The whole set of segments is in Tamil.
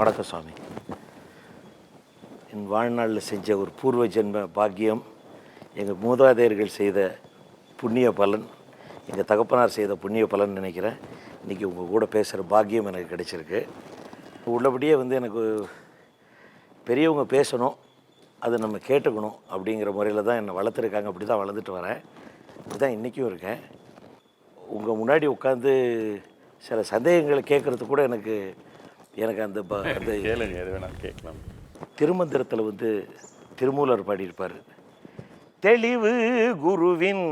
வணக்கம் சுவாமி. என் வாழ்நாளில் செஞ்ச ஒரு பூர்வ ஜென்ம பாக்கியம், எங்கள் மூதாதையர்கள் செய்த புண்ணிய பலன், எங்கள் தகப்பனார் செய்த புண்ணிய பலன் நினைக்கிறேன். இன்றைக்கி உங்கள் கூட பேசுகிற பாக்கியம் எனக்கு கிடைச்சிருக்கு. உள்ளபடியே எனக்கு பெரியவங்க பேசணும், அதை நம்ம கேட்டுக்கணும் அப்படிங்கிற முறையில் தான் என்னை வளர்த்துருக்காங்க. அப்படி தான் வளர்ந்துட்டு வரேன். அப்படி தான் இன்றைக்கும் இருக்கேன். உங்கள் முன்னாடி உட்காந்து சில சந்தேகங்களை கேட்குறது கூட எனக்கு அந்த கேட்கலாம். திருமந்திரத்தில் திருமூலர் பாடியிருப்பார், தெளிவு குருவின்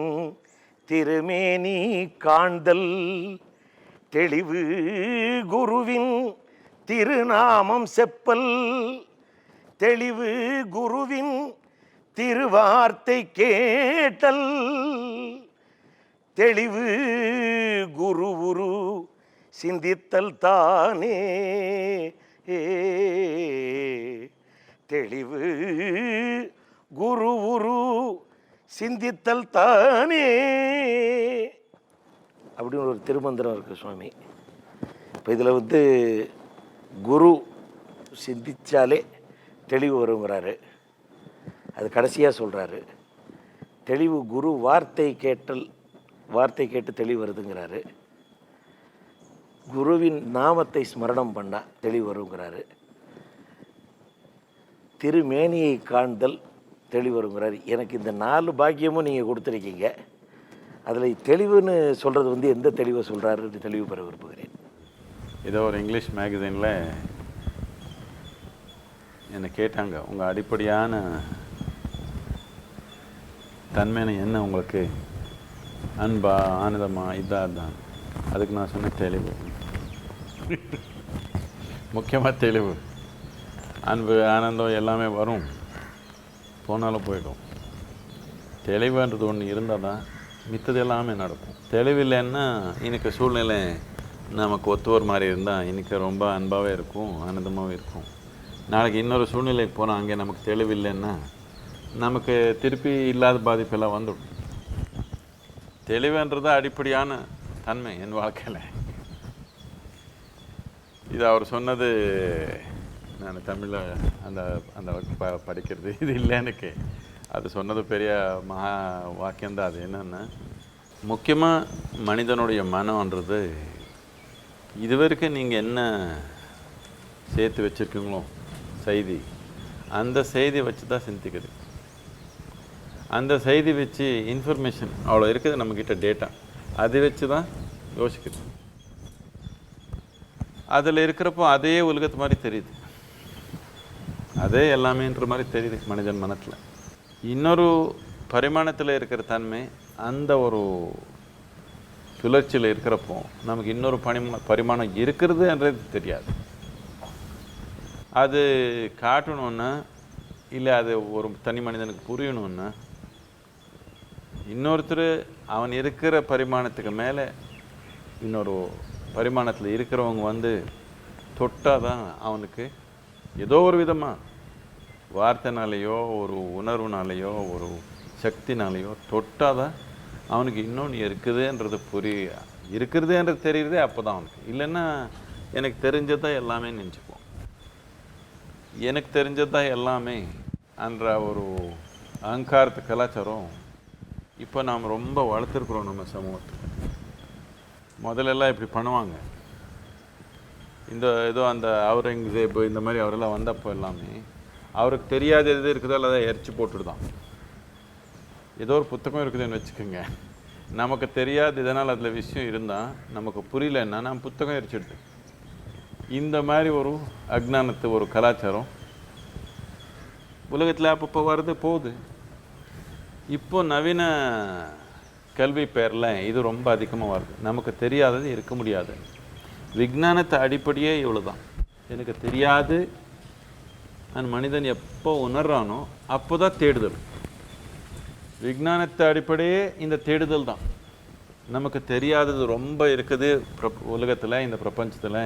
திருமேனி காண்தல், தெளிவு குருவின் திருநாமம் செப்பல், தெளிவு குருவின் திருவார்த்தை கேட்டல், தெளிவு குரு உரு சிந்தித்தல் தானே, தெளிவு குரு உரு சிந்தித்தல் தானே அப்படின்னு ஒரு திருமந்திரம் இருக்குது சுவாமி. இப்போ இதில் குரு சிந்திச்சாலே தெளிவு வருங்கிறாரு. அது கடைசியாக சொல்கிறாரு. தெளிவு குரு வார்த்தை கேட்டு தெளிவு வருதுங்கிறாரு. குருவின் நாமத்தை ஸ்மரணம் பண்ணால் தெளிவு வருங்கிறாரு. திருமேனியை காண்தல் தெளிவு வருங்கிறாரு. எனக்கு இந்த 4 பாக்கியமும் நீங்கள் கொடுத்துருக்கீங்க. அதில் தெளிவுன்னு சொல்கிறது எந்த தெளிவை சொல்கிறாருன்னு தெளிவு பெற விரும்புகிறேன். ஏதோ ஒரு இங்கிலீஷ் மேகசினில் என்னை கேட்டாங்க, உங்கள் அடிப்படையான தன்மையான என்ன உங்களுக்கு, அன்பா ஆனந்தமா இதாக தான். அதுக்கு நான் சொன்ன தெளிவு, முக்கியமாக தெளிவு. அன்பு ஆனந்தம் எல்லாமே வரும், போனாலும் போயிடும். தெளிவுன்றது ஒன்று இருந்தால் தான் மித்தது எல்லாமே நடக்கும். தெளிவில்லைன்னா இன்னைக்கு சூழ்நிலை நமக்கு ஒத்துவர் மாதிரி இருந்தால் இன்றைக்கி ரொம்ப அன்பாகவே இருக்கும், ஆனந்தமாகவே இருக்கும். நாளைக்கு இன்னொரு சூழ்நிலைக்கு போனால் அங்கே நமக்கு தெளிவில்லைன்னா நமக்கு திருப்பி இல்லாத பாதிப்பெல்லாம் வந்துடும். தெளிவுன்றது அடிப்படையான தன்மை என் வாழ்க்கையில். இது அவர் சொன்னது, நான் தமிழில் அந்த அளவுக்கு படிக்கிறது இது இல்லை எனக்கு. அது சொன்னது பெரிய மகா வாக்கியம்தான். அது என்னென்னா, முக்கியமாக மனிதனுடைய மனம்ன்றது இதுவரைக்கும் நீங்கள் என்ன சேர்த்து வச்சுருக்கீங்களோ செய்தி, அந்த செய்தி வச்சு தான் சிந்திக்குது. அந்த செய்தி வச்சு இன்ஃபர்மேஷன் அவ்வளோ இருக்குது நம்மக்கிட்ட, டேட்டா, அதை வச்சு தான் யோசிக்குது. அதில் இருக்கிறப்போ அதே உலகத்து மாதிரி தெரியுது, அதே எல்லாமேன்ற மாதிரி தெரியுது மனிதன் மனத்தில். இன்னொரு பரிமாணத்தில் இருக்கிற தன்மை அந்த ஒரு சுழற்சியில் இருக்கிறப்போ நமக்கு இன்னொரு பரிமாணம் இருக்கிறதுன்றது தெரியாது. அது காட்டணுன்னா இல்லை அது ஒரு தனி மனிதனுக்கு புரியணுன்னா இன்னொருத்தர் அவன் இருக்கிற பரிமாணத்துக்கு மேலே இன்னொரு பரிமாணத்தில் இருக்கிறவங்க தொட்டால் தான் அவனுக்கு ஏதோ ஒரு விதமாக வார்த்தைனாலேயோ ஒரு உணர்வுனாலேயோ ஒரு சக்தினாலேயோ தொட்டால் தான் அவனுக்கு இன்னொன்று இருக்குதுன்றது இருக்குதுன்றது தெரியுறதே அப்போ தான் அவனுக்கு. இல்லைன்னா எனக்கு தெரிஞ்சதான் எல்லாமே நினச்சிப்போம், எனக்கு தெரிஞ்சதான் எல்லாமே என்ற ஒரு அகங்காரத்து கலாச்சாரம் இப்போ நாம் ரொம்ப வளர்த்துருக்குறோம் நம்ம சமூகத்தில். முதல்லலாம் இப்படி பண்ணுவாங்க. ஏதோ அந்த அவுரங்கசீப் இந்த மாதிரி அவரெல்லாம் வந்தப்போ எல்லாமே அவருக்கு தெரியாத எது இருக்குதோ அதை எரிச்சு போட்டுடுதான். ஏதோ ஒரு புத்தகம் இருக்குதுன்னு வச்சுக்கோங்க, நமக்கு தெரியாது இதனால் அதில் விஷயம் இருந்தால் நமக்கு புரியலன்னா நான் புத்தகம் எரிச்சிடுது. இந்த மாதிரி ஒரு அஜ்ஞானத்து ஒரு கலாச்சாரம் உலகத்தில் அப்பப்போ வருது போகுது. இப்போ நவீன கல்வி பேரில் இது ரொம்ப அதிகமாக வருது. நமக்கு தெரியாதது இருக்க முடியாது. விஞ்ஞானத்தை அடிப்படையே இவ்வளோ தான். எனக்கு தெரியாது அந்த மனிதன் எப்போ உணர்றானோ அப்போ தான் தேடுதல். விஞ்ஞானத்தை அடிப்படையே இந்த தேடுதல் தான். நமக்கு தெரியாதது ரொம்ப இருக்குது உலகத்தில், இந்த பிரபஞ்சத்தில்.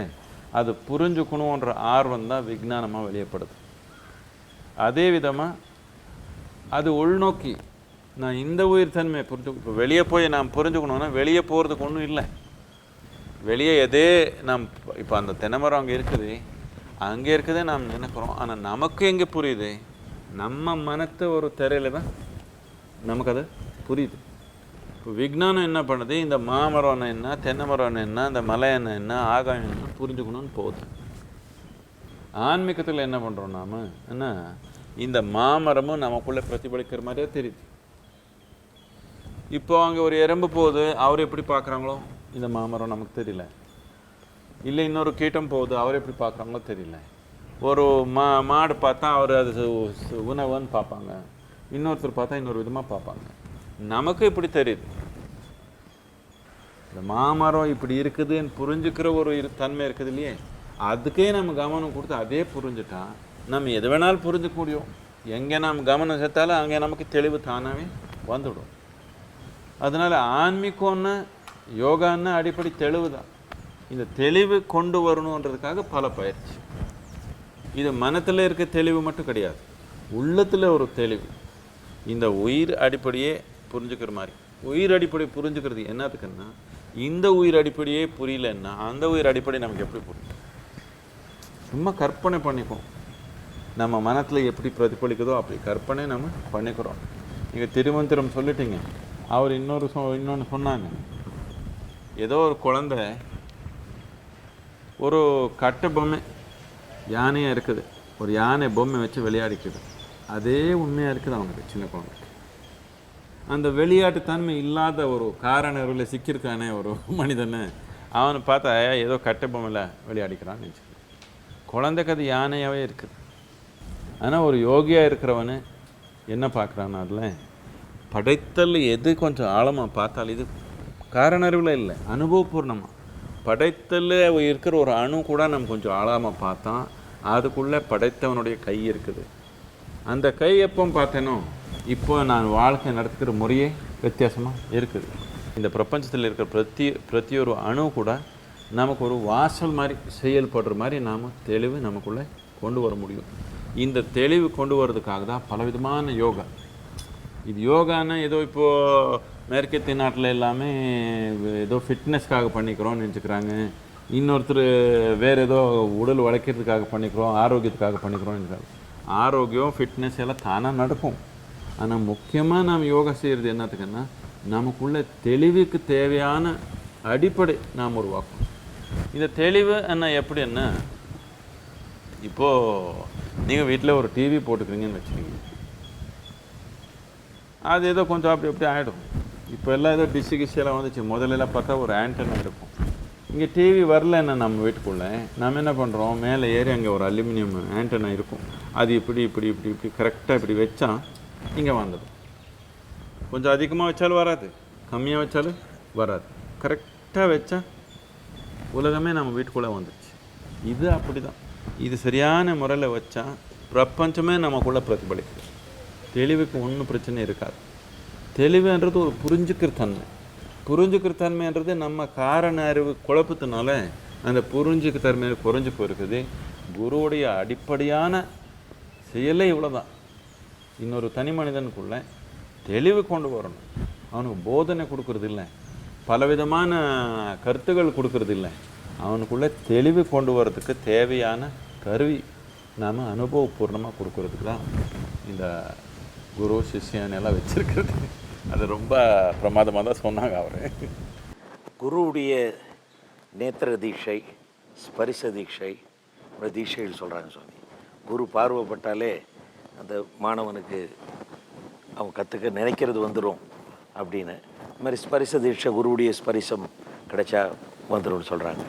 அது புரிஞ்சுக்கணுன்ற ஆர்வம் தான் விஞ்ஞானமாக வெளியப்படுது. அதே விதமாக அது உள்நோக்கி நான் இந்த உயிர் தன்மை இப்போ வெளியே போய் நாம் புரிஞ்சுக்கணுன்னா வெளியே போகிறதுக்கு ஒன்றும் இல்லை. வெளியே எதே நாம் இப்போ அந்த தென்னை மரம் அங்கே இருக்குது, அங்கே இருக்கதே நாம் நினைக்கிறோம். ஆனால் நமக்கு எங்கே புரியுது? நம்ம மனத்தை ஒரு திரையில் தான் நமக்கு அது புரியுது. இப்போ விஞ்ஞானம் என்ன பண்ணுது? இந்த மாமரம் என்ன, தென்னை மரம் என்ன, இந்த மலை என்ன, ஆகாயம் என்ன புரிஞ்சுக்கணும்னு போகுது. ஆன்மீகத்தில் என்ன பண்ணுறோம் நாம்? என்ன, இந்த மாமரமும் நமக்குள்ளே பிரதிபலிக்கிற மாதிரியே தெரியுது. இப்போ அங்கே ஒரு எறும்பு போகுது, அவர் எப்படி பார்க்குறாங்களோ இந்த மாமரம் நமக்கு தெரியல. இல்லை இன்னொரு கீட்டம் போகுது, அவர் எப்படி பார்க்குறாங்களோ தெரியல. ஒரு மாடு பார்த்தா அவர் அது உணவுன்னு பார்ப்பாங்க, இன்னொருத்தர் பார்த்தா இன்னொரு விதமாக பார்ப்பாங்க. நமக்கு இப்படி தெரியுது. இந்த மாமரம் இப்படி இருக்குதுன்னு புரிஞ்சுக்கிற ஒரு தன்மை இருக்குது இல்லையே, அதுக்கே நம்ம கவனம் கொடுத்து அதே புரிஞ்சுட்டா நம்ம எது வேணாலும் புரிஞ்சுக்க முடியும். எங்கே நாம் கவனம் சேர்த்தாலும் அங்கே நமக்கு தெளிவு தானாகவே வந்துடும். அதனால் ஆன்மீகம்னு யோகான்னு அடிப்படை தெளிவு தான். இந்த தெளிவு கொண்டு வரணுன்றதுக்காக பல பயிற்சி. இது மனத்தில் இருக்க தெளிவு மட்டும் கிடையாது, உள்ளத்தில் ஒரு தெளிவு. இந்த உயிர் அடிப்படையே புரிஞ்சுக்கிற மாதிரி. உயிர் அடிப்படை புரிஞ்சுக்கிறது என்னத்துக்குன்னா, இந்த உயிர் அடிப்படையே புரியலன்னா அந்த உயிர் அடிப்படை நமக்கு எப்படி புரியும்? சும்மா கற்பனை பண்ணிக்குவோம். நம்ம மனத்தில் எப்படி பிரதிபலிக்குதோ அப்படி கற்பனை நம்ம பண்ணிக்கிறோம். நீங்கள் திருமந்திரம் சொல்லிட்டீங்க. அவர் இன்னொன்று சொன்னாங்க. ஏதோ ஒரு குழந்தை ஒரு கட்டை பொம்மை யானையாக இருக்குது, ஒரு யானை பொம்மை வச்சு விளையாடிக்குது. அதே உண்மையாக இருக்குது அவனுக்கு, சின்ன குழந்தைக்கு. அந்த விளையாட்டு தன்மை இல்லாத ஒரு காரணவில் சிக்கியிருக்கானே ஒரு மனிதனை அவனை பார்த்தா ஏதோ கட்டை பொம்மையில் விளையாடிக்கிறான்னு நினச்சிது. குழந்தைக்கு அது யானையாகவே இருக்குது. ஆனால் ஒரு யோகியாக இருக்கிறவனு என்ன பார்க்குறான்னு, அதில் படைத்தல் எது கொஞ்சம் ஆழமாக பார்த்தால் இது காரண அறிவில் இல்லை, அனுபவபூர்ணமாக படைத்தல் இருக்கிற ஒரு அணு கூட நம்ம கொஞ்சம் ஆழமாக பார்த்தா அதுக்குள்ளே படைத்தவனுடைய கை இருக்குது. அந்த கை எப்போ பார்த்தேனோ இப்போ நான் வாழ்க்கை நடத்துக்கிற முறையே வித்தியாசமாக இருக்குது. இந்த பிரபஞ்சத்தில் இருக்கிற பிரதி ஒரு அணு கூட நமக்கு ஒரு வாசல் மாதிரி செயல்படுற மாதிரி நாம் தெளிவு நமக்குள்ளே கொண்டு வர முடியும். இந்த தெளிவு கொண்டு வர்றதுக்காக தான் பலவிதமான யோகா. இது யோகான்னு ஏதோ இப்போது மேற்கத்திய நாட்டில் எல்லாமே ஏதோ ஃபிட்னஸ்க்காக பண்ணிக்கிறோன்னு நினச்சிக்கிறாங்க. இன்னொருத்தர் வேறு ஏதோ உடல் வளைக்கிறதுக்காக பண்ணிக்கிறோம், ஆரோக்கியத்துக்காக பண்ணிக்கிறோம். ஆரோக்கியம் ஃபிட்னஸ் எல்லாம் தானாக நடக்கும். ஆனால் முக்கியமாக நாம் யோகா செய்கிறது என்னத்துக்குன்னா, நமக்குள்ள தெளிவுக்கு தேவையான அடிப்படை நாம் உருவாக்கணும். இந்த தெளிவு என்ன எப்படின்னா, இப்போது நீங்கள் வீட்டில் ஒரு டிவி போட்டுக்கிறீங்கன்னு வச்சுக்கோங்க. அது ஏதோ கொஞ்சம் அப்படி ஆகிடும். இப்போ எல்லாம் ஏதோ கிஷெல்லாம் வந்துச்சு. முதல்லலாம் பார்த்தா ஒரு ஆண்டனா இருக்கும். இங்கே டிவி வரலன்னா நம்ம வீட்டுக்குள்ளே நம்ம என்ன பண்ணுறோம், மேலே ஏறி அங்கே ஒரு அலுமினியம் ஆண்டனா இருக்கும். அது இப்படி கரெக்டாக இப்படி வச்சா இங்கே வந்துடும். கொஞ்சம் அதிகமாக வச்சாலும் வராது, கம்மியாக வச்சாலும் வராது. கரெக்டாக வச்சா உலகமே நம்ம வீட்டுக்குள்ளே வந்துடுச்சு. இது அப்படி தான். இது சரியான முறையில் வச்சா பிரபஞ்சமே நமக்குள்ளே பிரதிபலிக்குது. தெளிவுக்கு ஒன்றும் பிரச்சனை இருக்காது. தெளிவுன்றது ஒரு புரிஞ்சுக்கிற தன்மை. புரிஞ்சுக்கிற தன்மைன்றது நம்ம காரண அறிவு குழப்பத்தினால அந்த புரிஞ்சுக்கிற தன்மை குறைஞ்சி போயிருக்குது. குருவுடைய அடிப்படையான செயலே இவ்வளோ தான். இன்னொரு தனி மனிதனுக்குள்ளே தெளிவு கொண்டு வரணும். அவனுக்கு போதனை கொடுக்கறது இல்லை, பலவிதமான கருத்துக்கள் கொடுக்கறது இல்லை. அவனுக்குள்ளே தெளிவு கொண்டு வரதுக்கு தேவையான கருவி நாம் அனுபவபூர்ணமாக கொடுக்கறதுக்கு தான் இந்த குரு சிஷ்யன் எல்லாம் வச்சுருக்கிறது. அது ரொம்ப பிரமாதமாக தான் சொன்னாங்க அவர். குருவுடைய நேத்திர தீட்சை, ஸ்பரிச தீட்சை, தீட்சைகள் சொல்கிறாங்க சுவாமி. குரு பார்வைப்பட்டாலே அந்த மாணவனுக்கு அவன் கற்றுக்க நினைக்கிறது வந்துடும் அப்படின்னு. இது மாதிரி ஸ்பரிச தீட்சை, குருவுடைய ஸ்பரிசம் கிடைச்சா வந்துடும்னு சொல்கிறாங்க.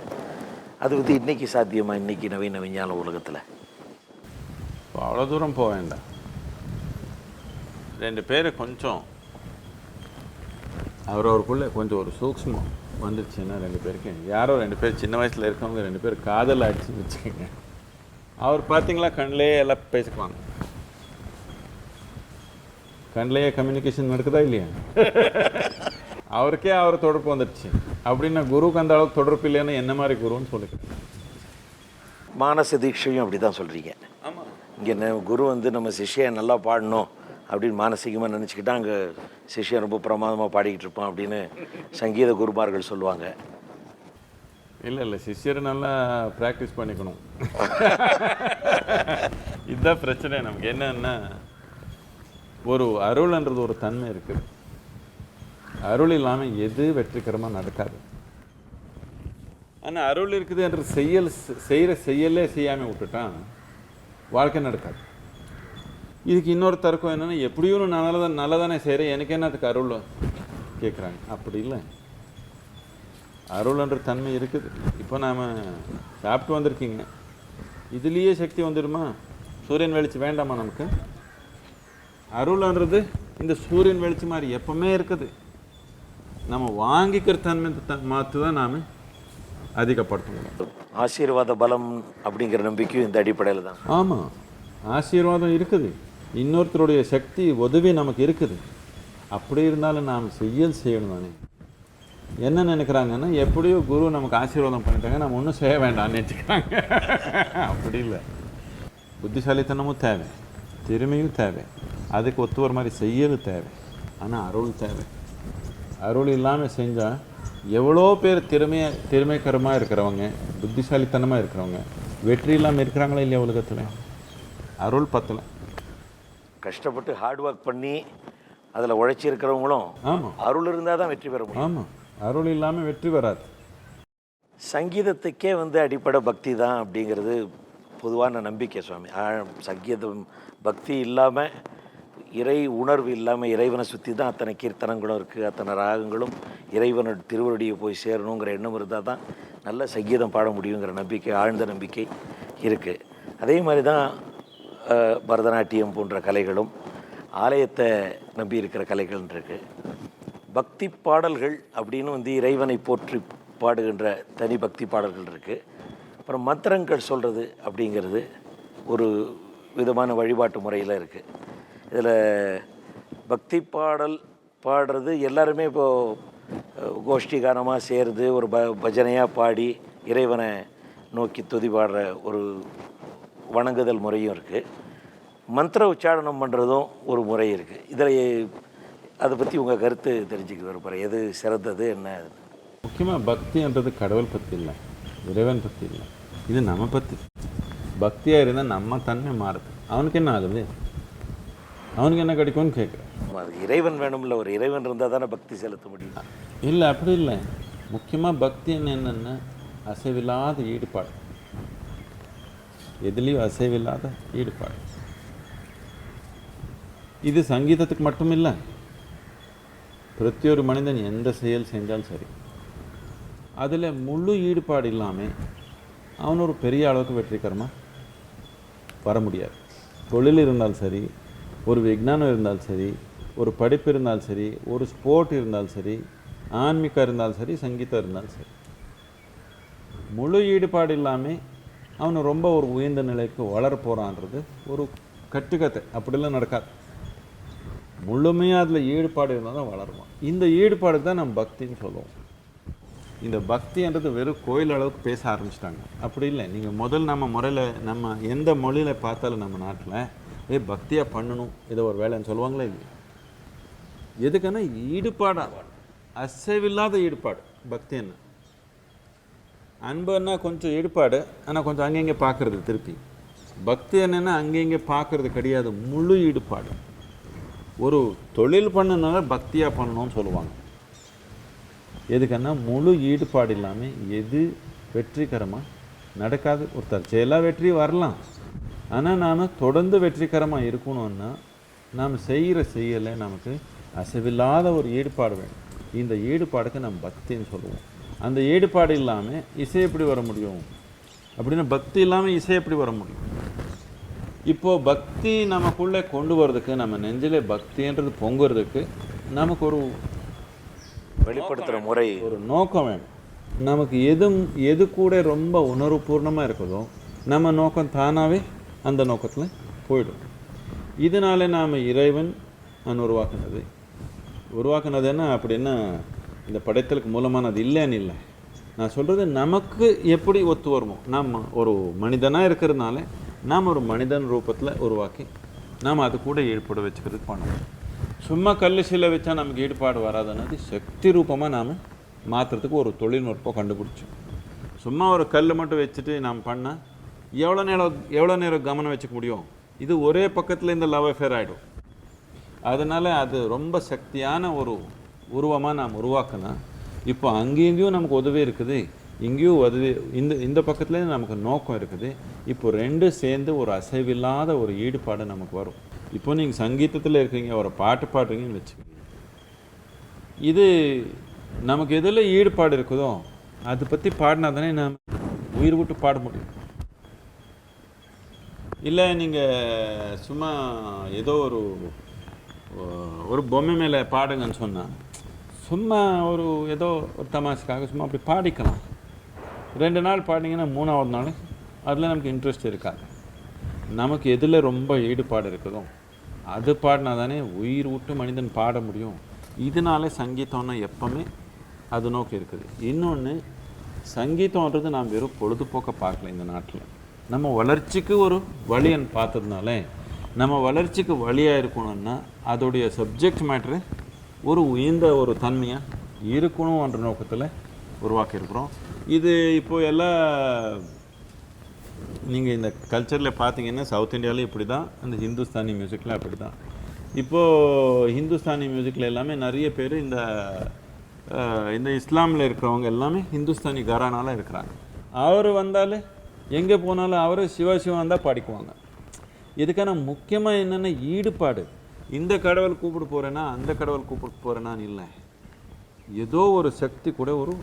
அது வந்து இன்றைக்கி சாத்தியமாக, இன்றைக்கி நவீன விஞ்ஞான உலகத்தில்? அவ்வளோ தூரம் போக வேண்டாம். 2 பேர் கொஞ்சம் அவரவருக்குள்ளே கொஞ்சம் ஒரு சூக்ஷ்மம் வந்துடுச்சுன்னா 2 பேருக்கு, யாரோ 2 பேர் சின்ன வயசில் இருக்கவங்க 2 பேர் காதல் ஆயிடுச்சுன்னு வச்சுக்கோங்க. அவர் பார்த்தீங்களா கண்ணிலேயே எல்லாம் பேசிக்குவாங்க. கண்ணிலேயே கம்யூனிகேஷன் நடக்குதா இல்லையா? அவருக்கே அவர் தொடர்பு வந்துடுச்சு அப்படின்னா குருவுக்கு அந்த அளவுக்கு தொடர்பு இல்லைன்னா என்ன மாதிரி குருன்னு சொல்லிக்கிறேன். மானச தீட்சையும் அப்படி தான் சொல்கிறீங்க. ஆமாம். இங்கே குரு வந்து நம்ம சிஷ்யன் நல்லா பாடணும் அப்படின்னு மானசீகமாக நினச்சிக்கிட்டா அங்கே சிஷ்யன் ரொம்ப பிரமாதமாக பாடிக்கிட்டு இருப்பான் அப்படின்னு சங்கீத குருமார்கள் சொல்லுவாங்க. இல்லை சிஷ்யர் நல்லா ப்ராக்டிஸ் பண்ணிக்கணும். இதுதான் பிரச்சனை நமக்கு. என்னன்னா ஒரு அருள்ன்றது ஒரு தன்மை இருக்குது. அருள் இல்லாமல் எது வெற்றிகரமாக நடக்காது. ஆனால் அருள் இருக்குது என்ற செய்கிற செயலே செய்யாமல் விட்டுட்டான் வாழ்க்கை நடக்காது. இதுக்கு இன்னொரு தர்க்கம் என்னென்னா, எப்படியும் நான் நல்லதானே செய்கிறேன், எனக்கு என்ன அதுக்கு அருள் கேட்குறாங்க. அப்படி இல்லை, அருள்ன்ற தன்மை இருக்குது. இப்போ நாம் சாப்பிட்டு வந்திருக்கீங்க, இதுலேயே சக்தி வந்துடுமா? சூரியன் வெளிச்சம் வேண்டாமா நமக்கு? அருள்ன்றது இந்த சூரியன் வெளிச்சம் மாதிரி எப்பவுமே இருக்குது. நம்ம வாங்கிக்கிற தன்மை மாற்று தான் நாம் அதிகப்படுத்தணும். ஆசீர்வாத பலம் அப்படிங்கிற நம்பிக்கையும் இந்த அடிப்படையில் தான். ஆமாம், ஆசீர்வாதம் இருக்குது, இன்னொருத்தருடைய சக்தி உதவி நமக்கு இருக்குது. அப்படி இருந்தாலும் நாம் செய்யணும் தானே. என்ன நினைக்கிறாங்கன்னா, எப்படியோ குரு நமக்கு ஆசீர்வாதம் பண்ணிட்டாங்க, நம்ம ஒன்றும் செய்ய வேண்டாம்னு நினச்சிக்கிறாங்க. அப்படி இல்லை. புத்திசாலித்தனமும் தேவை, திறமையும் தேவை, அதுக்கு ஒத்து வர மாதிரி செய்யலும் தேவை. ஆனால் அருள் தேவை. அருள் இல்லாமல் செஞ்சால் எவ்வளோ பேர் திறமைக்கரமாக இருக்கிறவங்க, புத்திசாலித்தனமாக இருக்கிறவங்க வெற்றி இல்லாமல் இருக்கிறாங்களா இல்லையா உலகத்தில்? அருள் பத்தலை. கஷ்டப்பட்டு ஹார்ட் ஒர்க் பண்ணி அதில் உழைச்சி இருக்கிறவங்களும் ஆமாம், அருள் இருந்தால் தான் வெற்றி பெற முடியும். ஆமாம், அருள் இல்லாமல் வெற்றி வராது. சங்கீதத்துக்கே அடிப்படை பக்தி தான் அப்படிங்கிறது பொதுவான நம்பிக்கை சுவாமி. சங்கீதம் பக்தி இல்லாமல், இறை உணர்வு இல்லாமல், இறைவனை சுற்றி தான் அத்தனை கீர்த்தனங்களும் இருக்குது, அத்தனை ராகங்களும் இறைவனோட திருவருடியை போய் சேரணுங்கிற எண்ணம் இருந்தால் தான் நல்ல சங்கீதம் பாட முடியுங்கிற நம்பிக்கை, ஆழ்ந்த நம்பிக்கை இருக்குது. அதே மாதிரி தான் பரதநாட்டியம் போன்ற கலைகளும் ஆலயத்தை நம்பி இருக்கிற கலைகள் இருக்குது. பக்தி பாடல்கள் அப்படின்னு இறைவனை போற்றி பாடுகின்ற தனி பக்தி பாடல்கள் இருக்குது. அப்புறம் மந்திரங்கள் சொல்கிறது அப்படிங்கிறது ஒரு விதமான வழிபாட்டு முறையில் இருக்குது. இதில் பக்தி பாடல் பாடுறது எல்லாருமே இப்போது கோஷ்டி கானமாக சேர்ந்து ஒரு பஜனையாக பாடி இறைவனை நோக்கி துதி பாடுற ஒரு வணங்குதல் முறையும் இருக்குது. மந்திர உச்சாரணம் பண்ணுறதும் ஒரு முறை இருக்குது. இதில் அதை பற்றி உங்கள் கருத்து தெரிஞ்சுக்க விரும்புகிறேன். எது சிறந்தது, என்ன? முக்கியமாக பக்தின்றது கடவுள் பற்றி இல்லை, இறைவன் பற்றி இல்லை, இது நம்ம பற்றி. பக்தியாக இருந்தால் நம்ம தன்மை மாறுது. அவனுக்கு என்ன ஆகுது? அவனுக்கு என்ன கிடைக்கும்னு கேட்குறேன். அது இறைவன் வேணும்ல, ஒரு இறைவன் இருந்தால் தானே பக்தி செலுத்த முடியும். இல்லை, அப்படி இல்லை. முக்கியமாக பக்தி என்னென்னா அசைவில்லாத ஈடுபாடு, எதுலேயும் அசைவில்லாத ஈடுபாடு. இது சங்கீதத்துக்கு மட்டும் இல்லை, பிரத்தியொரு மனிதன் எந்த செயல் செஞ்சாலும் சரி, அதில் முழு ஈடுபாடு இல்லாமல் அவன் ஒரு பெரிய அளவுக்கு வெற்றிகரமாக வர முடியாது. தொழில் இருந்தாலும் சரி, ஒரு விஞ்ஞானம் இருந்தாலும் சரி, ஒரு படிப்பு இருந்தாலும் சரி, ஒரு ஸ்போர்ட் இருந்தாலும் சரி, ஆன்மீகம் இருந்தாலும் சரி, சங்கீதம் இருந்தாலும் சரி, முழு ஈடுபாடு இல்லாமல் அவனை ரொம்ப ஒரு உயர்ந்த நிலைக்கு வளர போகிறான்றது ஒரு கட்டுக்கத்தை. அப்படிலாம் நடக்காது. முழுமையாக அதில் ஈடுபாடு இருந்தால் தான் வளருவான். இந்த ஈடுபாடு தான் நம்ம பக்தின்னு சொல்லுவோம். இந்த பக்தின்றது வெறும் கோயில் அளவுக்கு பேச ஆரம்பிச்சிட்டாங்க. அப்படி இல்லை. நீங்கள் முதல் நம்ம முறையில், நம்ம எந்த மொழியில் பார்த்தாலும் நம்ம நாட்டில் பக்தியாக பண்ணணும், இதை ஒரு வேலைன்னு சொல்லுவாங்களே இல்லையா? எதுக்குன்னா ஈடுபாடாக, அசைவில்லாத ஈடுபாடு. பக்தி என்ன? அன்புன்னா கொஞ்சம் ஈடுபாடு, ஆனால் கொஞ்சம் அங்கங்கே பார்க்குறது திருப்பி. பக்தி என்னென்னா அங்கங்கே பார்க்குறது கிடையாது, முழு ஈடுபாடு. ஒரு தொழில் பண்ணனால பக்தியாக பண்ணணும்னு சொல்லுவாங்க. எதுக்குன்னா முழு ஈடுபாடு இல்லாமல் எது வெற்றிகரமாக நடக்காது. ஒரு தற்செயலாக வெற்றி வரலாம், ஆனால் நாம் தொடர்ந்து வெற்றிகரமாக இருக்கணும்னா நாம் செய்கிற செயலை நமக்கு அசைவில்லாத ஒரு ஈடுபாடு வேணும். இந்த ஈடுபாடுக்கு நம்ம பக்தின்னு சொல்லுவோம். அந்த ஈடுபாடு இல்லாமல் இசை எப்படி வர முடியும்? அப்படின்னா பக்தி இல்லாமல் இசை எப்படி வர முடியும்? இப்போது பக்தி நமக்குள்ளே கொண்டு வர்றதுக்கு, நம்ம நெஞ்சிலே பக்தின்றது பொங்குறதுக்கு நமக்கு ஒரு வெளிப்படுத்துகிற முறை, ஒரு நோக்கம் வேணும். நமக்கு எது கூட ரொம்ப உணர்வுபூர்ணமாக இருக்குதோ நம்ம நோக்கம் தானாகவே அந்த நோக்கத்தில் போயிடும். இதனால நாம் இறைவன் உருவாக்குனதுன்னா அப்படின்னா இந்த படைத்தலுக்கு மூலமானது இல்லைன்னு இல்லை. நான் சொல்கிறது நமக்கு எப்படி ஒத்து வருமோ, நம்ம ஒரு மனிதனாக இருக்கிறதுனால நாம் ஒரு மனிதன் ரூபத்தில் உருவாக்கி நாம் அது கூட ஈடுபாடு வச்சுக்கிறதுக்கு பண்ணணும். சும்மா கல் சிலை வச்சா நமக்கு ஈடுபாடு வராதுன்னு சக்தி ரூபமாக நாம் மாற்றுறதுக்கு ஒரு தொழில்நுட்பம் கண்டுபிடிச்சோம். சும்மா ஒரு கல் மட்டும் வச்சுட்டு நாம் பண்ணால் எவ்வளோ நேரம் கவனம் வச்சுக்க முடியும்? இது ஒரே பக்கத்தில் இந்த லவ் அஃபேர் ஆகிடும். அதனால் அது ரொம்ப சக்தியான ஒரு உருவமாக நாம் உருவாக்கினா இப்போ அங்கேயும் நமக்கு உதவி இருக்குது, இங்கேயும் உதவி, இந்த பக்கத்துலேயும் நமக்கு நோக்கம் இருக்குது. இப்போ ரெண்டும் சேர்ந்து ஒரு அசைவில்லாத ஒரு ஈடுபாடு நமக்கு வரும். இப்போ நீங்கள் சங்கீதத்தில் இருக்கிறீங்க, ஒரு பாட்டு பாடுறீங்கன்னு வச்சுக்கோங்க, இது நமக்கு எதில் ஈடுபாடு இருக்குதோ அதை பற்றி பாடினா தானே நாம் உயிர் விட்டு பாட முடியும். இல்லை நீங்கள் சும்மா ஏதோ ஒரு பொம்மை மேலே பாடுங்கன்னு சொன்னால் சும்மா ஏதோ ஒரு தமாஷுக்காக சும்மா அப்படி பாடிக்கலாம். 2 நாள் பாடிங்கன்னா 3ஆவது நாள் அதில் நமக்கு இன்ட்ரெஸ்ட் இருக்காது. நமக்கு எதில் ரொம்ப ஈடுபாடு இருக்குதோ அது பாடினா தானே உயிர் விட்டு மனிதன் பாட முடியும். இதனால சங்கீதம்னா எப்பவுமே அது நோக்கி இருக்குது. இன்னொன்று, சங்கீதம்ன்றது நாம் வெறும் பொழுதுபோக்க பார்க்கல. இந்த நாட்டில் நம்ம வளர்ச்சிக்கு ஒரு வழியன்னு பார்த்ததுனால நம்ம வளர்ச்சிக்கு வழியாக இருக்கணும்னா அதோடைய சப்ஜெக்ட் மேட்ரு ஒரு உயர்ந்த ஒரு தன்மையாக இருக்கணும்ன்ற நோக்கத்தில் உருவாக்கியிருக்கிறோம். இது இப்போது எல்லாம் நீங்கள் இந்த கல்ச்சரில் பார்த்தீங்கன்னா சவுத் இந்தியாவிலே இப்படி தான், அந்த ஹிந்துஸ்தானி மியூசிக்கில் அப்படி தான். இப்போது ஹிந்துஸ்தானி மியூசிக்கில் எல்லாமே நிறைய பேர் இந்த இஸ்லாமில் இருக்கிறவங்க எல்லாமே ஹிந்துஸ்தானி கரானால இருக்கிறாங்க. அவர் வந்தாலே எங்கே போனாலும் அவர் சிவா வந்தால் பாடிக்குவாங்க. இதுக்கான முக்கியமாக என்னென்ன ஈடுபாடு. இந்த கடவுள் கூப்பிட்டு போகிறேன்னா அந்த கடவுள் கூப்பிட்டு போகிறேன்னான்னு இல்லை, ஏதோ ஒரு சக்தி கூட ஒரு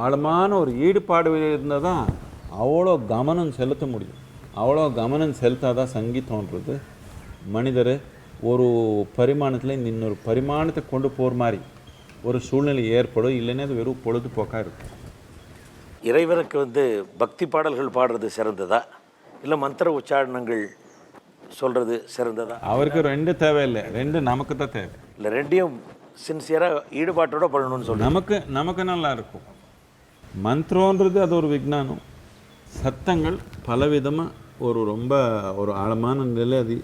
ஆழமான ஒரு ஈடுபாடு இருந்தால் தான் அவ்வளோ கவனம் செலுத்த முடியும். அவ்வளோ கவனம் செலுத்தாதான் சங்கீதம்ன்றது மனிதரை ஒரு பரிமாணத்தில் இந்த இன்னொரு பரிமாணத்தை கொண்டு போகிற மாதிரி ஒரு சூழ்நிலை ஏற்படும். இல்லைன்னா அது வெறும் பொழுதுபோக்காக இருக்கும். இறைவனுக்கு பக்தி பாடல்கள் பாடுறது சிறந்ததா இல்லை மந்திர உச்சாரணங்கள் சொல்கிறது சிறந்ததா? அவருக்கு 2 தேவையில்லை, 2 நமக்கு தான் தேவை. இல்லை, 2யும் சின்சியராக ஈடுபாட்டோட பண்ணணும்னு சொல்லுங்கள். நமக்கு நல்லா இருக்கும். மந்திரன்றது அது ஒரு விஞ்ஞானம். சத்தங்கள் பலவிதமாக ரொம்ப ஒரு ஆழமான நிலை. அது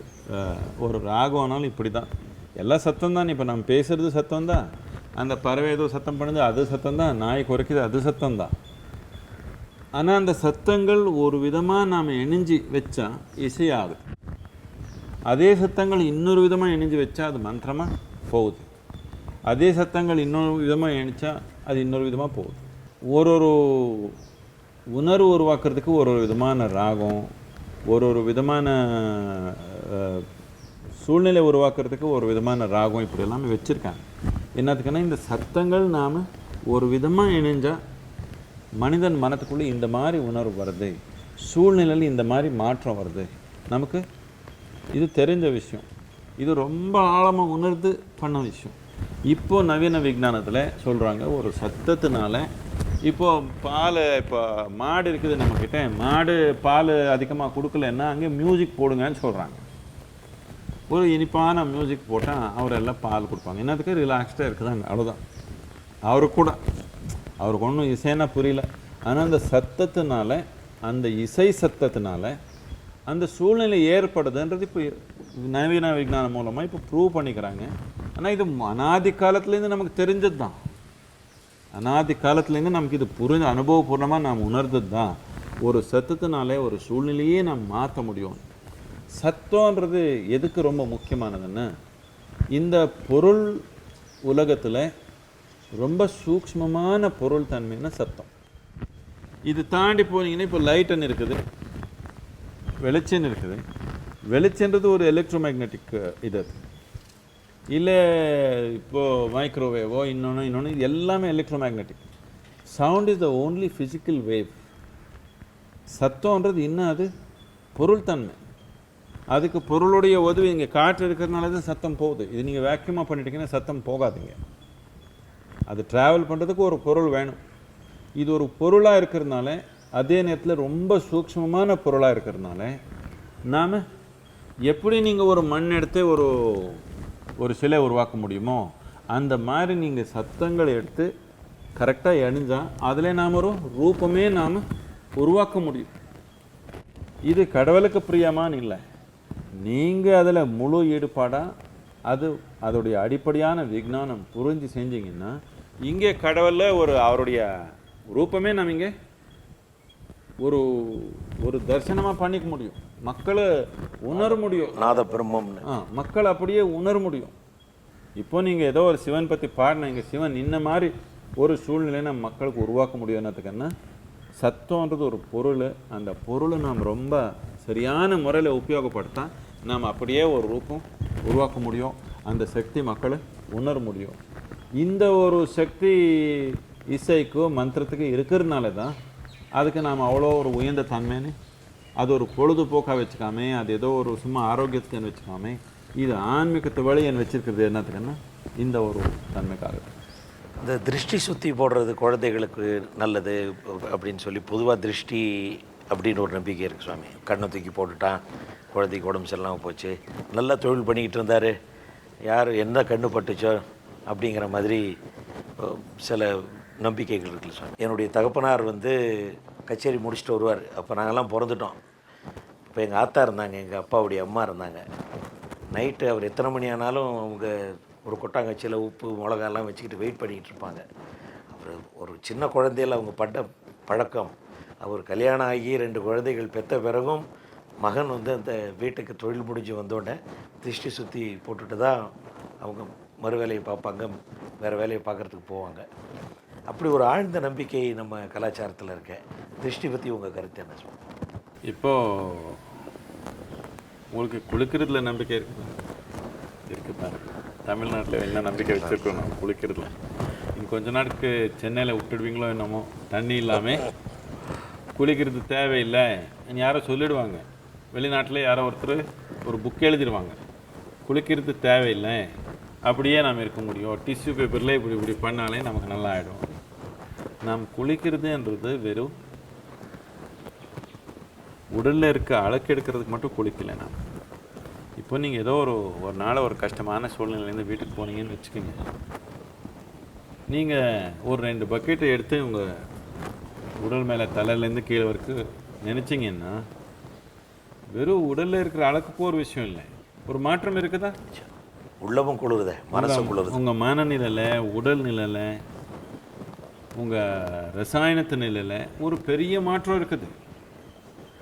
ஒரு ராகம்னாலும் இப்படி தான், எல்லா சத்தம் தான். இப்போ நம்ம பேசுகிறது சத்தம் தான், அந்த பறவை ஏதோ சத்தம் பண்ணுது அது சத்தம் தான், நாய் குறைக்குது அது சத்தம் தான். ஆனால் அந்த சத்தங்கள் ஒரு விதமாக நாம் இணைஞ்சி வச்சா இசையாகுது. அதே சத்தங்கள் இன்னொரு விதமாக இணைஞ்சி வச்சா அது மந்திரமாக போகுது. அதே சத்தங்கள் இன்னொரு விதமாக இணைச்சா அது இன்னொரு விதமாக போகுது. ஒரு உணர்வு உருவாக்குறதுக்கு ஒரு விதமான ராகம், ஒரு விதமான சூழ்நிலை உருவாக்குறதுக்கு ஒரு விதமான ராகம், இப்படி எல்லாமே வச்சுருக்காங்க. என்னத்துக்குன்னா இந்த சத்தங்கள் நாம் ஒரு விதமாக இணைஞ்சால் மனிதன் மனத்துக்குள்ளே இந்த மாதிரி உணர்வு வருது, சூழ்நிலையில் இந்த மாதிரி மாற்றம் வருது. நமக்கு இது தெரிஞ்ச விஷயம். இது ரொம்ப ஆழமாக உணர்ந்து பண்ண விஷயம். இப்போது நவீன விஞ்ஞானத்தில் சொல்கிறாங்க ஒரு சத்தத்தினால இப்போ மாடு இருக்குது நம்மக்கிட்ட, மாடு பால் அதிகமாக கொடுக்கலன்னா அங்கே மியூசிக் போடுங்கன்னு சொல்கிறாங்க. ஒரு இனிப்பான மியூசிக் போட்டால் அவரெல்லாம் பால் கொடுப்பாங்க. என்னதுக்கு ரிலாக்ஸ்டாக இருக்குதாங்க, அவ்வளோதான். அவருக்கு ஒன்றும் இசைன்னா புரியல. ஆனால் அந்த சத்தத்தினால, அந்த இசை சத்தத்தினால அந்த சூழ்நிலை ஏற்படுதுன்றது இப்போ நவீன விஞ்ஞானம் மூலமாக இப்போ ப்ரூவ் பண்ணிக்கிறாங்க. ஆனால் இது அனாதி காலத்துலேருந்து நமக்கு தெரிஞ்சது தான். அனாதி காலத்துலேருந்து நமக்கு இது புரிஞ்ச அனுபவபூர்ணமாக நாம் உணர்ந்தது தான். ஒரு சத்தத்தினாலே ஒரு சூழ்நிலையே நாம் மாற்ற முடியும். சத்தம்ன்றது எதுக்கு ரொம்ப முக்கியமானதுன்னு, இந்த பொருள் உலகத்தில் ரொம்ப சூக்ஷ்மமான பொருள் தன்மையான சத்தம். இது தாண்டி போனீங்கன்னா இப்போ லைட்டன் இருக்குது, வெளிச்சம் இருக்குது. வெளிச்சன்றது ஒரு எலக்ட்ரோ மேக்னெட்டிக் இது. இல்லை இப்போது மைக்ரோவேவோ இன்னொன்று இது எல்லாமே electro magnetic. Sound is the only physical wave. சத்தம்ன்றது இன்னும் அது பொருள் தன்மை. அதுக்கு பொருளுடைய உதவி இங்கே காற்று இருக்கிறதுனால தான் சத்தம் போகுது. இது நீங்கள் வேக்யூமாக பண்ணிட்டீங்கன்னா சத்தம் போகாதுங்க. அது ட்ராவல் பண்ணுறதுக்கு ஒரு பொருள் வேணும். இது ஒரு பொருளாக இருக்கிறதுனால, அதே நேரத்தில் ரொம்ப சூக்ஷ்மமான பொருளாக இருக்கிறதுனால, நாம் எப்படி நீங்கள் ஒரு மண் எடுத்து ஒரு சிலை உருவாக்க முடியுமோ அந்த மாதிரி நீங்கள் சத்தங்களை எடுத்து கரெக்டாக எணிஞ்சால் அதில் நாம் ஒரு ரூபமே நாம் உருவாக்க முடியும். இது கடவுளுக்கு பிரியமானு இல்லை, நீங்கள் அதில் முழு ஈடுபாடாக அதோடைய அடிப்படையான விஞ்ஞானம் புரிஞ்சு செஞ்சீங்கன்னா இங்கே கடவுளில் அவருடைய ரூபமே நாம் இங்கே ஒரு ஒரு தரிசனமாக பண்ணிக்க முடியும், மக்களை உணர முடியும். நாத பிரம்மம்னு மக்கள் அப்படியே உணர முடியும். இப்போ நீங்கள் ஏதோ ஒரு சிவன் பற்றி பாடினீங்க, சிவன் இந்த மாதிரி ஒரு சூழ்நிலையை நம்ம மக்களுக்கு உருவாக்க முடியும்னதுக்குன்னா சத்தம்ன்றது ஒரு பொருள். அந்த பொருளை நாம் ரொம்ப சரியான முறையில் உபயோகப்படுத்தா நாம் அப்படியே ஒரு ரூபம் உருவாக்க முடியும், அந்த சக்தி மக்களை உணர முடியும். இந்த ஒரு சக்தி இசைக்கோ மந்திரத்துக்கு இருக்கிறதுனால தான் அதுக்கு நாம் அவ்வளோ ஒரு உயர்ந்த தன்மைன்னு அது ஒரு பொழுதுபோக்காக வச்சுக்காமே, அது ஏதோ ஒரு சும்மா ஆரோக்கியத்துக்குன்னு வச்சுக்காமே, இது ஆன்மீகத்தை வழி என் வச்சிருக்கிறது என்னத்துக்குன்னா இந்த ஒரு தன்மைக்காக. இந்த திருஷ்டி சுற்றி போடுறது குழந்தைகளுக்கு நல்லது அப்படின்னு சொல்லி பொதுவாக திருஷ்டி அப்படின்னு ஒரு நம்பிக்கை இருக்குது சுவாமி. கண்ணை தூக்கி போட்டுட்டான், குழந்தைக்கு உடம்பு சரியில்லாமல் போச்சு, நல்லா தொழில் பண்ணிக்கிட்டு இருந்தார், யார் என்ன கண்ணு பட்டுச்சோ அப்படிங்கிற மாதிரி சில நம்பிக்கைகள் இருக்குல்ல சுவாமி. என்னுடைய தகப்பனார் கச்சேரி முடிச்சுட்டு வருவார். அப்போ நாங்கள்லாம் பிறந்துட்டோம். இப்போ எங்கள் ஆத்தா இருந்தாங்க, எங்கள் அப்பாவுடைய அம்மா இருந்தாங்க. நைட்டு அவர் எத்தனை மணி ஆனாலும் அவங்க ஒரு கொட்டாங்கச்சியில் உப்பு மிளகாலாம் வச்சுக்கிட்டு வெயிட் பண்ணிக்கிட்டு இருப்பாங்க. அவர் ஒரு சின்ன குழந்தையில் அவங்க பட்ட பழக்கம், அவர் கல்யாணம் ஆகி 2 குழந்தைகள் பெற்ற பிறகும் மகன் அந்த வீட்டுக்கு தொழில் முடிஞ்சு வந்தோடனே திருஷ்டி சுற்றி போட்டுட்டு தான் அவங்க மறு வேலையை பார்ப்பாங்க, வேறு வேலையை பார்க்குறதுக்கு போவாங்க. அப்படி ஒரு ஆழ்ந்த நம்பிக்கை நம்ம கலாச்சாரத்தில் இருக்க. திருஷ்டி பற்றி உங்கள் கருத்து என்ன சொல்லுங்கள்? இப்போது உங்களுக்கு குளிக்கிறதுல நம்பிக்கை இருக்கு பாருங்க. தமிழ்நாட்டில் என்ன நம்பிக்கை வச்சுருக்கோம் நம்ம குளிக்கிறதுல. நீங்கள் கொஞ்ச நாளுக்கு சென்னையில் விட்டுடுவீங்களோ என்னமோ, தண்ணி இல்லாமல் குளிக்கிறது தேவையில்லை யாரோ சொல்லிடுவாங்க. வெளிநாட்டில் யாரோ ஒருத்தர் ஒரு புக் எழுதிடுவாங்க, குளிக்கிறது தேவையில்லை, அப்படியே நாம் இருக்க முடியும், டிஷ்யூ பேப்பரில் இப்படி இப்படி பண்ணாலே நமக்கு நல்லா ஆகிடும். நாம் குளிக்கிறதுன்றது வெறும் உடலில் இருக்க அழுக்கு எடுக்கிறதுக்கு மட்டும் குளிக்கலை நாம். இப்போ நீங்கள் ஏதோ ஒரு நாள் ஒரு கஷ்டமான சூழ்நிலையிலேருந்து வீட்டுக்கு போனீங்கன்னு வச்சுக்கோங்க, நீங்கள் ஒரு 2 பக்கெட்டை எடுத்து உங்கள் உடல் மேலே தலையிலேருந்து கீழே வரைக்கும் நினச்சிங்கன்னா வெறும் உடலில் இருக்கிற அழுக்குக்கு ஒரு விஷயம் இல்லை, ஒரு மாற்றம் இருக்குதா? உள்ளமும் குளிருதே, மனசும் குளிருது. உங்கள் மனநிலையில், உடல் நிலையில், உங்கள் ரசாயனத்து நிலையில் ஒரு பெரிய மாற்றம்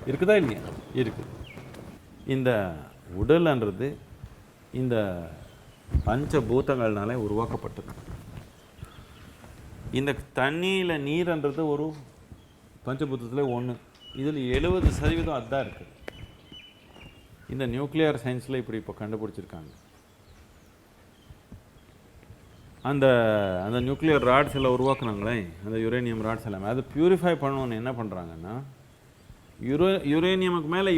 இருக்குதா இல்லையா? இருக்குது. இந்த உடல்ன்றது இந்த பஞ்சபூதங்கள்னாலே உருவாக்கப்பட்டது. இந்த தண்ணியில் நீர்ன்றது ஒரு பஞ்சபூதத்தில் ஒன்று. இதில் 70% அதுதான் இருக்குது. இந்த நியூக்ளியர் சயின்ஸில் இப்படி இப்போ கண்டுபிடிச்சிருக்காங்க. அந்த அந்த நியூக்ளியர் ராட்ஸ் எல்லாம் உருவாக்குனாங்களே, அந்த யுரேனியம் ராட்ஸ் எல்லாமே அது பியூரிஃபை பண்ணணுன்னு என்ன பண்ணுறாங்கன்னா, யுரேனியமுக்கு மேலே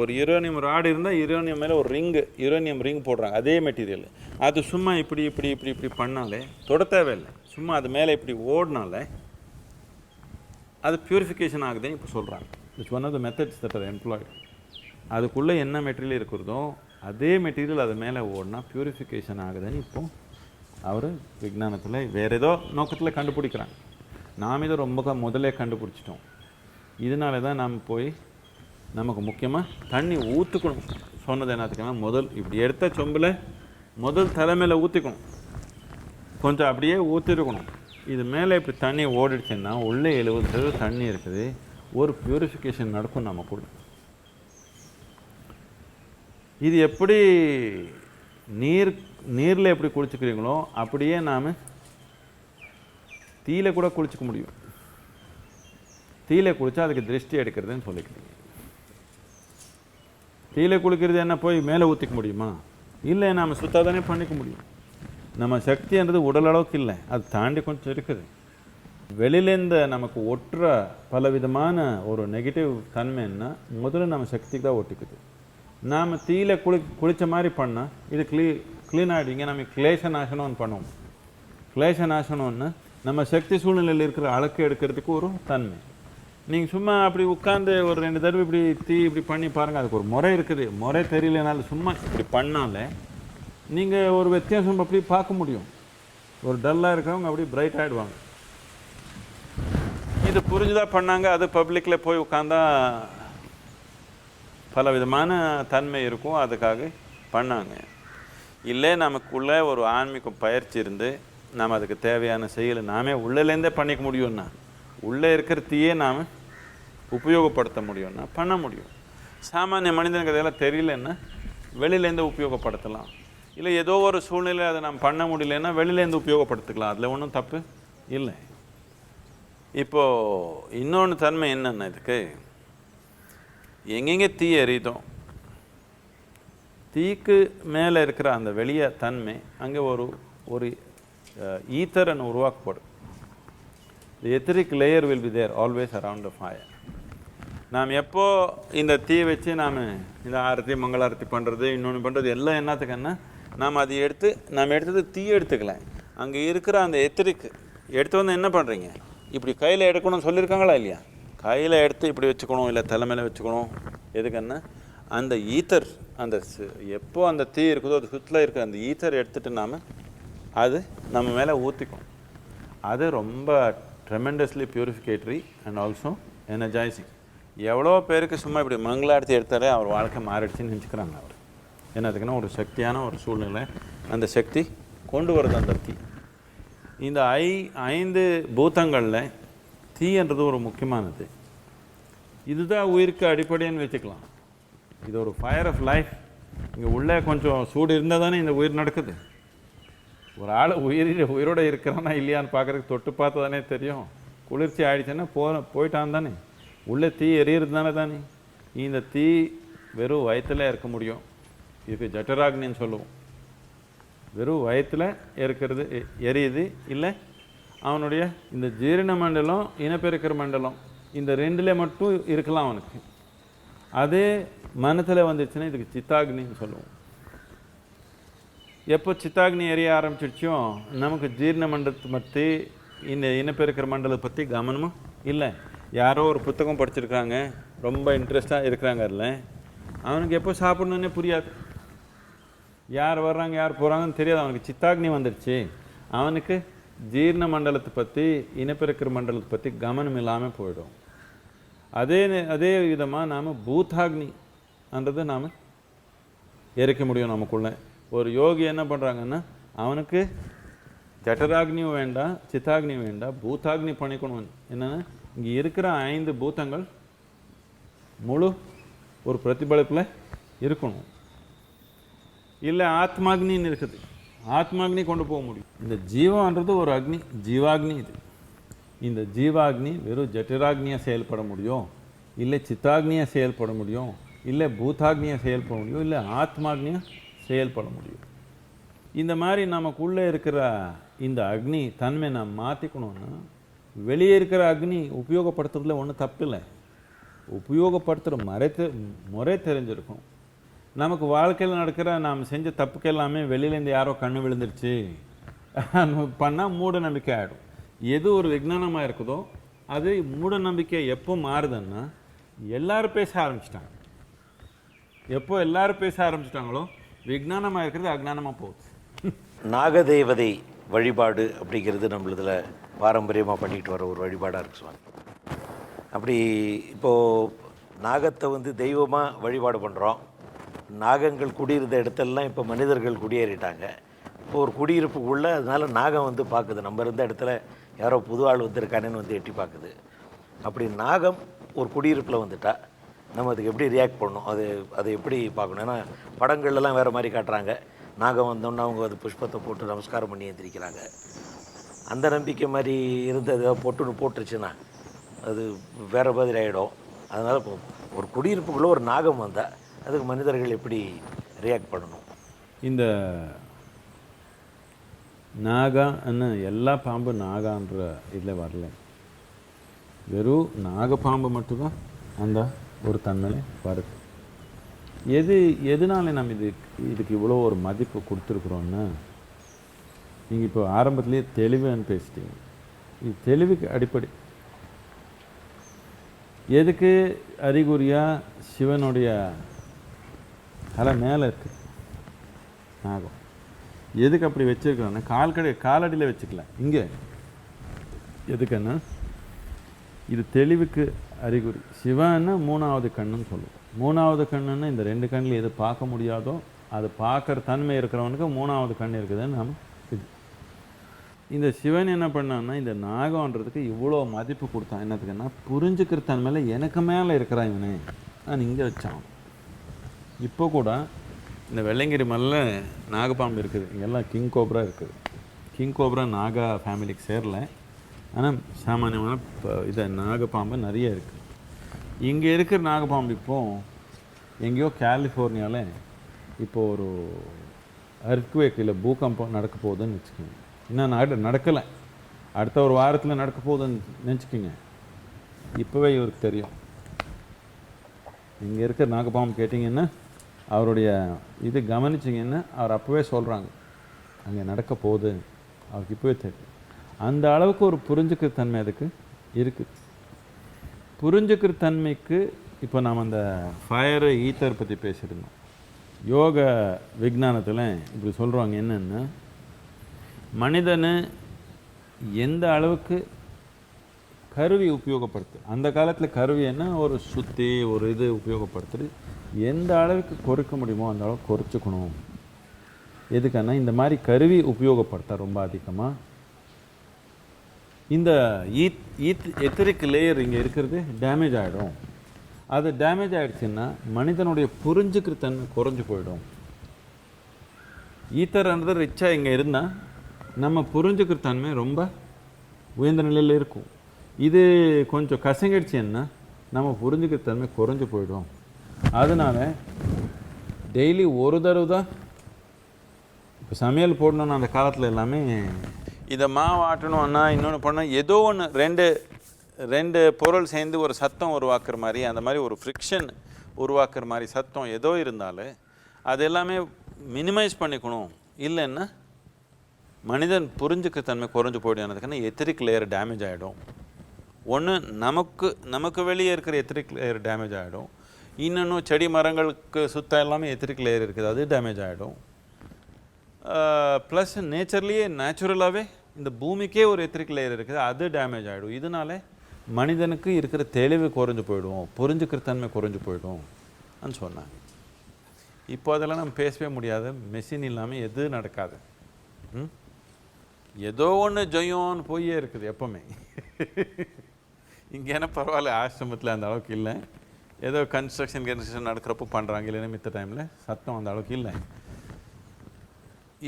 ஒரு யுரேனியம் ராடு இருந்தால் யுரேனியம் மேலே ஒரு யுரேனியம் ரிங் போடுறாங்க, அதே மெட்டீரியல். அது சும்மா இப்படி இப்படி இப்படி இப்படி பண்ணாலே தொட தேவையில்லை, சும்மா அது மேலே இப்படி ஓடினாலே அது பியூரிஃபிகேஷன் ஆகுதுன்னு இப்போ சொல்கிறாங்க. It's one of the methods that are employed. அதுக்குள்ளே என்ன மெட்டீரியல் இருக்கிறதோ அதே மெட்டீரியல் அது மேலே ஓடினா பியூரிஃபிகேஷன் ஆகுதுன்னு இப்போ அவர் விஞ்ஞானத்தில் வேறு ஏதோ நோக்கத்தில் கண்டுபிடிக்கிறாங்க. நாம் இதை ரொம்ப முதலே கண்டுபிடிச்சிட்டோம். இதனால தான் நாம் போய் நமக்கு முக்கியமாக தண்ணி ஊற்றுக்கணும். சொன்னது என்னத்துக்குன்னா, முதல் இப்படி எடுத்த சொம்பில் முதல் தலைமையில் ஊற்றிக்கணும், கொஞ்சம் அப்படியே ஊற்றிருக்கணும். இது மேலே இப்படி தண்ணி ஓடிடுச்சுன்னா உள்ளே 70% தண்ணி இருக்குது, ஒரு பியூரிஃபிகேஷன் நடக்கும் நமக்குள்ள. இது எப்படி நீரில் எப்படி குளிச்சுக்கிறீங்களோ அப்படியே நாம் தீயில கூட குளிச்சுக்க முடியும். தீயில குளித்தா அதுக்கு திருஷ்டி எடுக்கிறதுன்னு சொல்லிக்கிறீங்க. தீயில குளிக்கிறது என்ன போய் மேலே ஊற்றிக்க முடியுமா? இல்லை, நாம் சுத்தாதானே பண்ணிக்க முடியும். நம்ம சக்தின்றது உடல் அளவுக்கு இல்லை, அது தாண்டி கொஞ்சம் இருக்குது. வெளியிலேருந்து நமக்கு ஒட்டுற பலவிதமான ஒரு நெகட்டிவ் தன்மைன்னா முதல்ல நம்ம சக்திக்கு தான் ஒட்டிக்குது. நாம் தீயில குளித்த மாதிரி பண்ணால் இது க்ளீன் ஆகிடுங்க. நம்ம கிளேச நாசனம்னு பண்ணுவோம். கிளேச நாசனம்னு நம்ம சக்தி சூழ்நிலையில் இருக்கிற அழுக்கு எடுக்கிறதுக்கு ஒரு தன்மை. நீங்கள் சும்மா அப்படி உட்காந்து ஒரு 2 தடவை இப்படி இப்படி பண்ணி பாருங்கள், அதுக்கு ஒரு முறை இருக்குது. முறை தெரியலனாலும் சும்மா இப்படி பண்ணாலே நீங்கள் ஒரு வித்தியாசம் அப்படி பார்க்க முடியும். ஒரு டல்லாக இருக்கிறவங்க அப்படி பிரைட் ஆகிடுவாங்க. இது புரிஞ்சுதான் பண்ணாங்க. அது பப்ளிக்கில் போய் உட்காந்தா பல விதமான தன்மை இருக்கும், அதுக்காக பண்ணாங்க. இல்லை, நமக்குள்ளே ஒரு ஆன்மீக பயிற்சி இருந்து நாம் அதுக்கு தேவையான செயலை நாமே உள்ளேருந்தே பண்ணிக்க முடியும்னா உள்ளே இருக்கிறதையே நாம் உபயோகப்படுத்த முடியும்னா பண்ண முடியும். சாமானிய மனிதனுக்கு அதெல்லாம் தெரியலன்னா வெளியிலேருந்து உபயோகப்படுத்தலாம். இல்லை ஏதோ ஒரு சூழ்நிலை அதை நம்ம பண்ண முடியலன்னா வெளியிலேருந்து உபயோகப்படுத்திக்கலாம். அதில் ஒன்றும் தப்பு இல்லை. இப்போது இன்னொன்று தன்மை என்னென்ன இதுக்கு, எங்கெங்கே தீ எரியுதோ தீக்கு மேலே இருக்கிற அந்த வெளிய தன்மை அங்கே ஒரு ஈத்தரன் உருவாக்கப்படும். The etheric layer will be there always around the fire. நாம் எப்போ இந்த தீ வச்சு நாம் இந்த ஆரத்தி மங்களாரத்தி பண்ணுறது இன்னொன்று பண்ணுறது எல்லாம் என்னத்துக்குன்னா நாம் அதை நாம் எடுத்தது தீ எடுத்துக்கல, அங்கே இருக்கிற அந்த எத்திரிக்கு எடுத்து வந்து என்ன பண்ணுறீங்க, இப்படி கையில் எடுக்கணும்னு சொல்லியிருக்காங்களா இல்லையா? கையில் எடுத்து இப்படி வச்சுக்கணும், இல்லை தலைமையில் வச்சுக்கணும். எதுக்குன்னா அந்த ஈத்தர் அந்த எப்போ அந்த தீ இருக்குதோ அது சுற்றில் இருக்கிற அந்த ஈத்தர் எடுத்துகிட்டு நாம் அது நம்ம மேலே ஊற்றிக்கணும். அது ரொம்ப ட்ரெமெண்டஸ்லி பியூரிஃபிகேட்டரி அண்ட் ஆல்சோ எனர்ஜைசிங். எவ்வளோ பேருக்கு சும்மா இப்படி மங்களாரத்தி எடுத்தாலே அவர் வாழ்க்கை மாறிடுச்சுன்னு நினச்சிக்கிறாங்க. அவர் என்னதுக்குன்னா ஒரு சக்தியான ஒரு சூழ்நிலை, அந்த சக்தி கொண்டு வருது அந்த தீ. இந்த 5 பூதங்களில் தீன்றது ஒரு முக்கியமானது. இதுதான் உயிருக்கு அடிப்படைன்னு வச்சுக்கலாம். இது ஒரு ஃபயர் ஆஃப் லைஃப். இங்கே உள்ளே கொஞ்சம் சூடு இருந்தால் தானே இந்த உயிர் நடக்குது. ஒரு ஆள் உயிரோடு இருக்கிறானா இல்லையான்னு பார்க்குறதுக்கு தொட்டு பார்த்து தானே தெரியும். குளிர்ச்சி ஆகிடுச்சுன்னா போயிட்டான் தானே. உள்ளே தீ எரியிறது தானே. இந்த தீ வெறும் வயிற்றில் இருக்க முடியும். இதுக்கு ஜட்டராக்னின்னு சொல்லுவோம். வெறும் வயிற்றில் இருக்கிறது எரியுது. இல்லை அவனுடைய இந்த ஜீரண மண்டலம் இனப்பெருக்கிற மண்டலம் இந்த 2ல் மட்டும் இருக்கலாம் அவனுக்கு. அதே மனத்தில் வந்துச்சுன்னா இதுக்கு சித்தாக்னின்னு சொல்லுவோம். எப்போ சித்தாக்னி எரிய ஆரம்பிச்சிடுச்சோ நமக்கு ஜீரண மண்டலத்தை பற்றி இந்த இனப்பெருக்கிற மண்டலத்தை பற்றி கவனமும் இல்லை. யாரோ ஒரு புத்தகம் படிச்சிருக்காங்க, ரொம்ப இன்ட்ரெஸ்டாக இருக்கிறாங்க. அதில் அவனுக்கு எப்போ சாப்பிட்ணுன்னே புரியாது. யார் வர்றாங்க யார் போகிறாங்கன்னு தெரியாது. அவனுக்கு சித்தாக்னி வந்துடுச்சு. அவனுக்கு ஜீரண மண்டலத்தை பற்றி இனப்பெருக்கிற மண்டலத்தை பற்றி கவனம் இல்லாமல் போயிடும். அதே விதமாக நாம் பூதாக்னின்றது நாம் எரிக்க முடியும் நமக்குள்ளே. ஒரு யோகி என்ன பண்ணுறாங்கன்னா அவனுக்கு ஜட்டராக்னியும் வேண்டாம், சித்தாக்னியும் வேண்டாம், பூதாக்னி பண்ணிக்கணும். என்னென்னா இங்கே இருக்கிற 5 பூதங்கள் முழு ஒரு பிரதிபலிப்பில் இருக்கணும். இல்லை ஆத்மாக்னின்னு இருக்குது, ஆத்மாக்னி கொண்டு போக முடியும். இந்த ஜீவன்றது ஒரு அக்னி, ஜீவாக்னி. இது இந்த ஜீவாக்னி வெறும் ஜட்டராக்னியாக செயல்பட முடியும், இல்லை சித்தாக்னியாக செயல்பட முடியும், இல்லை பூதாக்னியாக செயல்பட முடியும், இல்லை ஆத்மாக்னியாக செயல்பட முடியும். இந்த மாதிரி நமக்குள்ளே இருக்கிற இந்த அக்னி தன்மை நாம் மாற்றிக்கணும்னா வெளியே இருக்கிற அக்னி உபயோகப்படுத்துறதுல ஒன்றும் தப்பு இல்லை. உபயோகப்படுத்துகிற முறை தெரிஞ்சிருக்கும். நமக்கு வாழ்க்கையில் நடக்கிற நாம் செஞ்ச தப்புக்கு எல்லாமே வெளியிலேருந்து யாரோ கண்ணு விழுந்துருச்சு பண்ணால் மூட நம்பிக்கை ஆகிடும். எது ஒரு விஞ்ஞானமாக இருக்குதோ அது மூட நம்பிக்கை எப்போ மாறுதுன்னா எல்லாரும் பேச ஆரம்பிச்சிட்டாங்க. எப்போ எல்லாரும் பேச ஆரம்பிச்சிட்டாங்களோ விஞ்ஞானமாக இருக்கிறது அஜ்ஞானமாக போகுது. நாகதேவதை வழிபாடு அப்படிங்கிறது நம்மளதில் பாரம்பரியமாக பண்ணிட்டு வர ஒரு வழிபாடாக இருக்கு சுவாமி. அப்படி இப்போது நாகத்தை தெய்வமாக வழிபாடு பண்ணுறோம். நாகங்கள் குடியிருந்த இடத்துலலாம் இப்போ மனிதர்கள் குடியேறிட்டாங்க. இப்போ ஒரு குடியிருப்புக்குள்ளே அதனால் நாகம் பார்க்குது, நம்ம இருந்த இடத்துல யாரோ புது ஆள் வந்திருக்கானேன்னு எட்டி பார்க்குது. அப்படி நாகம் ஒரு குடியிருப்பில் வந்துட்டா நம்ம அதுக்கு எப்படி ரியாக்ட் பண்ணணும், அது எப்படி பார்க்கணும்? ஏன்னா படங்கள்லாம் வேறு மாதிரி காட்டுறாங்க. நாகம் வந்தோன்னா அவங்க அது புஷ்பத்தை போட்டு நமஸ்காரம் பண்ணி எழுந்திரிக்கிறாங்க. அந்த நம்பிக்கை மாதிரி இருந்து அதை போட்டுருச்சுன்னா அது வேறு மாதிரி ஆகிடும். அதனால் இப்போ ஒரு குடியிருப்புக்குள்ளே ஒரு நாகம் வந்தால் அதுக்கு மனிதர்கள் எப்படி ரியாக்ட் பண்ணணும்? இந்த நாகான்னு எல்லா பாம்பு நாகான்ற இதில் வரல. வெறும் நாகப்பாம்பு மட்டும்தான் அந்த ஒரு தன்மையில் வருது. எதனால நம்ம இதுக்கு இவ்வளோ ஒரு மதிப்பு கொடுத்துருக்குறோன்னா, நீங்கள் இப்போ ஆரம்பத்துலேயே தெளிவுன்னு பேசிட்டீங்க. இது தெளிவுக்கு அடிப்படை. எதுக்கு அறிகுறியாக சிவனுடைய தலை மேலே இருக்குது நாகம். எதுக்கு அப்படி வச்சுருக்கிறோன்னா காலடியில் வச்சுக்கல. இங்கே எதுக்குன்னா இது தெளிவுக்கு அறிகுறி. சிவன்னா 3வது கண்ணுன்னு சொல்லுவோம். 3வது கண்ணுன்னா இந்த 2 கண்ணில் எது பார்க்க முடியாதோ அது பார்க்குற தன்மை இருக்கிறவனுக்கு 3வது கண் இருக்குதுன்னு நாம் இது. இந்த சிவன் என்ன பண்ணான்னா இந்த நாகம்ன்றதுக்கு இவ்வளோ மதிப்பு கொடுத்தான். என்னத்துக்குன்னா புரிஞ்சுக்கிற தன் மேலே எனக்கு மேலே இருக்கிறான் இவனே, நான் இங்கே வச்சான். இப்போ கூட இந்த வெள்ளைங்கிரி மலையில் நாகப்பாம்பு இருக்குது, இங்கெல்லாம் கிங் கோப்ரா இருக்குது. கிங் கோப்ரா நாகா ஃபேமிலிக்கு சேரல, ஆனால் சாமானியமான இதை நாகப்பாம்பு நிறைய இருக்குது. இங்கே இருக்கிற நாகப்பாம்பு இப்போது எங்கேயோ கலிஃபோர்னியாவில் இப்போது ஒரு அர்த்குவேக் இல்லை பூகம்பம் நடக்க போகுதுன்னு வச்சுக்கோங்க. இன்னும் நடக்கலை, அடுத்த ஒரு வாரத்தில் நடக்க போகுதுன்னு நினச்சிக்கிங்க. இப்போவே இவருக்கு தெரியும். இங்கே இருக்கிற நாகப்பாம்பு கேட்டிங்கன்னா அவருடைய இது கவனிச்சிங்கன்னா அவர் அப்போவே சொல்கிறாங்க அங்கே நடக்க போகுது, அவருக்கு இப்போவே தெரியும். அந்த அளவுக்கு ஒரு புரிஞ்சுக்கிற தன்மை அதுக்கு இருக்குது. புரிஞ்சுக்கிற தன்மைக்கு இப்போ நாம் அந்த ஃபயரு ஈத்தர் பற்றி பேசியிருந்தோம். யோக விஞ்ஞானத்தில் இப்படி சொல்கிறாங்க என்னென்னா, மனிதனை எந்த அளவுக்கு கருவி உபயோகப்படுத்து, அந்த காலத்தில் கருவி என்ன ஒரு சுற்றி ஒரு இது உபயோகப்படுத்துறது, எந்த அளவுக்கு குறைக்க முடியுமோ அந்த அளவுக்கு குறைச்சிக்கணும். எதுக்குன்னா இந்த மாதிரி கருவி உபயோகப்படுத்த ரொம்ப அதிகமாக இந்த எத்திரிக் லேயர் இங்கே இருக்கிறது டேமேஜ் ஆகிடும். அது டேமேஜ் ஆகிடுச்சுன்னா மனிதனுடைய புரிஞ்சுக்கிற தன்மை குறைஞ்சி போயிடும். ஈத்தர்ன்றது ரிச்சாக இங்கே இருந்தால் நம்ம புரிஞ்சுக்கிற தன்மை ரொம்ப உயர்ந்த நிலையில் இருக்கும். இது கொஞ்சம் கசங்கிடுச்சுன்னா நம்ம புரிஞ்சுக்கிற தன்மை குறைஞ்சி போயிடும். அதனால் டெய்லி ஒரு தடவை தான் இப்போ சமையல் போடணுன்னு அந்த காலத்தில் எல்லாமே இதை மாவு ஆட்டணும்னா இன்னொன்று பண்ணால் ஏதோ ஒன்று ரெண்டு பொருள் சேர்ந்து ஒரு சத்தம் உருவாக்குற மாதிரி, அந்த மாதிரி ஒரு ஃப்ரிக்ஷன் உருவாக்குற மாதிரி சத்தம் ஏதோ இருந்தாலும் அது எல்லாமே மினிமைஸ் பண்ணிக்கணும். இல்லைன்னா மனிதன் புரிஞ்சுக்கிற தன்மை குறைஞ்சி போயிடுறதுக்குன்னா எத்திரிக் லேயர் டேமேஜ் ஆகிடும். ஒன்று நமக்கு வெளியே இருக்கிற எத்திரிக் லேயர் டேமேஜ் ஆகிடும். இன்னொன்று செடி மரங்களுக்கு சுத்தம் எல்லாமே எத்திரிக் லேயர் இருக்குது, அது டேமேஜ் ஆகிடும். ப்ளஸ் நேச்சுரலாகவே இந்த பூமிக்கே ஒரு எத்திரிக் லேயர் இருக்குது, அது டேமேஜ் ஆகிடும். இதனால மனிதனுக்கு இருக்கிற தெளிவு குறைஞ்சி போயிடும், புரிஞ்சுக்கிற தன்மை குறைஞ்சி போயிடும்னு சொன்னாங்க. இப்போ அதெல்லாம் நம்ம பேசவே முடியாது. மெஷின் இல்லாமல் எது நடக்காது. ஏதோ ஒன்று ஜெயம்னு போயே இருக்குது எப்போவுமே. இங்கே என்ன பரவாயில்ல, ஆசிரமத்தில் அந்த அளவுக்கு இல்லை. ஏதோ கன்ஸ்ட்ரக்ஷன் நடக்கிறப்போ பண்ணுறாங்க, இல்லைன்னா மித்த டைமில் சத்தம் அந்த அளவுக்கு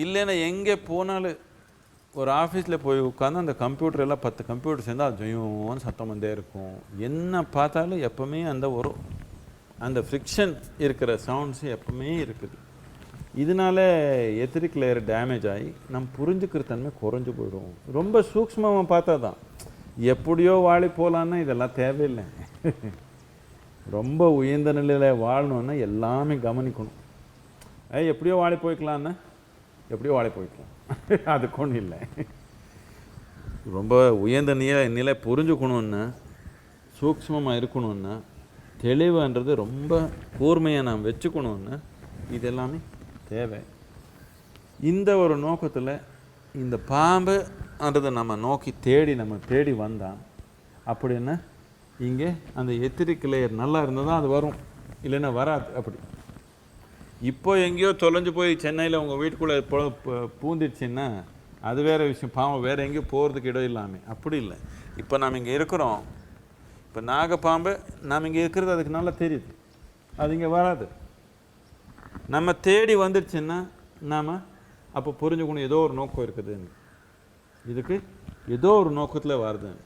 இல்லைன்னா எங்கே போனாலும் ஒரு ஆஃபீஸில் போய் உட்காந்து அந்த கம்ப்யூட்டர் எல்லாம் 10 கம்ப்யூட்டர் சேர்ந்தால் அது ஜெயம்னு சத்தம் வந்தே இருக்கும். என்ன பார்த்தாலும் எப்போவுமே அந்த ஃப்ரிக்ஷன் இருக்கிற சவுண்ட்ஸு எப்போவுமே இருக்குது. இதனால எத்திரிக் லேயர் டேமேஜ் ஆகி நம்ம புரிஞ்சுக்கிற தன்மை குறைஞ்சி போயிடும். ரொம்ப சூக்ஷ்மமாக பார்த்தா தான் எப்படியோ வாழி போகலான்னா இதெல்லாம் தேவையில்லை. ரொம்ப உயர்ந்த நிலையில் வாழணுன்னா எல்லாமே கவனிக்கணும். எப்படியோ வாழி போய்க்கலான்னா எப்படியோ வாழி போய்க்கலாம், அதுக்கு ஒன்றும் இல்லை. ரொம்ப உயர்ந்த நிலை புரிஞ்சுக்கணுன்னா, சூக்ஷ்மமாக இருக்கணுன்னா, தெளிவுன்றது ரொம்ப கூர்மையாக நாம் வச்சுக்கணுன்னா இது எல்லாமே தேவை. இந்த ஒரு நோக்கத்தில் இந்த பாம்புன்றதை நம்ம தேடி வந்தால் அப்படின்னா இங்கே அந்த எத்திரிக் லேயர் நல்லா இருந்தால் தான் அது வரும், இல்லைன்னா வராது. அப்படி இப்போ எங்கேயோ தொலைஞ்சு போய் சென்னையில் உங்கள் வீட்டுக்குள்ளே பூந்துடுச்சுன்னா அது வேறு விஷயம். பாம்பு வேறு எங்கேயோ போகிறதுக்கு இடம் இல்லாமல் அப்படி இல்லை. இப்போ நாம் இங்கே இருக்கிறோம், இப்போ நாகப்பாம்பு நாம் இங்கே இருக்கிறது அதுக்கு நல்லா தெரியுது, அது இங்கே வராது. நம்ம தேடி வந்துடுச்சுன்னா நாம் அப்போ புரிஞ்சுக்கணும் ஏதோ ஒரு நோக்கம் இருக்குதுன்னு. இதுக்கு ஏதோ ஒரு நோக்கத்தில் வருதுன்னு.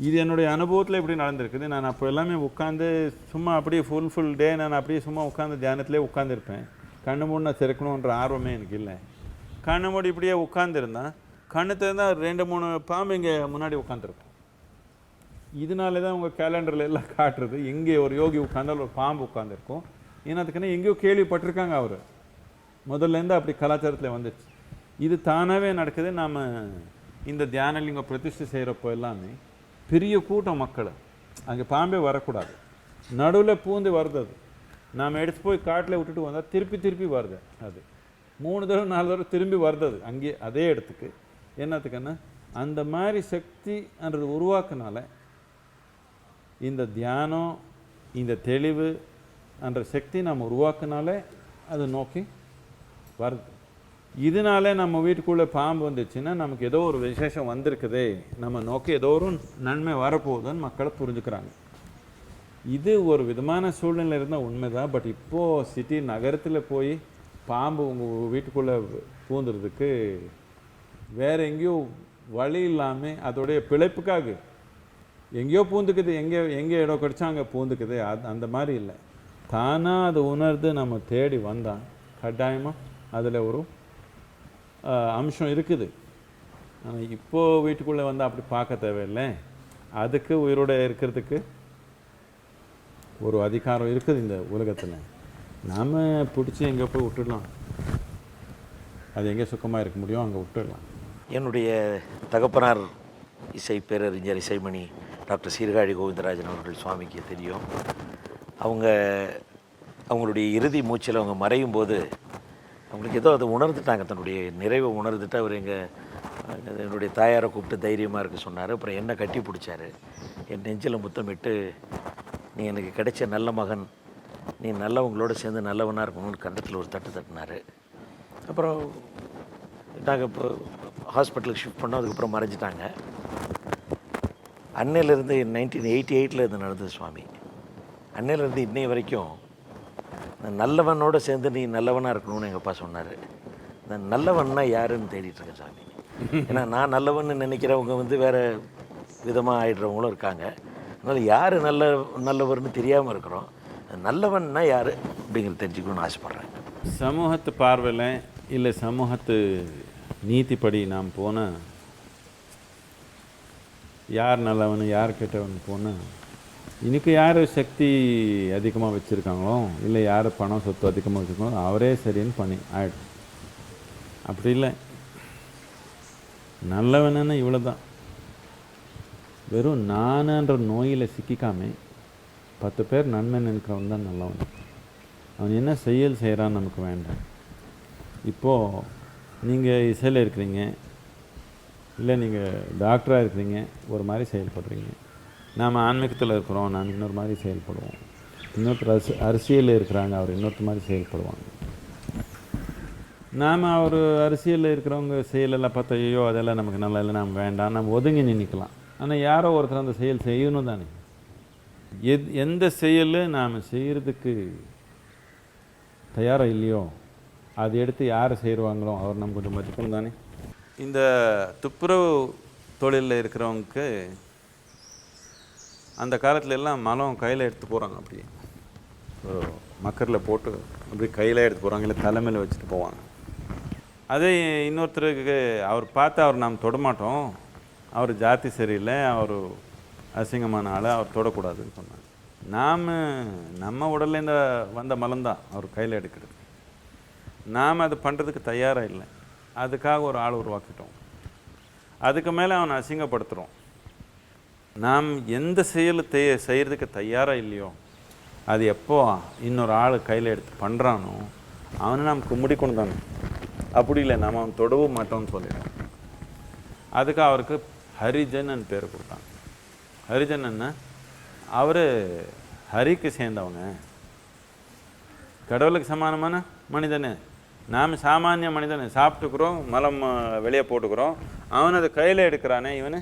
இது என்னுடைய அனுபவத்தில் இப்படி நடந்திருக்குது. நான் அப்போ எல்லாமே உட்காந்து சும்மா அப்படியே ஃபுல் டே நான் அப்படியே சும்மா உட்காந்து தியானத்திலே உட்காந்துருப்பேன். கண்ணு மூடி நான் திறக்கணுன்ற ஆர்வமே எனக்கு இல்லை. கண்ணு மூடி இப்படியே உட்காந்துருந்தேன், கண்ணு திறந்தால் 2-3 பாம்பு இங்கே முன்னாடி உட்காந்துருக்கும். இதனால தான் உங்கள் கேலண்டரில் எல்லாம் காட்டுறது, இங்கே ஒரு யோகி உட்காந்தால் ஒரு பாம்பு உட்காந்துருக்கும். ஏன்னாத்துக்குன்னா எங்கேயோ கேள்விப்பட்டிருக்காங்க அவர், முதல்லேருந்து அப்படி கலாச்சாரத்தில் வந்துடுச்சு. இது தானாகவே நடக்குது. நாம் இந்த தியானலிங்க பிரதிஷ்டை செய்கிறப்போ எல்லாமே பெரிய கூட்டம் மக்கள், அங்கே பாம்பே வரக்கூடாது, நடுவில் பூந்து வருது. அது நாம் எடுத்து போய் காட்டில் விட்டுட்டு வந்தால் திருப்பி வருது. அது 3 தடவை 4 தடவை திரும்பி வருது. அது அங்கே அதே இடத்துக்கு. என்னத்துக்குன்னா அந்த மாதிரி சக்தின்றது உருவாக்குனால இந்த தியானம், இந்த தெளிவு என்ற சக்தி நாம் உருவாக்குனாலே அது நோக்கி வருது. இதனால நம்ம வீட்டுக்குள்ளே பாம்பு வந்துச்சுன்னா நமக்கு ஏதோ ஒரு விசேஷம் வந்திருக்குதே, நம்ம நோக்கி ஏதோ ஒரு நன்மை வரப்போகுதுன்னு மக்களை புரிஞ்சுக்கிறாங்க. இது ஒரு விதமான சூழ்நிலை இருந்தால் உண்மைதான். பட் இப்போது சிட்டி நகரத்தில் போய் பாம்பு உங்கள் வீட்டுக்குள்ளே பூந்துறதுக்கு வேறு எங்கேயோ வழி இல்லாமல் அதோடைய பிழைப்புக்காக எங்கேயோ பூந்துக்குது, எங்கே இடம் கிடச்சா அங்கே பூந்துக்குது. அந்த மாதிரி இல்லை, தானாக அது உணர்ந்து நம்ம தேடி வந்தால் கட்டாயமாக அதில் ஒரு அம்சம் இருக்குது. ஆனால் இப்போது வீட்டுக்குள்ளே வந்து அப்படி பார்க்க தேவையில்லை. அதுக்கு உயிரோட இருக்கிறதுக்கு ஒரு அதிகாரம் இருக்குது இந்த உலகத்தில். நாம் பிடிச்சி எங்கே போய் விட்டுடலாம், அது எங்கே சுத்தமாக இருக்க முடியும் அங்கே விட்டுடலாம். என்னுடைய தகப்பனார் இசை பேரறிஞர் இசைமணி டாக்டர் சீர்காழி கோவிந்தராஜன் அவர்கள் சுவாமிக்கு தெரியும். அவங்களுடைய இறுதி மூச்சில் அவங்க மறையும் போது அவங்களுக்கு ஏதோ அதை உணர்ந்துட்டாங்க, தன்னுடைய நிறைவை உணர்ந்துட்டு அவர் என்னுடைய தாயாரை கூப்பிட்டு தைரியமாக இருக்க சொன்னார். அப்புறம் என்னை கட்டி பிடிச்சார், என் நெஞ்சில் முத்தமிட்டு, நீ எனக்கு கிடைச்ச நல்ல மகன், நீ நல்லவங்களோட சேர்ந்து நல்லவனாக இருக்கணும்னு கண்டத்தில் ஒரு தட்டு தட்டினார். அப்புறம் நாங்கள் இப்போ ஹாஸ்பிட்டலுக்கு ஷிஃப்ட் பண்ணோம். அதுக்கப்புறம் மறைஞ்சிட்டாங்க. அன்னையிலேருந்து 1988 இது நடந்தது சுவாமி. அன்னையிலேருந்து இன்னை வரைக்கும் நல்லவனோடு சேர்ந்து நீ நல்லவனாக இருக்கணும்னு எங்கள் அப்பா சொன்னார். இந்த நல்லவன்னா யாருன்னு தேடிட்டுருக்கேன் சாமி. ஏன்னா நான் நல்லவன்னு நினைக்கிறவங்க வேறு விதமாக ஆகிடுறவங்களும் இருக்காங்க. அதனால் யார் நல்லவர்னு தெரியாமல் இருக்கிறோம். நல்லவன்னா யார் அப்படிங்கிறது தெரிஞ்சுக்கணும்னு ஆசைப்பட்றேன். சமூகத்து பார்வையில் இல்லை சமூகத்து நீதிப்படி நாம் போனால் யார் நல்லவன் யார் கெட்டவன் போனால் இன்றைக்கி யார் சக்தி அதிகமாக வச்சுருக்காங்களோ இல்லை யார் பணம் சொத்து அதிகமாக வச்சுருக்காங்களோ அவரே சரின்னு பண்ணி ஆகிடும். அப்படி இல்லை, நல்லவனுன்னு இவ்வளோ தான். வெறும் நானுன்ற நோயில் சிக்கிக்காமல் 10 பேர் நன்மை நினைக்கிறவன் தான் நல்லவன். அவன் என்ன செயல் செய்கிறான்னு நமக்கு வேண்டாம். இப்போது நீங்கள் இசையில் இருக்கிறீங்க, இல்லை நீங்கள் டாக்டராக இருக்கிறீங்க, ஒரு மாதிரி செயல்படுறீங்க. நாம் ஆன்மீகத்தில் இருக்கிறோம், நாம் இன்னொரு மாதிரி செயல்படுவோம். இன்னொருத்தர் அரசியலில் இருக்கிறாங்க, அவர் இன்னொருத்தர் மாதிரி செயல்படுவாங்க. நாம் அவர் அரசியலில் இருக்கிறவங்க செயலெல்லாம் பார்த்தா ஐயோ அதெல்லாம் நமக்கு நல்லா இல்லை, நாம் வேண்டாம், நம்ம ஒதுங்கி நிற்கலாம். ஆனால் யாரோ ஒருத்தர் அந்த செயல் செய்யணும் தானே. எந்த செயல் நாம் செய்கிறதுக்கு தயாராக இல்லையோ அது எடுத்து யார் செய்வாங்களோ அவர் நம்ம கொஞ்சம் மதிக்கணும் தானே. இந்த துப்புரவு தொழிலில் இருக்கிறவங்களுக்கு அந்த காலத்துல எல்லாம் மலம் கையில் எடுத்து போகிறாங்க. அப்படி மக்கரில் போட்டு அப்படி கையில் எடுத்து போகிறாங்க, இல்லை தலைமையில் வச்சுட்டு போவாங்க. அதே இன்னொருத்தருக்கு அவர் பார்த்து அவர் நாம் தொடமாட்டோம், அவர் ஜாதி சரியில்லை, அவர் அசிங்கமான ஆள், அவர் தொடக்கூடாதுன்னு சொன்னாங்க. நாம் நம்ம உடல்லேருந்து வந்த மலம்தான் அவர் கையில் எடுக்கிறது. நாம் அது பண்ணுறதுக்கு தயாராக இல்லை, அதுக்காக ஒரு ஆள் உருவாக்கிட்டோம். அதுக்கு மேலே அவனை அசிங்கப்படுத்துகிறோம். நாம் எந்த செயல் செய்கிறதுக்கு தயாராக இல்லையோ அது எப்போ இன்னொரு ஆள் கையில் எடுத்து பண்ணுறானோ அவனை நாம் கும்பிடிக்கணும் தானே. அப்படி இல்லை, நாம் அவன் தொடவும் மாட்டோம்னு சொல்லிடுறோம். அதுக்கு அவருக்கு ஹரிஜன் பேர் கொடுத்தாங்க. ஹரிஜன்னா அவர் ஹரிக்கு சேர்ந்தவங்க, கடவுளுக்கு சமானமான மனிதனு. நாம் சாமானிய மனிதனு, சாப்பிட்டுக்கிறோம், மலம் வெளியே போட்டுக்கிறோம், அவன் அதை கையில் எடுக்கிறானே இவனு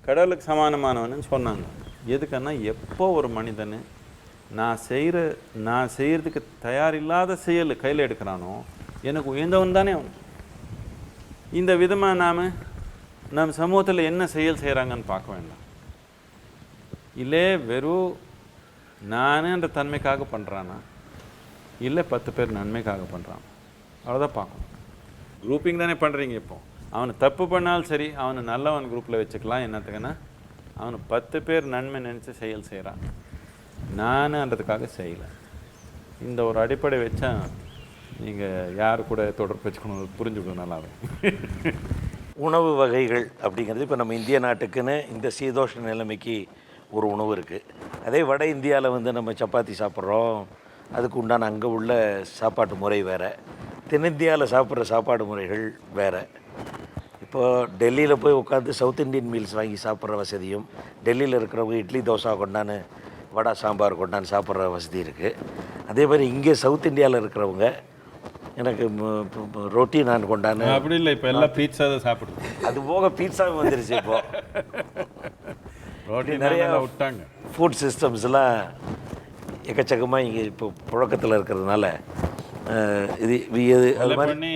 கடவுளுக்கு சமானமானவன்னு சொன்னாங்க. எதுக்குன்னா எப்போ ஒரு மனிதனு நான் செய்கிறதுக்கு தயாரில்லாத செயல் கையில் எடுக்கிறானோ எனக்கு உயர்ந்தவன் தானே அவன். இந்த விதமாக நாம் சமூகத்தில் என்ன செயல் செய்கிறாங்கன்னு பார்க்க வேண்டாம். இல்லை வெறும் நானுன்ற தன்மைக்காக பண்ணுறானா, இல்லை 10 பேர் நன்மைக்காக பண்ணுறான், அவ்வளோதான் பார்க்கணும். குரூப்பிங் தானே பண்ணுறீங்க. இப்போ அவனை தப்பு பண்ணாலும் சரி, அவனை நல்லவன் குரூப்பில் வச்சுக்கலாம். என்னத்துக்குன்னா அவனை 10 பேர் நன்மை நினச்சி செயல் செய்கிறான், நானுன்றதுக்காக செய்யலை. இந்த ஒரு அடிப்படை வச்சா நீங்கள் யார் கூட தொடர்பு வச்சுக்கணும் புரிஞ்சுக்கணும் நல்லாவே. உணவு வகைகள் அப்படிங்கிறது இப்போ நம்ம இந்திய நாட்டுக்குன்னு இந்த சீதோஷ நிலைமைக்கு ஒரு உணவு இருக்குது. அதே வட இந்தியாவில் நம்ம சப்பாத்தி சாப்பிட்றோம், அதுக்கு உண்டான அங்கே உள்ள சாப்பாட்டு முறை வேறு. தென்னிந்தியாவில் சாப்பிட்ற சாப்பாடு முறைகள் வேறு. இப்போது டெல்லியில் போய் உட்காந்து சவுத் இண்டியன் மீல்ஸ் வாங்கி சாப்பிட்ற வசதியும், டெல்லியில் இருக்கிறவங்க இட்லி தோசை கொண்டான்னு வடை சாம்பார் கொண்டான்னு சாப்பிட்ற வசதி இருக்குது. அதே மாதிரி இங்கே சவுத் இந்தியாவில் இருக்கிறவங்க எனக்கு ரொட்டி நான் கொண்டாந்து. அப்படி இல்லை, இப்போ எல்லாம் பீட்சா தான் சாப்பிடுது. அது போக பீட்சாவும் வந்துருச்சு இப்போ. ரொட்டி நிறையா விட்டாங்க. ஃபுட் சிஸ்டம்ஸ்லாம் எக்கச்சக்கமாக இங்கே இப்போ புழக்கத்தில் இருக்கிறதுனால இது அது மாதிரி பண்ணி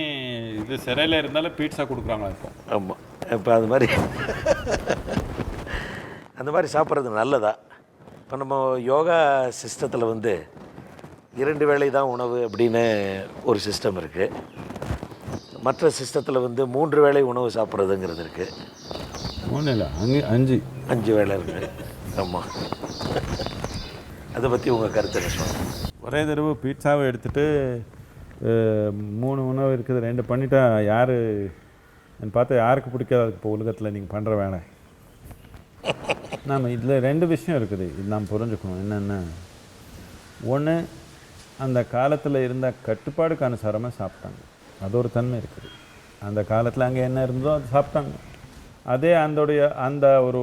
இது சிறையில் இருந்தாலும் பீட்சா கொடுக்குறாங்களா இப்போ? ஆமாம், இப்போ அது மாதிரி அந்த மாதிரி சாப்பிட்றது நல்லதா? இப்போ நம்ம யோகா சிஸ்டத்தில் வந்து 2 வேளை தான் உணவு அப்படின்னு ஒரு சிஸ்டம் இருக்குது. மற்ற சிஸ்டத்தில் வந்து 3 வேளை உணவு சாப்பிட்றதுங்கிறது இருக்குது. 3 இல்லை, 5 வேளை இருக்குது. ஆமாம், அதை பற்றி உங்கள் கருத்து என்ன சொல்லுங்கள்? ஒரே தடவை பீட்சாவை எடுத்துகிட்டு 3 உணவு இருக்குது 2 பண்ணிட்டா யார் பார்த்தா யாருக்கு பிடிக்காது இப்போ உலகத்தில் நீங்கள் பண்ணுற வேலை? நாம் இதில் 2 விஷயம் இருக்குது, இது நாம் புரிஞ்சுக்கணும். என்னென்ன, ஒன்று, அந்த காலத்தில் இருந்த கட்டுப்பாடுக்கு அனுசாரமாக சாப்பிட்டாங்க, அது ஒரு தன்மை இருக்குது. அந்த காலத்தில் அங்கே என்ன இருந்ததோ அது சாப்பிட்டாங்க. அதே அந்த ஒரு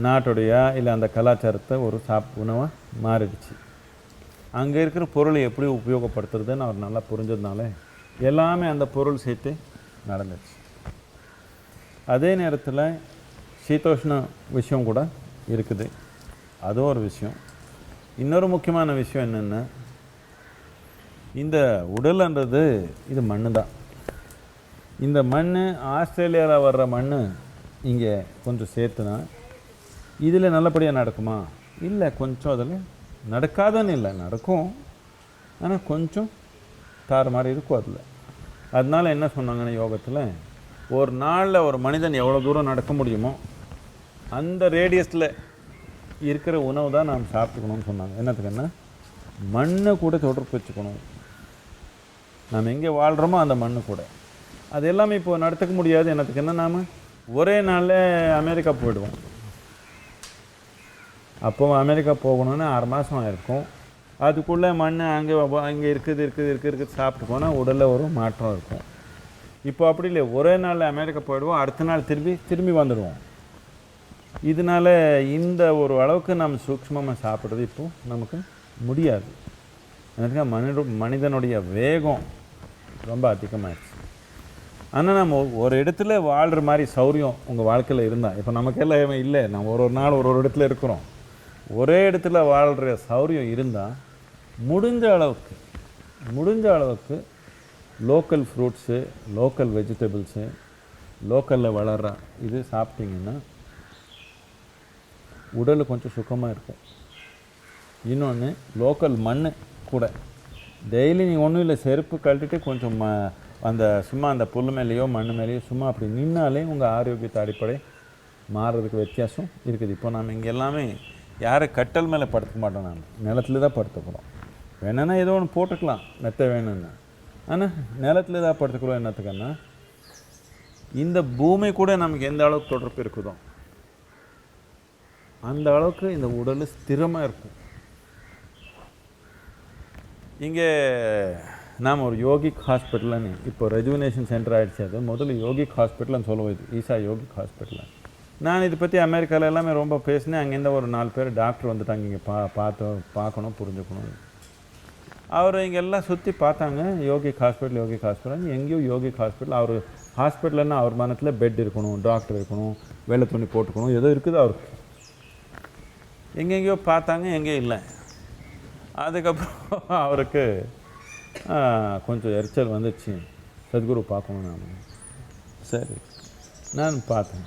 நாட்டுடைய இல்லை அந்த கலாச்சாரத்தை ஒரு உணவாக மாறிடுச்சு. அங்கே இருக்கிற பொருளை எப்படி உபயோகப்படுத்துறதுன்னு அவர் நல்லா புரிஞ்சதுனால எல்லாமே அந்த பொருள் சேர்த்து நடந்துச்சு. அதே நேரத்தில் சீதோஷ்ண விஷயம் கூட இருக்குது, அதுவும் ஒரு விஷயம். இன்னொரு முக்கியமான விஷயம் என்னென்னா, இந்த உடல்ன்றது இது மண் தான். இந்த மண் ஆஸ்திரேலியாவில் வர்ற மண் இங்கே கொஞ்சம் சேர்த்துனா இதில் நல்லபடியாக நடக்குமா? இல்லை, கொஞ்சம் அதில் நடக்காதுன்னு இல்லை, நடக்கும், ஆனால் கொஞ்சம் தாறு மாதிரி இருக்கும் அதில். அதனால என்ன சொன்னாங்கன்னா யோகத்தில், ஒரு நாளில் ஒரு மனிதன் எவ்வளோ தூரம் நடக்க முடியுமோ அந்த ரேடியஸில் இருக்கிற உணவு தான் நாம் சாப்பிட்டுக்கணும்னு சொன்னாங்க. என்னத்துக்குன்னா மண்ணை கூட தொடர்பு வச்சுக்கணும். நாம் எங்கே வாழ்கிறோமோ அந்த மண்ணு கூட. அது எல்லாமே இப்போ நடத்துக்க முடியாது. என்னத்துக்குன்னா நாம் ஒரே நாளில் அமெரிக்கா போயிடுவோம். அப்போ அமெரிக்கா போகணுன்னு 6 மாதம் ஆயிருக்கும். அதுக்குள்ளே மண் அங்கே இருக்குது சாப்பிட்டு போனால் உடலில் ஒரு மாற்றம் இருக்கும். இப்போ அப்படி இல்லை, ஒரே நாளில் அமெரிக்கா போயிடுவோம், அடுத்த நாள் திரும்பி வந்துடுவோம். இதனால் இந்த ஒரு அளவுக்கு நம்ம சூக்ஷ்மமாக சாப்பிட்றது இப்போது நமக்கு முடியாது. எனக்கு மனிதனுடைய வேகம் ரொம்ப அதிகமாகிடுச்சு. ஆனால் நம்ம ஒரு இடத்துல வாழ்கிற மாதிரி சௌரியம் உங்கள் வாழ்க்கையில் இருந்தால், இப்போ நமக்கெல்லாம் இல்லை, நம்ம ஒரு நாள் ஒரு இடத்துல இருக்கிறோம், ஒரே இடத்துல வாழ்கிற சௌரியம் இருந்தால் முடிஞ்ச அளவுக்கு லோக்கல் ஃப்ரூட்ஸு, லோக்கல் வெஜிடபிள்ஸு, லோக்கலில் வளர்கிற இது சாப்பிட்டிங்கன்னா உடல் கொஞ்சம் சுகமாக இருக்கும். இன்னொன்று, லோக்கல் மண் கூட டெய்லி நீங்கள் ஒன்றும் இல்லை, செருப்பு கழட்டிட்டு கொஞ்சம் சும்மா அந்த புல் மேலேயோ மண் மேலேயோ சும்மா அப்படி நின்னாலே உங்கள் ஆரோக்கியத்தை அடிப்படை மாறுறதுக்கு வித்தியாசம் இருக்குது. இப்போ நாம் இங்கே எல்லாமே யாரும் கட்டல் மேலே படுத்துக்க மாட்டோம், நாம் நிலத்துல தான் படுத்துக்கிறோம். வேணுன்னா ஏதோ ஒன்று போட்டுக்கலாம் மெத்த வேணும்னு, ஆனால் நிலத்துல தான் படுத்துக்கிறோம். என்னத்துக்குன்னா இந்த பூமி கூட நமக்கு எந்த அளவுக்கு தொடர்பு இருக்குதோ அந்த அளவுக்கு இந்த உடல் ஸ்திரமாக இருக்கும். இங்கே நாம் ஒரு யோகிக் ஹாஸ்பிட்டல்னு இப்போ ரெஜுவினேஷன் சென்டர் ஆகிடுச்சு. அது முதல்ல யோகிக் ஹாஸ்பிட்டல்னு சொல்லுவோம், இது ஈசா யோகிக் ஹாஸ்பிட்டல். நான் இதை பற்றி அமெரிக்காவில் எல்லாமே ரொம்ப பேசினேன். அங்கேருந்து ஒரு 4 பேர் டாக்டர் வந்துட்டாங்க இங்கே பார்க்கணும் புரிஞ்சுக்கணும். அவர் இங்கே எல்லாம் சுற்றி பார்த்தாங்க, யோகிக் ஹாஸ்பிட்டல் எங்கேயோ யோகிக் ஹாஸ்பிட்டல். அவர் ஹாஸ்பிட்டல்னா அவர் மனத்தில் பெட் இருக்கணும், டாக்டர் இருக்கணும், வெள்ளை துணி போட்டுக்கணும், ஏதோ இருக்குது அவருக்கு. எங்கெங்கேயோ பார்த்தாங்க, எங்கேயும் இல்லை. அதுக்கப்புறம் அவருக்கு கொஞ்சம் எரிச்சல் வந்துச்சு, சத்குரு பார்க்கணும் நான். சரி, நான் பார்த்தேன்.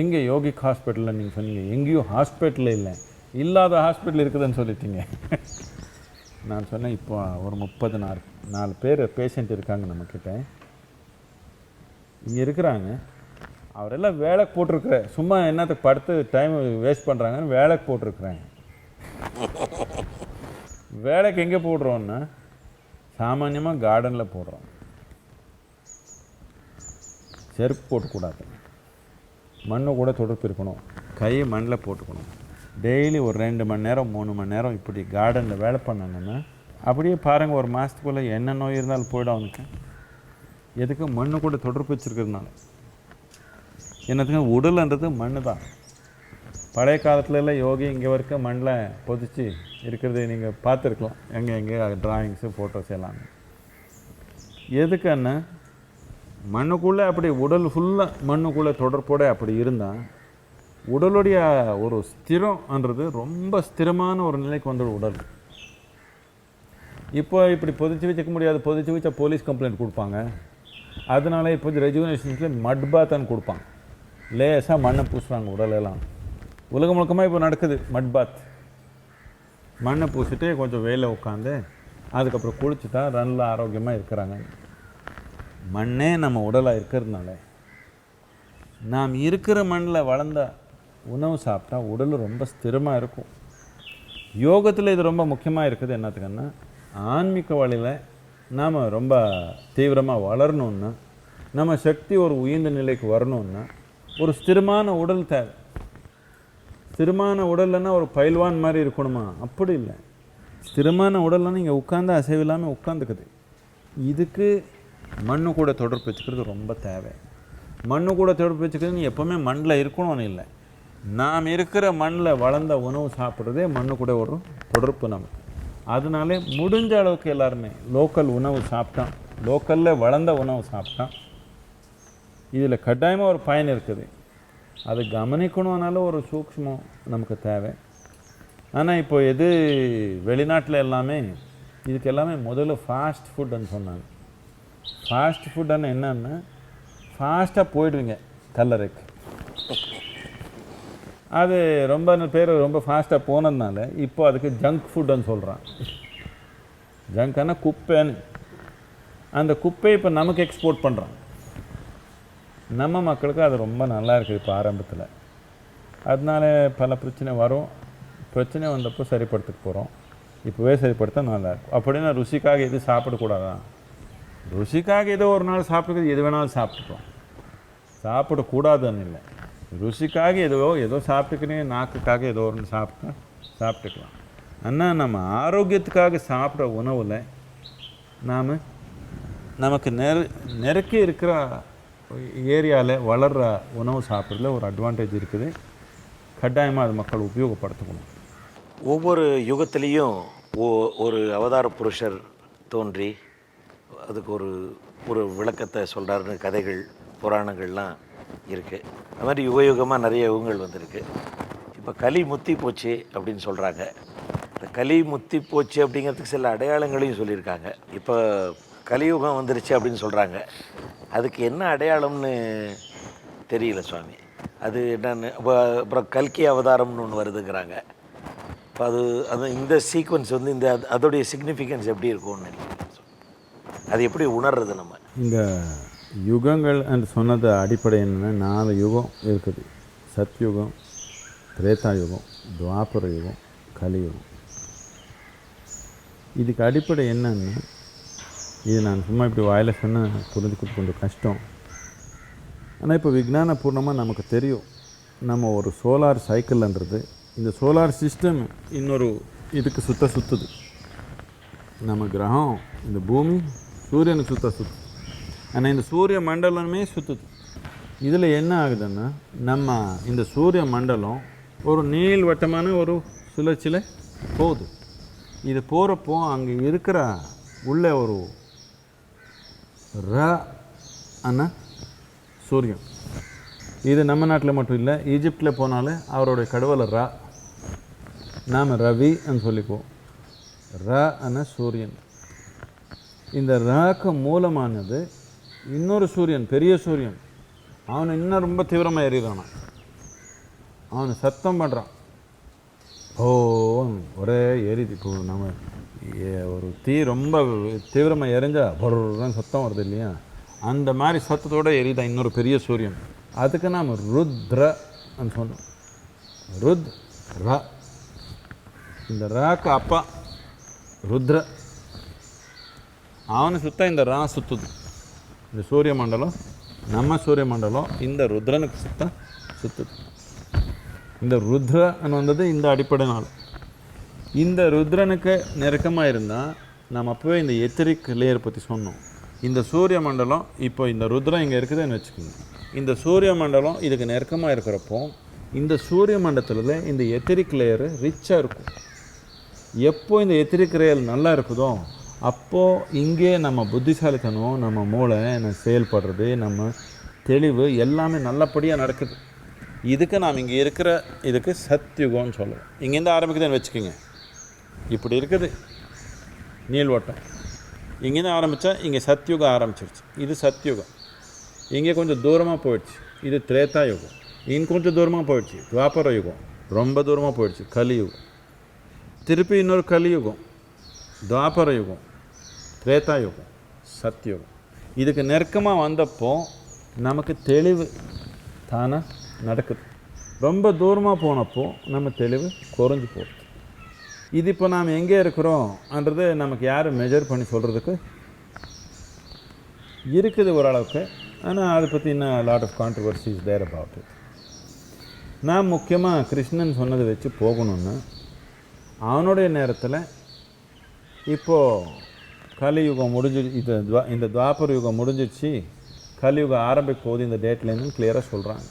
எங்கே யோகிக் ஹாஸ்பிட்டலில் நீங்கள் சொன்னீங்க, எங்கேயும் ஹாஸ்பிட்டலில் இல்லை, இல்லாத ஹாஸ்பிட்டல் இருக்குதுன்னு சொல்லிட்டீங்க. நான் சொன்னேன், இப்போ ஒரு 34 பேர் பேஷண்ட் இருக்காங்க நம்மக்கிட்ட, இங்கே இருக்கிறாங்க. அவரெல்லாம் வேலைக்கு போட்டிருக்கிற, சும்மா என்னத்துக்கு படுத்து டைம் வேஸ்ட் பண்ணுறாங்கன்னு வேலைக்கு போட்டிருக்குறாங்க. வேலைக்கு எங்கே போடுறோன்னா சாமான்யமாக கார்டனில் போடுறோம். செருப்பு போட்டுக்கூடாது, மண்ணு கூட தொடர்பு இருக்கணும், கையை மண்ணில் போட்டுக்கணும். டெய்லி ஒரு 2 மணி நேரம் 3 மணி நேரம் இப்படி கார்டனில் வேலை பண்ணாங்கன்னா அப்படியே பாருங்கள், ஒரு மாதத்துக்குள்ளே என்ன நோய் இருந்தாலும் போய்டும் அவனுக்கு. எதுக்கு? மண்ணு கூட தொடர்பு வச்சுருக்கிறதுனால. என்னத்துக்கு? உடல்ன்றது மண்ணு தான். பழைய காலத்துலலாம் யோகி இங்கே வரைக்கும் மண்ணில் பொதிச்சு இருக்கிறது நீங்கள் பார்த்துருக்கலாம். எங்கே ட்ராயிங்ஸு ஃபோட்டோஸ் எல்லாமே. எதுக்குன்னா மண்ணுக்குள்ளே அப்படி உடல் ஃபுல்லாக மண்ணுக்குள்ளே தொடர்போட அப்படி இருந்தால் உடலுடைய ஒரு ஸ்திரம்ன்றது ரொம்ப ஸ்திரமான ஒரு நிலைக்கு வந்துடும் உடல். இப்போ இப்படி பொதிச்சு வச்சுக்க முடியாது. பொதிச்சு வச்சா போலீஸ் கம்ப்ளைண்ட் கொடுப்பாங்க. அதனால இப்போ ரெஜுவனேஷன்ஸில் மட் பாத்ன்னு கொடுப்பாங்க. லேசாக மண்ணை பூசுகிறாங்க உடலெல்லாம். உலகம் முழுக்கமாக இப்போ நடக்குது மட் பாத். மண்ணை பூசிட்டு கொஞ்சம் வெயில உட்காந்து அதுக்கப்புறம் குளிச்சுட்டா நல்ல ஆரோக்கியமாக இருக்கிறாங்க. மண்ணே நம்ம உடலாக இருக்கிறதுனால நாம் இருக்கிற மண்ணில் வளர்ந்த உணவு சாப்பிட்டா உடல் ரொம்ப ஸ்திரமாக இருக்கும். யோகத்தில் இது ரொம்ப முக்கியமாக இருக்குது. என்னத்துக்குன்னா ஆன்மீக வழியில் நாம் ரொம்ப தீவிரமாக வளரணுன்னா, நம்ம சக்தி ஒரு உயர்ந்த நிலைக்கு வரணுன்னா ஒரு ஸ்திரமான உடல் தேவை. ஸ்திரமான உடல்னா ஒரு பயில்வான் மாதிரி இருக்கணுமா? அப்படி இல்லை. ஸ்திரமான உடல்லாம் நீங்கள் உட்காந்து அசைவில்லாமல் உட்காந்துக்குது. இதுக்கு மண்ணு கூட தொடர்பு வச்சுக்கிறது ரொம்ப தேவை. மண்ணு கூட தொடர்பு வச்சுக்கிறது நீ எப்போவுமே மண்ணில் இருக்கணும்னு இல்லை. நாம் இருக்கிற மண்ணில் வளர்ந்த உணவு சாப்பிட்றதே மண்ணு கூட ஒரு தொடர்பு நமக்கு. அதனாலே முடிஞ்ச அளவுக்கு எல்லாருமே லோக்கல் உணவு சாப்பிட்டோம், லோக்கலில் வளர்ந்த உணவு சாப்பிட்டோம். இதில் கட்டாயமாக ஒரு பயன் இருக்குது. அது கவனிக்கணும்னால ஒரு சூக்ஷ்மம் நமக்கு தேவை. ஆனால் இப்போ எது வெளிநாட்டில் எல்லாமே இதுக்கு எல்லாமே முதல்ல ஃபாஸ்ட் ஃபுட்டுன்னு சொன்னாங்க. ஃபாஸ்ட் ஃபுட்டுன்னு என்னன்னா ஃபாஸ்ட்டாக போயிடுவீங்க கல்லறைக்கு. அது ரொம்ப பேர் ரொம்ப ஃபாஸ்ட்டாக போனதுனால இப்போ அதுக்கு ஜங்க் ஃபுட்டுன்னு சொல்கிறான். ஜங்க்னா குப்பைன்னு. அந்த குப்பையை இப்போ நமக்கு எக்ஸ்போர்ட் பண்ணுறான். நம்ம மக்களுக்கு அது ரொம்ப நல்லா இருக்குது இப்போ ஆரம்பத்தில். அதனால பல பிரச்சனை வரும். பிரச்சனை வந்தப்போ சரிப்படுத்திட்டு போகிறோம். இப்போவே சரிப்படுத்த நல்லாயிருக்கும். அப்படின்னா ருசிக்காக எது சாப்பிடக்கூடாதான்? ருசிக்காக ஏதோ ஒரு நாள் சாப்பிட்றது எது வேணாலும் சாப்பிட்டுக்கலாம். சாப்பிடக்கூடாதுன்னு இல்லை. ருசிக்காக ஏதோ சாப்பிட்டுக்கினே நாக்குக்காக ஏதோ ஒன்று சாப்பிட்டுக்கலாம். ஆனால் நம்ம ஆரோக்கியத்துக்காக சாப்பிட்ற உணவில் நமக்கு நெருக்கி இருக்கிற ஏரியாவில் வளர்கிற உணவு சாப்பிட்றதுல ஒரு அட்வான்டேஜ் இருக்குது. கட்டாயமாக அது மக்கள் உபயோகப்படுத்தணும். ஒவ்வொரு யுகத்திலையும் ஒரு அவதார புருஷர் தோன்றி அதுக்கு ஒரு விளக்கத்தை சொல்கிறாருன்னு கதைகள் புராணங்கள்லாம் இருக்குது. அது மாதிரி யுகமாக நிறைய யுகங்கள் வந்திருக்கு. இப்போ கலி முத்தி போச்சு அப்படின்னு சொல்கிறாங்க. இந்த கலி முத்தி போச்சு அப்படிங்கிறதுக்கு சில அடையாளங்களையும் சொல்லியிருக்காங்க. இப்போ கலியுகம் வந்துருச்சு அப்படின்னு சொல்கிறாங்க. அதுக்கு என்ன அடையாளம்னு தெரியல சுவாமி. அது என்னன்னு அப்புறம் கல்கி அவதாரம்னு ஒன்று வருதுங்கிறாங்க. இப்போ அது இந்த சீக்வன்ஸ் வந்து அதோடைய சிக்னிஃபிகன்ஸ் எப்படி இருக்கும்னு நினைக்கிறேன். அது எப்படி உணர்றது நம்ம? இந்த யுகங்கள் என்று சொன்னது அடிப்படை என்னென்னா 4 யுகம் இருக்குது. சத்யுகம், திரேதா யுகம், துவாபர யுகம், கலியுகம். இதுக்கு அடிப்படை என்னன்னா, இது நான் சும்மா இப்படி வாயில் சொன்னால் புரிஞ்சுக்கிறது கொஞ்சம் கஷ்டம். ஆனால் இப்போ விஞ்ஞானபூர்ணமாக நமக்கு தெரியும். நம்ம ஒரு சோலார் சைக்கிள்ன்றது, இந்த சோலார் சிஸ்டம் இன்னொரு இதுக்கு சுற்றுது. நம்ம கிரகம் இந்த பூமி சூரியனுக்கு சுற்றுது. ஆனால் இந்த சூரிய மண்டலமே சுற்றுது. இதில் என்ன ஆகுதுன்னா, நம்ம இந்த சூரிய மண்டலம் ஒரு நீள்வட்டமான ஒரு சுழற்சியில் போகுது. இது போகிறப்போ அங்கே இருக்கிற உள்ள ஒரு அண்ணா சூரியன். இது நம்ம நாட்டில் மட்டும் இல்லை, ஈஜிப்டில் போனாலே அவருடைய கடவுளை நாம் ரவின்னு சொல்லிக்குவோம். அண்ணா சூரியன். இந்த ராக்கு மூலமானது இன்னொரு சூரியன், பெரிய சூரியன். அவனை இன்னும் ரொம்ப தீவிரமாக எறிகிறான். அவனை சத்தம் பண்ணுறான். ஒரே எரிது. இப்போ நம்ம ஒரு தீ ரொம்ப தீவிரமாக எரிஞ்சால் பொருள்தான் சத்தம் வருது இல்லையா? அந்த மாதிரி சத்தத்தோடு எரிதான் இன்னொரு பெரிய சூரியன். அதுக்கு நாம் ருத்ரன்னு சொன்னோம். இந்த ராக்கு அப்பா ருத்ர. அவனை சுத்த இந்த ரா சுற்றுது. இந்த சூரிய மண்டலம், நம்ம சூரிய மண்டலம் இந்த ருத்ரனுக்கு சுற்றுது. இந்த ருத்ரன்னு வந்தது இந்த அடிப்படை நாள். இந்த ருத்ரனுக்கு நெருக்கமாக இருந்தால் நம்ம அப்போவே இந்த எத்திரிக் லேயர் பற்றி சொன்னோம். இந்த சூரிய மண்டலம் இப்போ இந்த ருத்ரம் இங்கே இருக்குதுன்னு வச்சுக்கோங்க. இந்த சூரிய மண்டலம் இதுக்கு நெருக்கமாக இருக்கிறப்போ இந்த சூரிய மண்டலத்தில் இந்த எத்திரிக் லேயரு ரிச்சாக இருக்கும். எப்போ இந்த எத்திரிக் லேயர் நல்லா இருக்குதோ அப்போது இங்கே நம்ம புத்திசாலித்தனம், நம்ம மூளை செயல்படுறது, நம்ம தெளிவு எல்லாமே நல்லபடியாக நடக்குது. இதுக்கு நாம் இங்கே இருக்கிற இதுக்கு சத்யுகம்னு சொல்லுவோம். இங்கேருந்து ஆரம்பிக்குதுன்னு வச்சுக்கோங்க. இப்படி இருக்குது நீள்வட்டம். இங்கேருந்து ஆரம்பித்தா இங்கே சத்யுகம் ஆரம்பிச்சிருச்சு. இது சத்யுகம். இங்கே கொஞ்சம் தூரமாக போயிடுச்சு, இது திரேதா யுகம். இங்கே கொஞ்சம் தூரமாக போயிடுச்சு துவாபர யுகம். ரொம்ப தூரமாக போயிடுச்சு கலியுகம். திருப்பி இன்னொரு கலியுகம், துவாபர யுகம், திரேதா யுகம், சத்யுகம். இதுக்கு நெருக்கமாக வந்தப்போ நமக்கு தெளிவு தானாக நடக்குது. ரொம்ப தூரமாக போனப்போ நம்ம தெளிவு குறைஞ்சி போகுது. இது இப்போ நாம் எங்கே இருக்கிறோம்ன்றது நமக்கு யாரும் மெஜர் பண்ணி சொல்கிறதுக்கு இருக்குது ஓரளவுக்கு. ஆனால் அதை பற்றி இன்னும் lot of controversies there about it. நான் முக்கியமாக கிருஷ்ணன் சொன்னதை வச்சு போகணுன்னு அவனுடைய நேரத்தில் இப்போது கலியுகம் முடிஞ்சு இந்த துவாபர யுகம் முடிஞ்சிடுச்சு, கலியுகம் ஆரம்பிக்க போகுது இந்த டேட்லேருந்து கிளியராக சொல்கிறாங்க.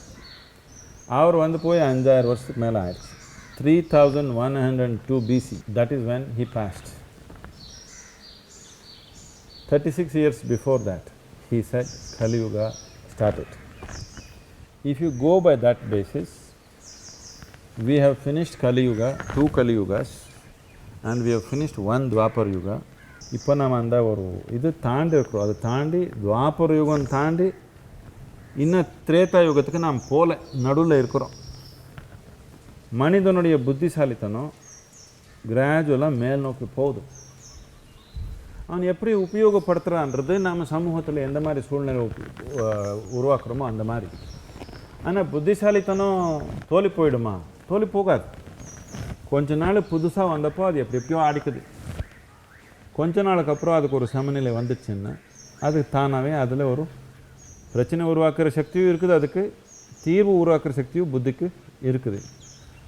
அவர் வந்து போய் 5000 வருஷத்துக்கு மேலே ஆயிடுச்சு. 3102 BC, that is when he passed. 36 years before that, he said Kali Yuga started. If you go by that basis, we have finished Kali Yuga, 2 Kali Yugas, and we have finished 1 Dwapar Yuga. இப்போ நம்ம அந்த ஒரு இது தாண்டி இருக்கிறோம். அதை தாண்டி துவாபர யுகம் தாண்டி இன்னும் திரேதா யுகத்துக்கு நாம் போல நடுவில் இருக்கிறோம். மனிதனுடைய புத்திசாலித்தனம் கிராஜுவலாக மேல் நோக்கி போகுது. அவன் எப்படி உபயோகப்படுத்துகிறான்றது நம்ம சமூகத்தில் எந்த மாதிரி சூழ்நிலை உருவாக்குறோமோ அந்த மாதிரி. ஆனால் புத்திசாலித்தனம் தோல்வி போயிடுமா? தோல்வி போகாது. கொஞ்ச நாள் புதுசாக வந்தப்போ அது எப்படியோ ஆடிக்குது. கொஞ்ச நாளுக்கு அப்புறம் அதுக்கு ஒரு சமநிலை வந்துச்சுன்னா அது தானாகவே அதில் ஒரு பிரச்சனை உருவாக்குற சக்தியும் இருக்குது, அதுக்கு தீர்வு உருவாக்குற சக்தியும் புத்திக்கு இருக்குது.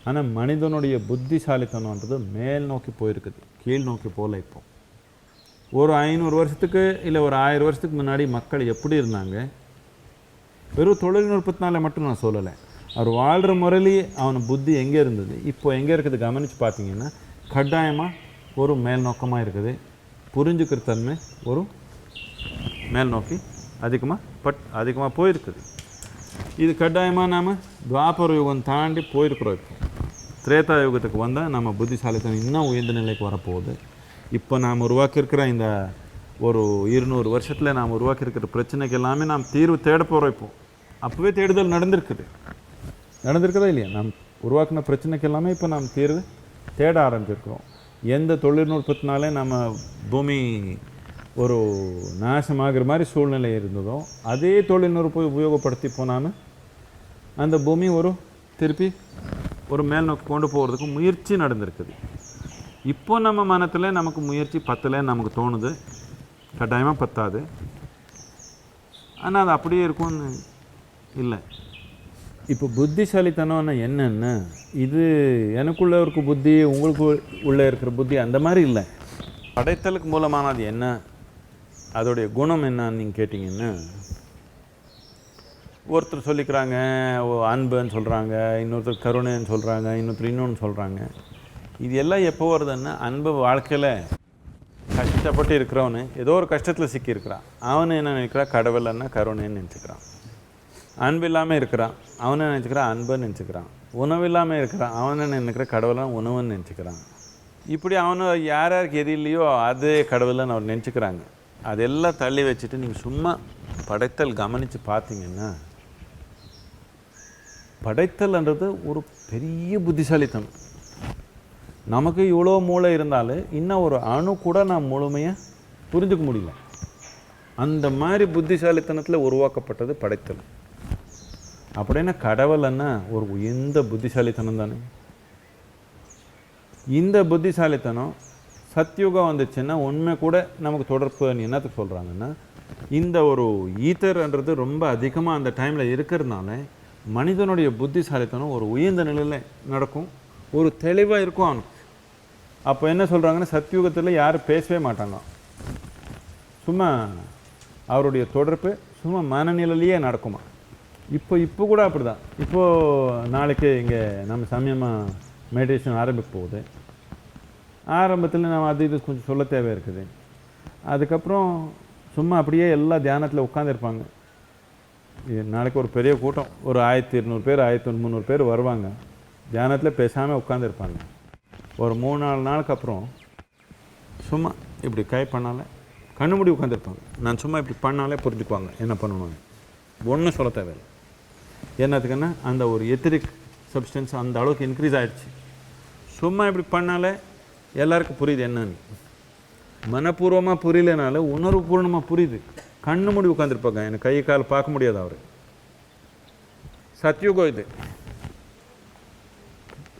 ஆனால் மனிதனுடைய புத்திசாலித்தனன்றது மேல் நோக்கி போயிருக்குது, கீழ் நோக்கி போகல. இப்போ ஒரு 500 வருஷத்துக்கு இல்லை ஒரு 1000 வருஷத்துக்கு முன்னாடி மக்கள் எப்படி இருந்தாங்க? வெறும் தொழில்நுட்பத்தினால மட்டும் நான் சொல்லலை. அவர் வாழ்கிற முறையிலேயே அவன் புத்தி எங்கே இருந்தது, இப்போ எங்கே இருக்குது கவனித்து பார்த்தீங்கன்னா கட்டாயமாக ஒரு மேல் நோக்கமாக இருக்குது. புரிஞ்சுக்கிற தன்மை ஒரு மேல் நோக்கி அதிகமாக போயிருக்குது. இது கட்டாயமாக நாம் துவாபர யுகம் தாண்டி போயிருக்கிறோம். இப்போ திரேதா யுகத்துக்கு வந்தால் நம்ம புத்திசாலித்தனம் இன்னும் உயர்ந்த நிலைக்கு வரப்போகுது. இப்போ நாம் உருவாக்கியிருக்கிற இந்த ஒரு 200 வருஷத்தில் நாம் உருவாக்கியிருக்கிற பிரச்சனைக்கு எல்லாமே நாம் தீர்வு தேட போகிறோம். இப்போ அப்போவே தேடுதல் நடந்திருக்குதா இல்லையா? நாம் உருவாக்கின பிரச்சனைக்கு எல்லாமே இப்போ நாம் தீர்வு தேட ஆரம்பிச்சிருக்கிறோம். எந்த தொழில்நுட்பத்தினாலே நம்ம பூமி ஒரு நாசமாகிற மாதிரி சூழ்நிலை இருந்ததோ அதே தொழில்நுட்பம் உபயோகப்படுத்தி போனாமல் அந்த பூமி திருப்பி ஒரு மேல் நோக்கி கொண்டு போகிறதுக்கு முயற்சி நடந்திருக்குது. இப்போ நம்ம மனத்தில் நமக்கு முயற்சி பத்தலைன்னு நமக்கு தோணுது. கட்டாயமாக பத்தாது. ஆனால் அது அப்படியே இருக்கும்னு இல்லை. இப்போ புத்திசாலித்தனம்னா என்னென்ன, இது எனக்குள்ளே இருக்க புத்தி உங்களுக்கு உள்ளே இருக்கிற புத்தி அந்த மாதிரி இல்லை. படைத்தலுக்கு மூலமானது என்ன, அதோடைய குணம் என்னன்னு நீங்கள் கேட்டிங்கன்னா, ஒருத்தர் சொல்லிக்கிறாங்க அன்புன்னு சொல்கிறாங்க, இன்னொருத்தர் கருணைன்னு சொல்கிறாங்க, இன்னொருத்தர் இன்னொன்று சொல்கிறாங்க. இது எல்லாம் எப்போ வருதுன்னா, அன்பு வாழ்க்கையில் கஷ்டப்பட்டு இருக்கிறவனு ஏதோ ஒரு கஷ்டத்தில் சிக்கியிருக்கிறான். அவனு என்ன நினைக்கிறான், கடவுள்னா கருணைன்னு நினச்சிக்கிறான். அன்பு இல்லாமல் இருக்கிறான், அவனை நினச்சிக்கிறான் அன்புன்னு நினச்சிக்கிறான். உணவு இல்லாமல் இருக்கிறான், அவனை நினைக்கிற கடவுளாக உணவுன்னு நினச்சிக்கிறான். இப்படி அவனை யாருக்கு எது இல்லையோ அதே கடவுள்னு அவர் நினச்சிக்கிறாங்க. அதெல்லாம் தள்ளி வச்சுட்டு நீங்கள் சும்மா படைத்தல் கவனித்து பார்த்தீங்கன்னா, படைத்தல்ன்றது ஒரு பெரிய புத்திசாலித்தனம். நமக்கு இவ்வளோ மூளை இருந்தாலும் இன்னும் ஒரு அணு கூட நான் முழுமையாக புரிஞ்சுக்க முடியல. அந்த மாதிரி புத்திசாலித்தனத்தில் உருவாக்கப்பட்டது படைத்தல். அப்படின்னா கடவுள்னா ஒரு உயர்ந்த புத்திசாலித்தனம் தானே. இந்த புத்திசாலித்தனம் சத்யுகம் வந்துச்சுன்னா உண்மை கூட நமக்கு தொடர்பு என்னத்துக்கு சொல்கிறாங்கன்னா, இந்த ஒரு ஈத்தர்ன்றது ரொம்ப அதிகமாக அந்த டைமில் இருக்கிறதுனால மனிதனுடைய புத்திசாலித்தனம் ஒரு உயர்ந்த நிலையில் நடக்கும், ஒரு தெளிவாக இருக்கும் அவனுக்கு. அப்போ என்ன சொல்கிறாங்கன்னா, சத்யுகத்தில் யாரும் பேசவே மாட்டாங்க, சும்மா அவருடைய தொடர்பு சும்மா மனநிலையிலேயே நடக்குமா. இப்போ கூட அப்படி தான். இப்போது நாளைக்கு இங்கே நம்ம சமயமாக மெடிடேஷன் ஆரம்பிக்க போகுது. ஆரம்பத்தில் நம்ம அது இது கொஞ்சம் சொல்ல தேவை இருக்குது. அதுக்கப்புறம் சும்மா அப்படியே எல்லா தியானத்தில் உட்காந்துருப்பாங்க. நாளைக்கு ஒரு பெரிய கூட்டம், ஒரு 1200 பேர் 1300 பேர் வருவாங்க. தியானத்தில் பேசாமல் உட்காந்துருப்பாங்க. ஒரு 3-4 நாளுக்கு அப்புறம் சும்மா இப்படி கை பண்ணாலே கண்ணு மூடி உட்காந்துருப்பாங்க. நான் சும்மா இப்படி பண்ணாலே புரிஞ்சுக்குவாங்க என்ன பண்ணணும்னு. ஒன்றும் சொல்ல தேவையில்லை. என்னத்துக்குன்னா அந்த ஒரு எத்திரிக் சப்ஸ்டன்ஸ் அந்த அளவுக்கு இன்க்ரீஸ் ஆகிடுச்சு. சும்மா இப்படி பண்ணாலே எல்லாருக்கும் புரியுது என்னன்னு. மனப்பூர்வமாக புரியலனால உணர்வுபூர்ணமாக புரியுது. கண்ணு மூடி உட்காந்துருப்பாங்க. எனக்கு கை கால் பார்க்க முடியாது. அவர் சத்யுகம் இது.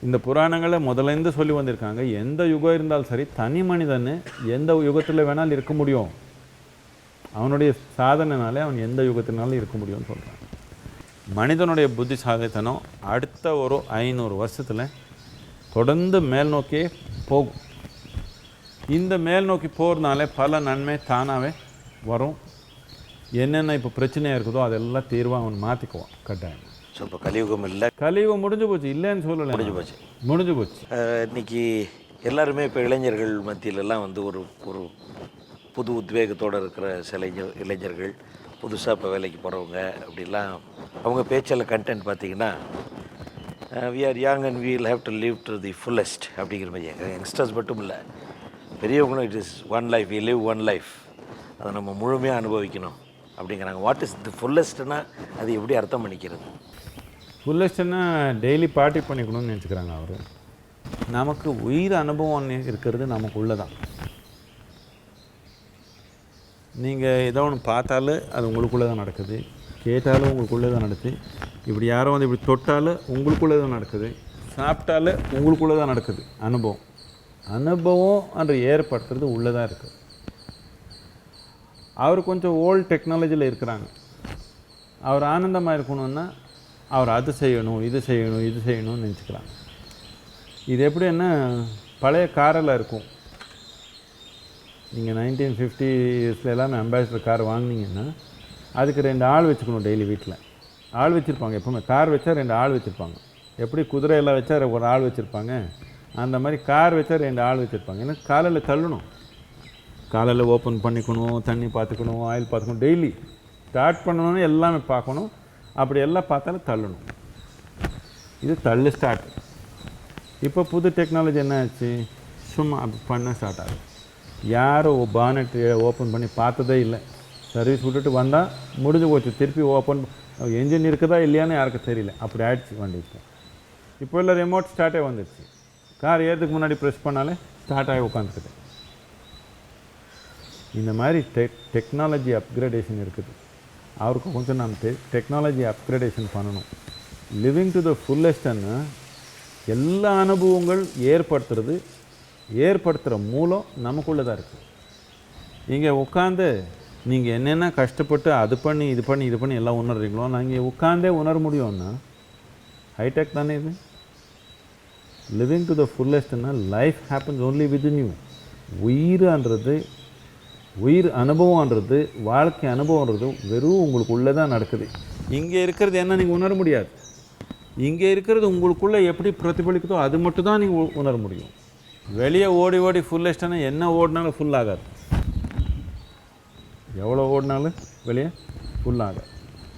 இந்த புராணங்களை முதலேருந்து சொல்லி வந்திருக்காங்க. எந்த யுகம் இருந்தாலும் சரி, தனி மனிதன் எந்த யுகத்தில் வேணாலும் இருக்க முடியும். அவனுடைய சாதனைனாலே அவன் எந்த யுகத்தினாலும் இருக்க முடியும்னு சொல்கிறான். மனிதனுடைய புத்தி சாதத்தனம் அடுத்த ஒரு 500 வருஷத்தில் தொடர்ந்து மேல் நோக்கியே போகும். இந்த மேல் நோக்கி போகிறதுனால பல நன்மை தானாகவே வரும். என்னென்ன இப்போ பிரச்சனையாக இருக்குதோ அதெல்லாம் தீர்வாக அவன் மாற்றிக்குவான் கட்டாயம். ஸோ இப்போ கலியுகம் இல்லை, கலியுகம் முடிஞ்சு போச்சு. இல்லைன்னு சொல்லலை, முடிஞ்சு போச்சு. இன்றைக்கி எல்லாருமே இப்போ இளைஞர்கள் மத்தியிலெல்லாம் வந்து ஒரு ஒரு புது உத்வேகத்தோடு இருக்கிற சில இளைஞர்கள் புதுசாக இப்போ வேலைக்கு போகிறவங்க அப்படிலாம் அவங்க பேச்சில் கண்டென்ட் பார்த்திங்கன்னா we are young and we will have to live to the fullest அப்படிங்கிற மாதிரி. யங்ஸ்டர்ஸ் மட்டும் இல்லை, பெரியவங்களும் it is one life, we live one life, அதை நம்ம முழுமையாக அனுபவிக்கணும் அப்படிங்கிறாங்க. வாட் இஸ் தி ஃபுல்லஸ்ட்னா அது எப்படி அர்த்தம் பண்ணிக்கிறது? ஃபுல்லஸ்ட்னா டெய்லி பார்ட்டி பண்ணிக்கணும்னு நினச்சிக்கிறாங்க அவர். நமக்கு உயிர் அனுபவம் இருக்கிறது நமக்குள்ளே தான். நீங்கள் ஏதோ ஒன்று பார்த்தாலும் அது உங்களுக்குள்ளே தான் நடக்குது, கேட்டாலும் உங்களுக்குள்ளே தான் நடக்குது, இப்படி யாரும் வந்து இப்படி தொட்டாலும் உங்களுக்குள்ளே தான் நடக்குது, சாப்பிட்டாலும் உங்களுக்குள்ளே தான் நடக்குது. அனுபவம் என்று ஏற்படுத்துறது உள்ளே தான் இருக்குது. அவர் கொஞ்சம் ஓல்டு டெக்னாலஜியில் இருக்கிறாங்க. அவர் ஆனந்தமாக இருக்கணும்னா அவர் அது செய்யணும், இது செய்யணும், இது செய்யணும்னு நினச்சிக்கிறாங்க. இது எப்படின்னா பழைய காரில் இருக்கும். நீங்கள் 1950s எல்லாமே அம்பாசிடர் கார் வாங்கினீங்கன்னா அதுக்கு 2 ஆள் வச்சுக்கணும். டெய்லி வீட்டில் ஆள் வச்சுருப்பாங்க. எப்போவுமே கார் வச்சா 2 ஆள் வச்சுருப்பாங்க. எப்படி குதிரையெல்லாம் வச்சா ஒரு ஆள் வச்சுருப்பாங்க, அந்த மாதிரி கார் வச்சா 2 ஆள் வச்சுருப்பாங்க. ஏன்னா காலையில் தள்ளணும், காலையில் ஓப்பன் பண்ணிக்கணும், தண்ணி பார்த்துக்கணும், ஆயில் பார்த்துக்கணும், டெய்லி ஸ்டார்ட் பண்ணணுன்னு எல்லாமே பார்க்கணும். அப்படி எல்லாம் பார்த்தாலும் தள்ளணும். இது தள்ளு ஸ்டார்ட். இப்போ புது டெக்னாலஜி என்ன ஆச்சு, சும்மா அப்படி பண்ண ஸ்டார்ட் ஆகும். யாரும் பானட் ஓப்பன் பண்ணி பார்த்ததே இல்லை. சர்வீஸ் விட்டுட்டு வந்தால் முடிஞ்சு போச்சு. திருப்பி ஓப்பன் என்ஜின் இருக்குதா இல்லையான்னு யாருக்கும் தெரியல. அப்படி ஆயிடுச்சு வண்டி. இப்போ இல்லை, ரிமோட் ஸ்டார்ட்டே வந்துடுச்சு. கார் ஏறதுக்கு முன்னாடி ப்ரெஸ் பண்ணாலே ஸ்டார்ட் ஆகி உட்காந்துக்குது. இந்த மாதிரி டெக்னாலஜி அப்கிரேடேஷன் இருக்குது. அவருக்கு கொஞ்சம் நம்ம டெக்னாலஜி அப்கிரேடேஷன் பண்ணணும். லிவிங் டு த ஃபுல்லஸ்ட்னா எல்லா அனுபவங்கள் ஏற்படுத்துகிற மூலம் நமக்குள்ளே தான் இருக்குது. இங்கே உட்காந்து நீங்கள் என்னென்ன கஷ்டப்பட்டு அது பண்ணி இது பண்ணி எல்லாம் உணர்றீங்களோ, நாங்கள் உட்காந்தே உணர முடியும்னா ஹைடெக் தானே இது. லிவிங் டு த ஃபுல்லஸ்ட்னா life happens only within you. உயிர் அனுபவம்ன்றது, வாழ்க்கை அனுபவம்ன்றது வெறும் உங்களுக்குள்ளே தான் நடக்குது. இங்கே இருக்கிறது என்ன நீங்கள் உணர முடியாது. இங்கே இருக்கிறது உங்களுக்குள்ளே எப்படி பிரதிபலிக்குதோ அது மட்டும் தான் நீங்கள் உணர முடியும். வெளியே ஓடி ஃபுல்லஸ்டானா என்ன ஓடினாலும் ஃபுல் ஆகாது. எவ்வளோ ஓடினாலும் வெளியே ஃபுல் ஆகாது.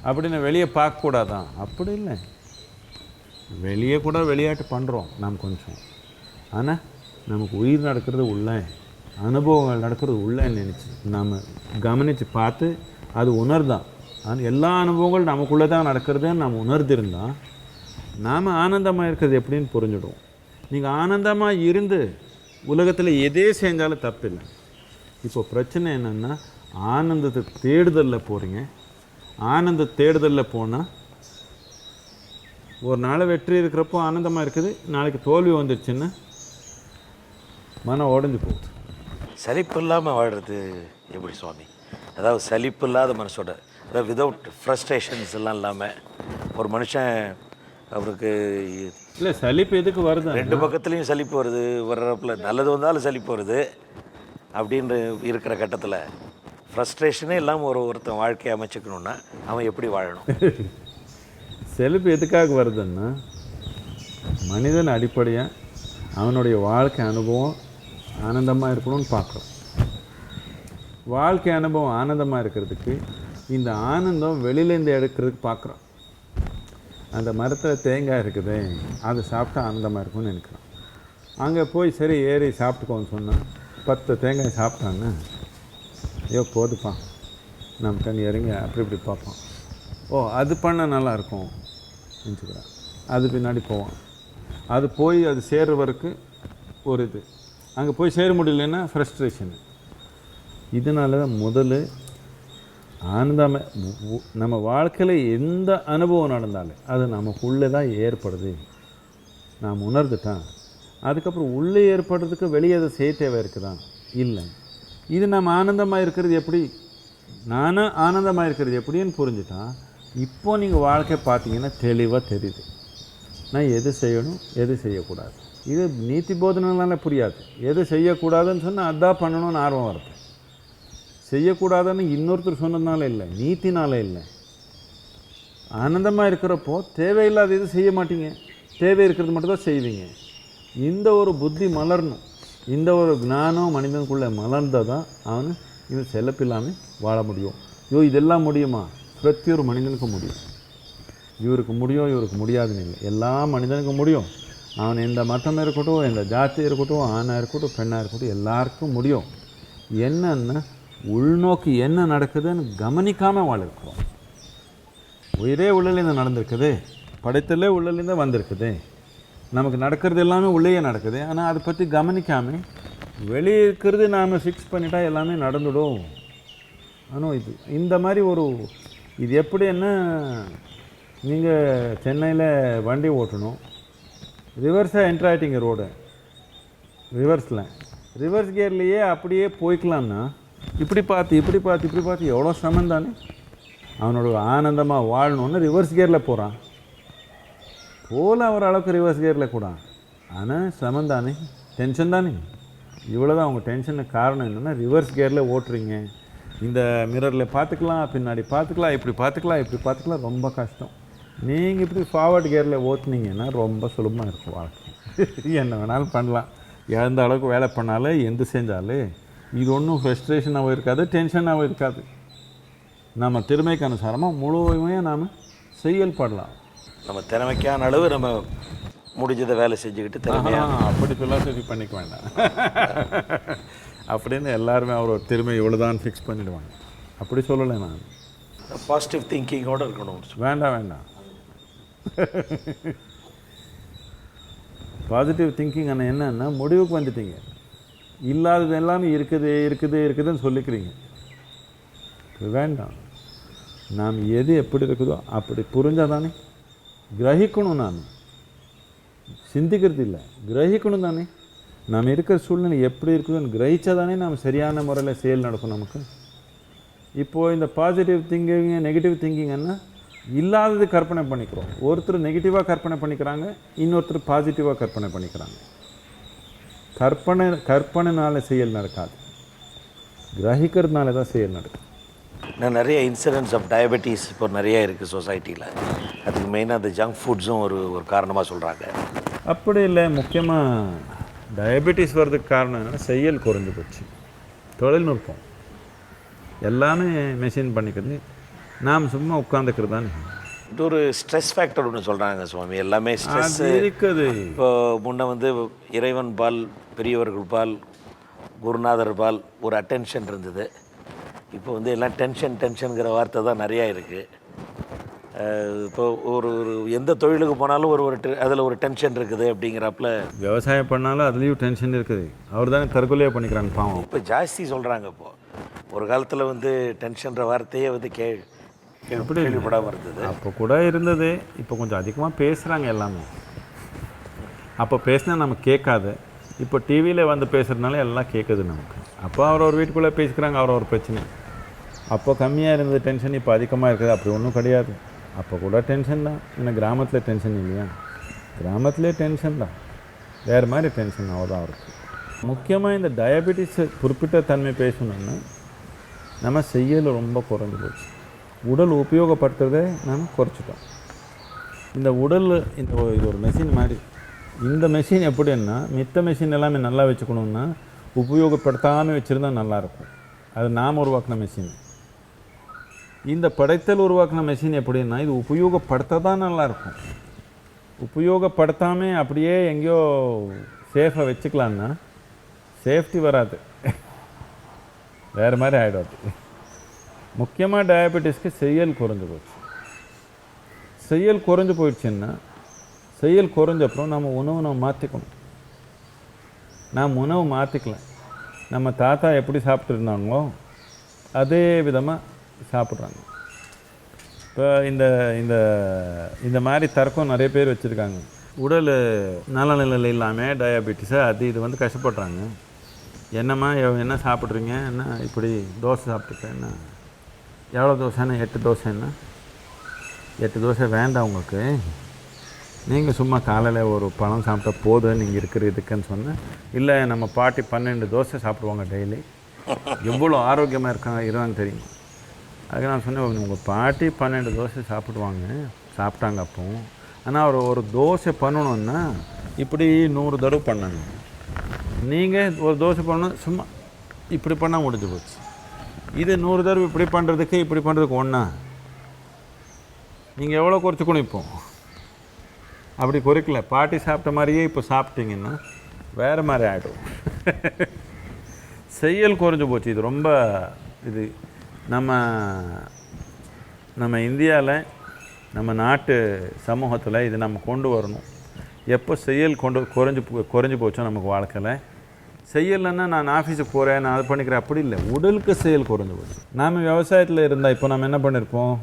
அப்படின்னு வெளியே பார்க்கக்கூடாதான்? அப்படி இல்லை, வெளியே கூட விளையாட்டு பண்ணுறோம் நாம் கொஞ்சம். ஆனால் நமக்கு உயிர் நடக்கிறது உள்ள, அனுபவங்கள் நடக்கிறது உள்ளேன்னு நினச்சி நாம் கவனித்து பார்த்து அது உணர்தான். ஆனால் எல்லா அனுபவங்களும் நமக்குள்ளே தான் நடக்கிறதுன்னு நாம் உணர்ந்திருந்தால் நாம் ஆனந்தமாக இருக்கிறது எப்படின்னு புரிஞ்சிடுவோம். நீங்கள் ஆனந்தமாக இருந்து உலகத்தில் எதே செஞ்சாலும் தப்பில்லை. இப்போ பிரச்சனை என்னென்னா ஆனந்தத்தை தேடுதலில் போகிறீங்க. ஆனந்த தேடுதலில் போனால் ஒரு நாள் வெற்றி இருக்கிறப்போ ஆனந்தமாக இருக்குது, நாளைக்கு தோல்வி வந்துடுச்சுன்னா மனம் உடஞ்சி போகுது. சலிப்பு இல்லாமல் வாழ்கிறது எப்படி சுவாமி? அதாவது சலிப்பு இல்லாத மனசோட, அதாவது விதவுட் ஃப்ரஸ்ட்ரேஷன்ஸ் எல்லாம் இல்லாமல் ஒரு மனுஷன் அவருக்கு இல்லை சலிப்பு எதுக்கு வருது? 2 பக்கத்துலேயும் சலிப்பு வருது. வர்றப்பில் நல்லது வந்தாலும் சலிப்பு வருது. அப்படின்னு இருக்கிற கட்டத்தில் ஃப்ரஸ்ட்ரேஷனே இல்லாமல் ஒருத்தன் வாழ்க்கையை அமைச்சிக்கணுன்னா அவன் எப்படி வாழணும்? செழிப்பு எதுக்காக வருதுன்னா மனிதன் அடிப்படையாக அவனுடைய வாழ்க்கை அனுபவம் ஆனந்தமாக இருக்கணும்னு பார்க்குறோம். வாழ்க்கை அனுபவம் ஆனந்தமாக இருக்கிறதுக்கு இந்த ஆனந்தம் வெளியிலேருந்து எடுக்கிறதுக்கு பார்க்குறோம். அந்த மரத்தில் தேங்காய் இருக்குது, அதை சாப்பிட்டா ஆனந்தமாக இருக்கும்னு நினைக்கிறோம். அங்கே போய் சரி ஏறி சாப்பிட்டுக்கோன்னு சொன்னால் 10 தேங்காய் சாப்பிட்டான்னு ஐயோ போதுப்பா நம்ம கண் இறங்கி அப்படி இப்படி பார்ப்போம். ஓ அது பண்ணால் நல்லாயிருக்கும் நினச்சிக்கிறேன். அது பின்னாடி போவான். அது போய் அது சேர்ற வரைக்கும் ஒரு இது, அங்கே போய் சேர முடியலன்னா ஃப்ரஸ்ட்ரேஷனு. இதனால தான் முதல்ல ஆனந்தமாக நம்ம வாழ்க்கையில் எந்த அனுபவம் நடந்தாலும் அது நமக்குள்ளே தான் ஏற்படுது. நாம் உணர்ந்துட்டான். அதுக்கப்புறம் உள்ளே ஏற்படுறதுக்கு வெளியே அதை செய்ய தேவை இருக்குதான் இல்லை. இது நம்ம ஆனந்தமாக இருக்கிறது எப்படி, நானும் ஆனந்தமாக இருக்கிறது எப்படின்னு புரிஞ்சுட்டான். இப்போ நீங்கள் வாழ்க்கை பார்த்தீங்கன்னா தெளிவாக தெரியுது நான் எது செய்யணும் எது செய்யக்கூடாது. இது நீதி போதனால புரியாது. எது செய்யக்கூடாதுன்னு சொன்னால் அதான் பண்ணணும்னு ஆர்வம் வருது. செய்யக்கூடாதுன்னு இன்னொருத்தர் சொன்னதுனால இல்லை, நீத்தினால இல்லை. ஆனந்தமாக இருக்கிறப்போ தேவையில்லாத இது செய்ய மாட்டீங்க, தேவை இருக்கிறது மட்டும்தான் செய்வீங்க. இந்த ஒரு புத்தி மலரணும், இந்த ஒரு ஞானம் மனிதனுக்குள்ளே மலர்ந்தால் தான் அவனு இவன் செலப்பில்லாமல் வாழ முடியும். ஐயோ இதெல்லாம் முடியுமா? பிரத்தி ஒரு மனிதனுக்கு முடியும். இவருக்கு முடியும் இவருக்கு முடியாதுன்னு இல்லை, எல்லா மனிதனுக்கும் முடியும். அவன் எந்த மதம் இருக்கட்டும், எந்த ஜாதி இருக்கட்டும், ஆணாக இருக்கட்டும், பெண்ணாக இருக்கட்டும், எல்லாருக்கும் முடியும். என்னன்னா உள்நோக்கி என்ன நடக்குதுன்னு கவனிக்காமல் வாழ்க்கிறோம். உயிரே உள்ளலேருந்து நடந்திருக்குது, படைத்தலே உள்ளலேருந்து வந்திருக்குது, நமக்கு நடக்கிறது எல்லாமே உள்ளேயே நடக்குது. ஆனால் அதை பற்றி கவனிக்காமல் வெளியே இருக்கிறது நாம் ஃபிக்ஸ் பண்ணிட்டா எல்லாமே நடந்துடும். ஆனால் இது இந்த மாதிரி ஒரு இது எப்படின்னா நீங்கள் சென்னையில் வண்டி ஓட்டணும், ரிவர்ஸாக என்ட்ரு ஆகிட்டீங்க ரோடு, ரிவர்ஸ் கியர்லேயே அப்படியே போய்க்கலான்னா இப்படி பார்த்து எவ்வளோ சிரமம் தானே. அவனோட ஆனந்தமாக வாழணுன்னு ரிவர்ஸ் கியரில் போகிறான், போல ஒரு அளவுக்கு ரிவர்ஸ் கியரில் கூட, ஆனால் சிரமம் தானே, டென்ஷன் தானே. இவ்வளோ தான் அவங்க டென்ஷனுக்கு காரணம் என்னென்னா ரிவர்ஸ் கியரில் ஓட்டுறீங்க. இந்த மிரரில் பார்த்துக்கலாம், பின்னாடி பார்த்துக்கலாம், இப்படி பார்த்துக்கலாம் ரொம்ப கஷ்டம். நீங்கள் இப்படி ஃபார்வர்ட் கியரில் ஓட்டுனீங்கன்னா ரொம்ப சுலபமாக இருக்கும் வாழ்க்கை. என்ன வேணாலும் பண்ணலாம், எந்த அளவுக்கு வேலை பண்ணாலும் எந்த செஞ்சாலும் இது ஒன்றும் ஃப்ரஸ்ட்ரேஷனாகவும் இருக்காது, டென்ஷனாகவும் இருக்காது. நம்ம திறமைக்கு அனுசாரமாக முழுமையாக நாம் செயல்படலாம். நம்ம திறமைக்கான அளவு நம்ம முடிஞ்சதை வேலை செஞ்சுக்கிட்டு திறமையாக அப்படி ஃபிலாசபி பண்ணிக்க வேண்டாம் அப்படின்னு எல்லாருமே அவரோட திறமை இவ்வளோதான் ஃபிக்ஸ் பண்ணிவிடுவாங்க. அப்படி சொல்லலை நான். பாசிட்டிவ் திங்கிங்கோடு இருக்கணும். வேண்டாம் பாசிட்டிவ் திங்கிங் ஆனால் என்னன்னா முடிவுக்கு வந்துட்டீங்க, இல்லாதது எல்லாமே இருக்குதுன்னு சொல்லிக்கிறீங்க. வேண்டாம். நாம் எது எப்படி இருக்குதோ அப்படி புரிஞ்சால் தானே கிரகிக்கணும். நாம் சிந்திக்கிறது இல்லை, கிரகிக்கணும் தானே. நாம் இருக்கிற சூழ்நிலை எப்படி இருக்குதுன்னு கிரகிச்சா தானே நாம் சரியான முறையில் செயல் நடக்கும் நமக்கு. இப்போது இந்த பாசிட்டிவ் திங்கிங் நெகட்டிவ் திங்கிங்கன்னா இல்லாதது கற்பனை பண்ணிக்கிறோம். ஒருத்தர் நெகட்டிவாக கற்பனை பண்ணிக்கிறாங்க, இன்னொருத்தர் பாசிட்டிவாக கற்பனை பண்ணிக்கிறாங்க. கற்பனைனால செயல் நடக்காது, கிரகிக்கிறதுனால தான் செயல் நடக்கும். நான் நிறைய இன்சிடென்ட்ஸ் ஆஃப் டயபெட்டிஸ் இப்போ நிறைய இருக்குது சொசைட்டியில். அதுக்கு மெயினாக அந்த ஜங்க் ஃபுட்ஸும் ஒரு காரணமாக சொல்கிறாங்க. அப்படி இல்லை, முக்கியமாக டயபெட்டிஸ் வர்றதுக்கு காரணம் என்னென்னா செயல் குறைஞ்சி போச்சு. தொழில்நுட்பம் எல்லாமே மெஷின் பண்ணிக்கிறது, நாம் சும்மா உட்காந்துக்கிறது தானே. இது ஒரு ஸ்ட்ரெஸ் ஃபேக்டர் ஒன்று சொல்கிறாங்க சுவாமி. எல்லாமே ஸ்ட்ரெஸ் இருக்குது. இப்போ முன்ன வந்து இறைவன் பால், பெரியவர்கள் பால், குருநாதர் பால் ஒரு அட்டென்ஷன் இருந்தது. இப்போ வந்து எல்லாம் டென்ஷனுங்கிற வார்த்தை தான் நிறையா இருக்குது. இப்போ ஒரு எந்த தொழிலுக்கு போனாலும் அதில் ஒரு டென்ஷன் இருக்குது அப்படிங்கிறப்பல. விவசாயம் பண்ணாலும் அதுலேயும் டென்ஷன் இருக்குது. அவர் தானே தற்கொலையாக பண்ணிக்கிறாங்க பாவம். இப்போ ஜாஸ்தி சொல்கிறாங்க. இப்போது ஒரு காலத்தில் வந்து டென்ஷன்ற வார்த்தையே வந்து கேள்விப்படாமல் இருந்தது. அப்போ கூட இருந்தது, இப்போ கொஞ்சம் அதிகமாக பேசுகிறாங்க எல்லாமே. அப்போ பேசினா நம்ம கேட்காது, இப்போ டிவியில் வந்து பேசுகிறதுனால எல்லாம் கேட்குது நமக்கு. அப்போ அவர் வீட்டுக்குள்ளே பேசிக்கிறாங்க, அவர் பிரச்சனை. அப்போ கம்மியாக இருந்தது டென்ஷன், இப்போ அதிகமாக இருக்குது. அப்படி ஒன்றும் கிடையாது. அப்போ கூட டென்ஷன் தான். இன்னும் கிராமத்தில் டென்ஷன் இல்லையா? கிராமத்திலே டென்ஷன் தான், வேறு மாதிரி டென்ஷன் அவ்வளோதான் இருக்குது. முக்கியமாக இந்த டயபெட்டிஸ் குறிப்பிட்ட தன்மை பேசணுன்னா நம்ம செய்யல் ரொம்ப குறைஞ்சி போச்சு. உடல் உபயோகப்படுத்துறதே நாம் குறைச்சிட்டோம். இந்த உடல் இது ஒரு மெஷின் மாதிரி. இந்த மெஷின் எப்படின்னா மித்த மெஷின் எல்லாமே நல்லா வச்சுக்கணுன்னா உபயோகப்படுத்தாமல் வச்சுருந்தா நல்லாயிருக்கும். அது நாம் உருவாக்கின மெஷின். இந்த படைத்தல் உருவாக்கின மெஷின் எப்படின்னா இது உபயோகப்படுத்த தான் நல்லாயிருக்கும். உபயோகப்படுத்தாமல் அப்படியே எங்கேயோ சேஃபாக வச்சுக்கலான்னா சேஃப்டி வராது, வேறு மாதிரி ஆகிடாது. முக்கியமாக டயபெட்டிஸ்க்கு செய்யல் குறைஞ்சி போச்சு. செய்யல் குறைஞ்சி போயிடுச்சுன்னா செய்யல் குறைஞ்சப்புறம் நம்ம உணவு மாற்றிக்கணும். நாம் உணவு மாற்றிக்கல. நம்ம தாத்தா எப்படி சாப்பிட்ருந்தாங்களோ அதே விதமாக சாப்பிட்றாங்க. இப்போ இந்த இந்த இந்த மாதிரி தர்க்கம் நிறைய பேர் வச்சுருக்காங்க. உடல் நலநிலையில் இல்லாமல் டயபெட்டிஸை இது வந்து கஷ்டப்படுறாங்க. என்னம்மா என்ன சாப்பிட்றீங்க, என்ன இப்படி தோசை சாப்பிட்ருக்கேன், என்ன எவ்வளோ தோசைன்னா 8 தோசைன்னா 8 தோசை வேண்டாம் உங்களுக்கு, நீங்கள் சும்மா காலையில் ஒரு பழம் சாப்பிட்டா போதும் நீங்கள் இருக்கிறதுக்குன்னு சொன்னேன். இல்லை நம்ம பாட்டி 12 தோசை சாப்பிடுவாங்க டெய்லி, எவ்வளோ ஆரோக்கியமாக இருக்காங்க தெரியுமா. அதுக்கு நான் சொன்னேன், உங்கள் பாட்டி 12 தோசை சாப்பிட்டாங்க அப்போ. ஆனால் ஒரு தோசை பண்ணணுன்னா இப்படி 100 தடவை பண்ணாங்க. நீங்கள் ஒரு தோசை பண்ணணும் சும்மா இப்படி பண்ணால் முடிஞ்சு போச்சு. இது 100 தடவை இப்படி பண்ணுறதுக்கு இப்படி பண்ணுறதுக்கு ஒன்றா. நீங்கள் எவ்வளோ குறைச்சிக்கணும்? இப்போ அப்படி குறைக்கல. பாட்டி சாப்பிட்ட மாதிரியே இப்போ சாப்பிட்டீங்கன்னா வேறு மாதிரி ஆகிடும். செய்யல் குறைஞ்சி போச்சு. இது ரொம்ப இது நம்ம இந்தியாவில் நம்ம நாட்டு சமூகத்தில் இது நம்ம கொண்டு வரணும். எப்போ செய்யல் குறைஞ்சி போச்சோ நமக்கு வாழ்க்கையில். செய்யலைன்னா நான் ஆஃபீஸுக்கு போகிறேன், நான் அது பண்ணிக்கிறேன், அப்படி இல்லை. உடலுக்கு செயல் குறைஞ்சி போச்சு. நாம் விவசாயத்தில் இருந்தால் இப்போ நம்ம என்ன பண்ணியிருப்போம்,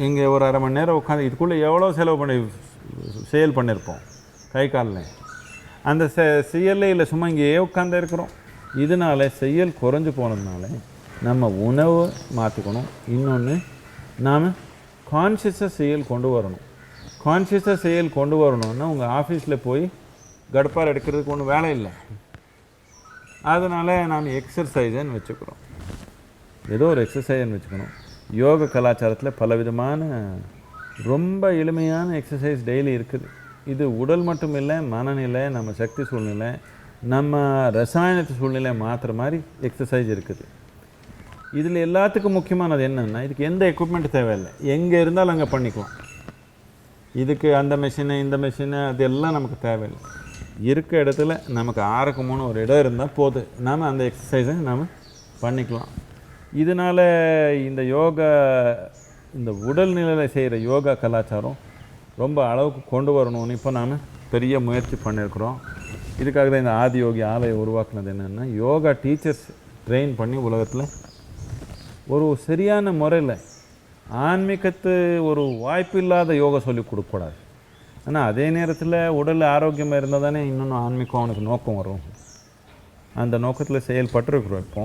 இங்கே ஒரு அரை மணி நேரம் உட்காந்து இதுக்குள்ளே எவ்வளோ செலவு பண்ணி செயல் பண்ணியிருப்போம் கை காலில். அந்த செயலே இல்லை, சும்மா இங்கேயே உட்காந்து இருக்கிறோம். இதனால் செயல் குறைஞ்சி போனதுனால நம்ம உணவு மாற்றிக்கணும். இன்னொன்று, நாம் கான்ஷியஸாக செயல் கொண்டு வரணும். கான்ஷியஸாக செயல் கொண்டு வரணுன்னா உங்கள் ஆஃபீஸில் போய் கடுப்பார் எடுக்கிறதுக்கு ஒன்றும் வேலை இல்லை. அதனால் நாம் எக்ஸசைஸன்னு வச்சுக்கிறோம். ஏதோ ஒரு எக்ஸசைஸ்ன்னு வச்சுக்கணும். யோக கலாச்சாரத்தில் பலவிதமான ரொம்ப எளிமையான எக்ஸசைஸ் டெய்லி இருக்குது. இது உடல் மட்டும் இல்லை, மனநிலை, நம்ம சக்தி சூழ்நிலை, நம்ம ரசாயனத்து சூழ்நிலை மாற்றுற மாதிரி எக்ஸசைஸ் இருக்குது. இதில் எல்லாத்துக்கும் முக்கியமானது என்னென்னா, இதுக்கு எந்த எக்யூப்மெண்ட் தேவையில்லை, எங்கே இருந்தாலும் அங்கே பண்ணிக்கலாம். இதுக்கு அந்த மெஷினு இந்த மெஷினு அதெல்லாம் நமக்கு தேவையில்லை. இருக்க இடத்துல நமக்கு 6க்கு 3 ஒரு இடம் இருந்தால் போதும், நாம் அந்த எக்ஸசைஸை நாம் பண்ணிக்கலாம். இதனால் இந்த உடல்நிலையில் செய்கிற யோகா கலாச்சாரம் ரொம்ப அளவுக்கு கொண்டு வரணும்னு இப்போ நாம் பெரிய முயற்சி பண்ணியிருக்கிறோம். இதுக்காக தான் இந்த ஆதியோகி ஆலயம் உருவாக்குனது. என்னென்னா, யோகா டீச்சர்ஸ் ட்ரெயின் பண்ணி உலகத்தில் ஒரு சரியான முறையில் ஆன்மீகத்து ஒரு வாய்ப்பு இல்லாத யோகா சொல்லி கொடுக்கக்கூடாது. ஆனால் அதே நேரத்தில் உடல் ஆரோக்கியமாக இருந்தால் தானே இன்னொன்று ஆன்மீகம் அவனுக்கு நோக்கம் வரும். அந்த நோக்கத்தில் செயல்பட்டுருக்குறோம். இப்போ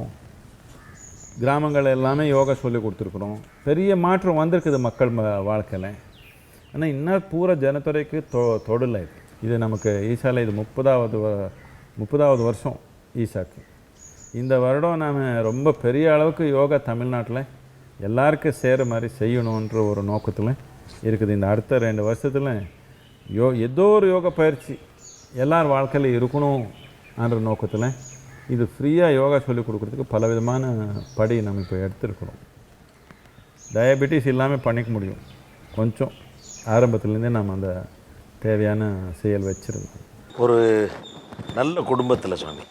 கிராமங்கள் எல்லாமே யோகா சொல்லி கொடுத்துருக்குறோம். பெரிய மாற்றம் வந்திருக்குது மக்கள் வாழ்க்கையில். ஆனால் இன்னும் பூரா ஜனத்துறைக்கு தொடலை. இது நமக்கு ஈஷாவில் இது 30வது வருஷம் ஈஷாக்கு. இந்த வருடம் நாம் ரொம்ப பெரிய அளவுக்கு யோகா தமிழ்நாட்டில் எல்லாருக்கும் சேர மாதிரி செய்யணுன்ற ஒரு நோக்கத்தில் இருக்குது. இந்த அடுத்த 2 வருஷத்தில் ஏதோ ஒரு யோகா பயிற்சி எல்லார் வாழ்க்கையில் இருக்கணும்ன்ற நோக்கத்தில் இது ஃப்ரீயாக யோகா சொல்லிக் கொடுக்குறதுக்கு பலவிதமான படி நம்ம இப்போ எடுத்துருக்குறோம். டயபெட்டிஸ் இல்லாமல் பண்ணிக்க முடியும். கொஞ்சம் ஆரம்பத்துலேருந்தே நம்ம அந்த தேவையான செயல் வச்சுருந்தோம். ஒரு நல்ல குடும்பத்தில் சுவாமி,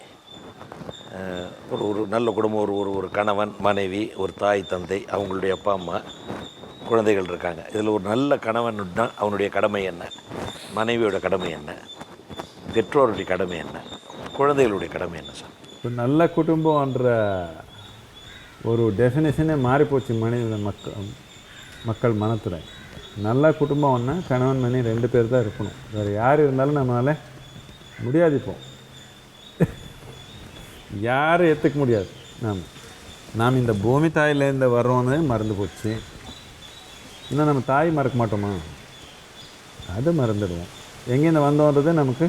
ஒரு நல்ல குடும்பம், ஒரு கணவன் மனைவி, ஒரு தாய் தந்தை, அவங்களுடைய அப்பா அம்மா, குழந்தைகள் இருக்காங்க. இதில் ஒரு நல்ல கணவன்னா அவனுடைய கடமை என்ன, மனைவியோட கடமை என்ன, பெற்றோருடைய கடமை என்ன, குழந்தைகளுடைய கடமை என்ன சார்? இப்போ நல்ல குடும்பம்ன்ற ஒரு டெஃபினேஷனே மாறிப்போச்சு மனித மக்கள் மனத்தில். நல்ல குடும்பம்னா கணவன் மனைவி 2 பேர் தான் இருக்கணும். வேறு யார் இருந்தாலும் நம்மளால் முடியாது. இப்போ யாரும் ஏற்றுக்க முடியாது. நாம் இந்த பூமி தாயிலேருந்து வர்றோன்னு மறந்து போச்சு. இன்னும் நம்ம தாய் மறக்க மாட்டோமா? அது மறந்துடுவோம். எங்கேருந்து வந்தோன்றது நமக்கு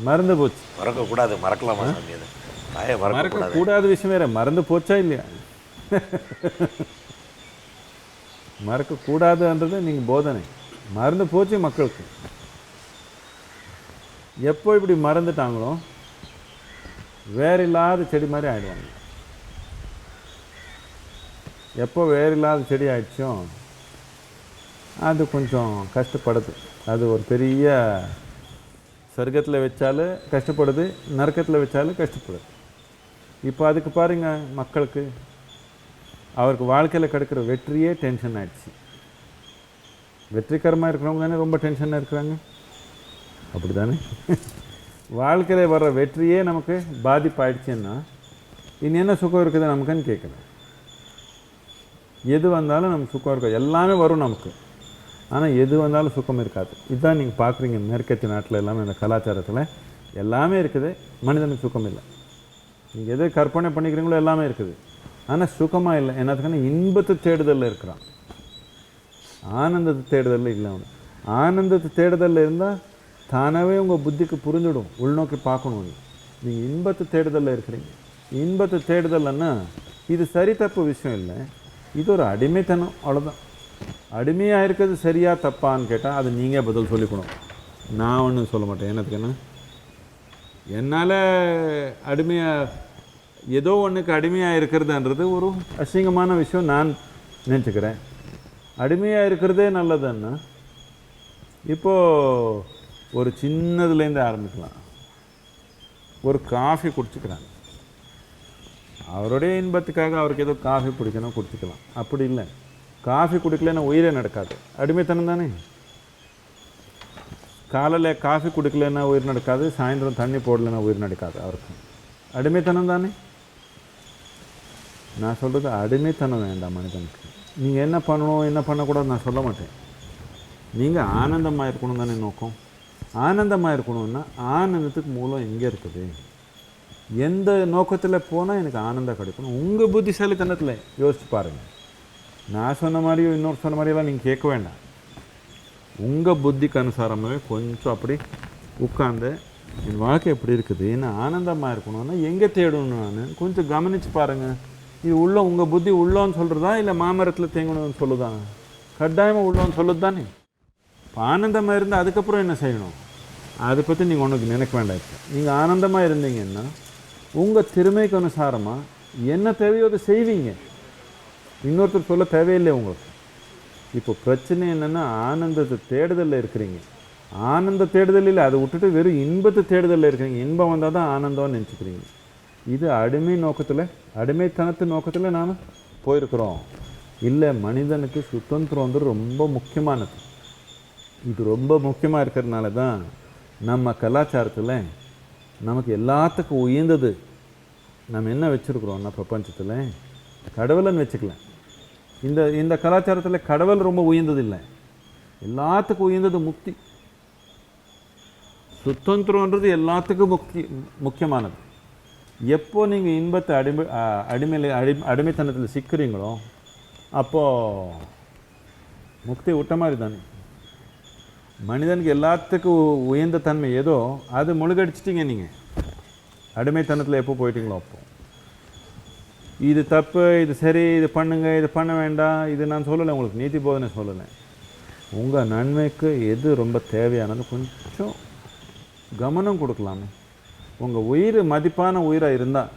மறந்து போச்சு. மறக்கக்கூடாது. மறக்கலாமா சாமி? அது தாயை மறக்கக்கூடாத விஷயம் வேறு. மறந்து போச்சா இல்லையா? மறக்கக்கூடாதுன்றது நீங்கள் போதனை. மறந்து போச்சு மக்களுக்கு. எப்போ இப்படி மறந்துட்டாங்களோ வேறு இல்லாத செடி மாதிரி ஆகிடுவாங்க. எப்போ வேறு இல்லாத செடி ஆயிடுச்சோ அது கொஞ்சம் கஷ்டப்படுது. அது ஒரு பெரிய சொர்க்கத்தில் வச்சாலும் கஷ்டப்படுது, நரக்கத்தில் வச்சாலும் கஷ்டப்படுது. இப்போ அதுக்கு பாருங்க, மக்களுக்கு அவருக்கு வாழ்க்கையில் கிடைக்கிற வெற்றியே டென்ஷன் ஆகிடுச்சு. வெற்றிகரமாக இருக்கிறவங்க தானே ரொம்ப டென்ஷனாக இருக்கிறாங்க, அப்படி தானே? வாழ்க்கையில் வர்ற வெற்றியே நமக்கு பாதிப்பாயிடுச்சுன்னா இனி என்ன சுகம் இருக்குது நமக்குன்னு கேட்குறேன். எது வந்தாலும் நமக்கு சுகம் இருக்காது, எல்லாமே வரும் நமக்கு, ஆனால் எது வந்தாலும் சுகம் இருக்காது. இதுதான் நீங்கள் பார்க்குறீங்க மேற்கத்திய நாட்டில் எல்லாமே, இந்த கலாச்சாரத்தில் எல்லாமே இருக்குது, மனிதனுக்கு சுகம் இல்லை. நீங்கள் எதை கற்பனை பண்ணிக்கிறீங்களோ எல்லாமே இருக்குது, ஆனால் சுகமாக இல்லை. என்னத்துக்குன்னா இன்பத்தை தேடுதலில் இருக்கிறான், ஆனந்தத்தை தேடுதலில் இல்லை. அவனு ஆனந்தத்தை தேடுதலில் இருந்தால் தானாகவே உங்கள் புத்திக்கு புரிஞ்சிடும், உள்நோக்கி பார்க்கணும். நீங்கள் இன்பத்தை தேடுதலில் இருக்கிறீங்க. இன்பத்தை தேடுதல்னா இது சரி தப்பு விஷயம் இல்லை, இது ஒரு அடிமைத்தனம், அவ்வளோதான். அடிமையாக இருக்கிறது சரியா தப்பான்னு கேட்டால் அது நீங்கள் பதில் சொல்லிக்கணும், நான் ஒன்றும் சொல்ல மாட்டேன். என்னத்துக்குன்னா என்னால் அடிமையாக ஏதோ ஒன்றுக்கு அடிமையாக இருக்கிறதுன்றது ஒரு அசிங்கமான விஷயம் நான் நினச்சிக்கிறேன். அடிமையாக இருக்கிறதே நல்லதுன்னா இப்போது ஒரு சின்னதுலேருந்து ஆரம்பிக்கலாம். ஒரு காஃபி குடிச்சிக்கிறாங்க, அவருடைய இன்பத்துக்காக அவருக்கு ஏதோ காஃபி குடிக்கணும், குடிச்சிக்கலாம். அப்படி இல்லை, காஃபி குடிக்கலன்னா உயிரே நடக்காது, அடிமைத்தனம் தானே. காலையில் காஃபி குடிக்கலன்னா உயிர் நடக்காது, சாயந்தரம் தண்ணி போடலைன்னா உயிர் நடக்காது, அவருக்கு அடிமைத்தனம் தானே. நான் சொல்கிறது அடிமைத்தனம் வேண்டாம் மனிதனுக்கு. நீங்கள் என்ன பண்ணணும் என்ன பண்ணக்கூடாது நான் சொல்ல மாட்டேன். நீங்கள் ஆனந்தமாக இருக்கணும் தானே நோக்கம். ஆனந்தமாக இருக்கணும்னா ஆனந்தத்துக்கு மூலம் எங்கே இருக்குது, எந்த நோக்கத்தில் போனால் எனக்கு ஆனந்தம் கிடைக்கணும், உங்கள் புத்திசாலித்தனத்தில் யோசிச்சு பாருங்கள். நான் சொன்ன மாதிரியோ இன்னொரு சொன்ன மாதிரியெல்லாம் நீங்கள் கேட்க வேண்டாம். உங்கள் புத்திக்கு அனுசாரமாகவே கொஞ்சம் அப்படி உட்காந்து என் வாழ்க்கை எப்படி இருக்குது, என்ன ஆனந்தமாக இருக்கணும்னா எங்கே தேடணும் நான் கொஞ்சம் கவனித்து பாருங்கள். இது உள்ள உங்கள் புத்தி உள்ளோன்னு சொல்கிறதா இல்லை மாமரத்தில் தேங்கணும்னு சொல்லுதா? கட்டாயமாக உள்ளோன்னு சொல்லுது தானே. இப்போ ஆனந்தமாக இருந்தால் அதுக்கப்புறம் என்ன செய்யணும் அதை பற்றி நீங்கள் ஒன்றுக்கு நினைக்க வேண்டாம். இப்போ நீங்கள் ஆனந்தமாக இருந்தீங்கன்னா உங்கள் திறமைக்கு அனுசாரமாக என்ன தேவையோ அதை செய்வீங்க, இன்னொருத்தர் சொல்ல தேவையில்லை உங்களுக்கு. இப்போ பிரச்சனை என்னென்னா ஆனந்தத்தை தேடுதலில் இருக்கிறீங்க. ஆனந்த தேடுதல் இல்லை, அதை விட்டுட்டு வெறும் இன்பத்தை தேடுதலில் இருக்கிறீங்க. இன்பம் வந்தால் தான் ஆனந்தம்னு நினச்சிக்கிறீங்க. இது அடிமை நோக்கத்தில், அடிமைத்தனத்து நோக்கத்தில் நாம் போயிருக்கிறோம். இல்லை, மனிதனுக்கு சுதந்திரம் வந்து ரொம்ப முக்கியமானது. இது ரொம்ப முக்கியமாக இருக்கிறதுனால தான் நம்ம கலாச்சாரத்தில் நமக்கு எல்லாத்துக்கும் உயர்ந்தது நம்ம என்ன வச்சுருக்குறோம்னா பிரபஞ்சத்தில் கடவுள்னு வச்சுக்கலாம். இந்த கலாச்சாரத்தில் கடவுள் ரொம்ப உயர்ந்தது இல்லை, எல்லாத்துக்கும் உயர்ந்தது முக்தி. சுதந்திரன்றது எல்லாத்துக்கும் முக்கியமானது. எப்போ நீங்கள் இன்பத்தை அடிமைத்தனத்தில் சிக்கிறீங்களோ அப்போது முக்தி விட்ட மாதிரி தானே. மனிதனுக்கு எல்லாத்துக்கும் உயர்ந்த தன்மை ஏதோ அது முழுகடிச்சிட்டிங்க. நீங்கள் அடிமைத்தனத்தில் எப்போ போயிட்டீங்களோ அப்போ இது தப்பு, இது சரி, இது பண்ணுங்க, இது பண்ண வேண்டாம், இது நான் சொல்லலை, உங்களுக்கு நீதி போதனை சொல்லலை. உங்கள் நன்மைக்கு எது ரொம்ப தேவையானது கொஞ்சம் கவனம் கொடுக்கலாமே. உங்கள் உயிர் மதிப்பான உயிராக இருந்தால்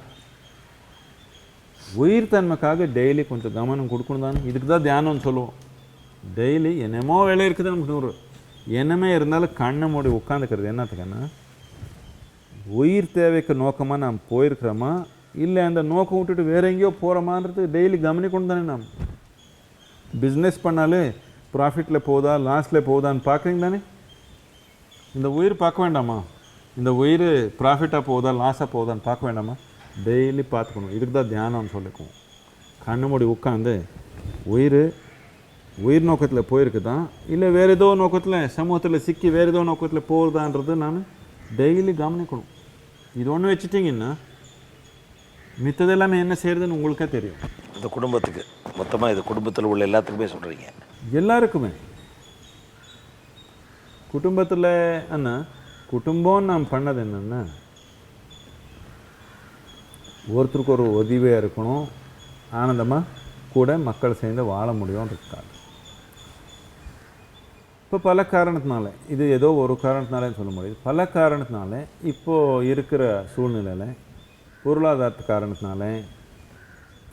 உயிர் தன்மைக்காக டெய்லி கொஞ்சம் கவனம் கொடுக்கணும் தானே. இதுக்கு தான் தியானம்னு சொல்லுவோம். டெய்லி என்னமோ வேலை இருக்குது நமக்கு, நூறு என்னமே இருந்தாலும் கண்ணை மூடி உட்காந்துக்கிறது என்னத்துக்குன்னா உயிர் தேவைக்கு நோக்கமாக நாம் போயிருக்கிறோமா இல்லை அந்த நோக்கம் விட்டுட்டு வேறு எங்கேயோ போகிறோமான்றது டெய்லி கவனிக்கணும் தானே. நாம் பிஸ்னஸ் பண்ணாலே ப்ராஃபிட்டில் போகுதா லாஸில் போகுதான்னு பார்க்குறீங்க தானே. இந்த உயிர் பார்க்க வேண்டாமா, இந்த உயிர் ப்ராஃபிட்டாக போகுதா லாஸாக போகுதான்னு பார்க்க வேண்டாமா, டெய்லி பார்த்துக்கணும். இதுக்கு தான் தியானம்னு சொல்லிக்குவோம். கண்ணு மூடி உட்காந்து உயிர் நோக்கத்தில் போயிருக்குதான் இல்லை வேறு ஏதோ நோக்கத்தில் சமூகத்தில் சிக்கி வேறு ஏதோ நோக்கத்தில் போகுதான்றது நான் டெய்லி கவனிக்கணும். இது ஒன்று வச்சுட்டிங்கன்னா மித்தது எல்லாமே என்ன செய்கிறதுன்னு உங்களுக்கே தெரியும். இந்த குடும்பத்துக்கு மொத்தமாக இது குடும்பத்தில் உள்ள எல்லாத்துக்குமே சொல்கிறீங்க? எல்லாருக்குமே. குடும்பத்தில் அண்ணா குடும்பம் நாம் பண்ணது என்னென்னா ஒருத்தருக்கு ஒரு உதவியாக இருக்கணும், ஆனந்தமாக கூட மக்கள் சேர்ந்து வாழ முடியும்ன்றதுக்காக. இப்போ பல காரணத்தினால, இது ஏதோ ஒரு காரணத்தினாலன்னு சொல்ல முடியாது, பல காரணத்தினால இப்போது இருக்கிற சூழ்நிலையில், பொருளாதாரத்து காரணத்தினால,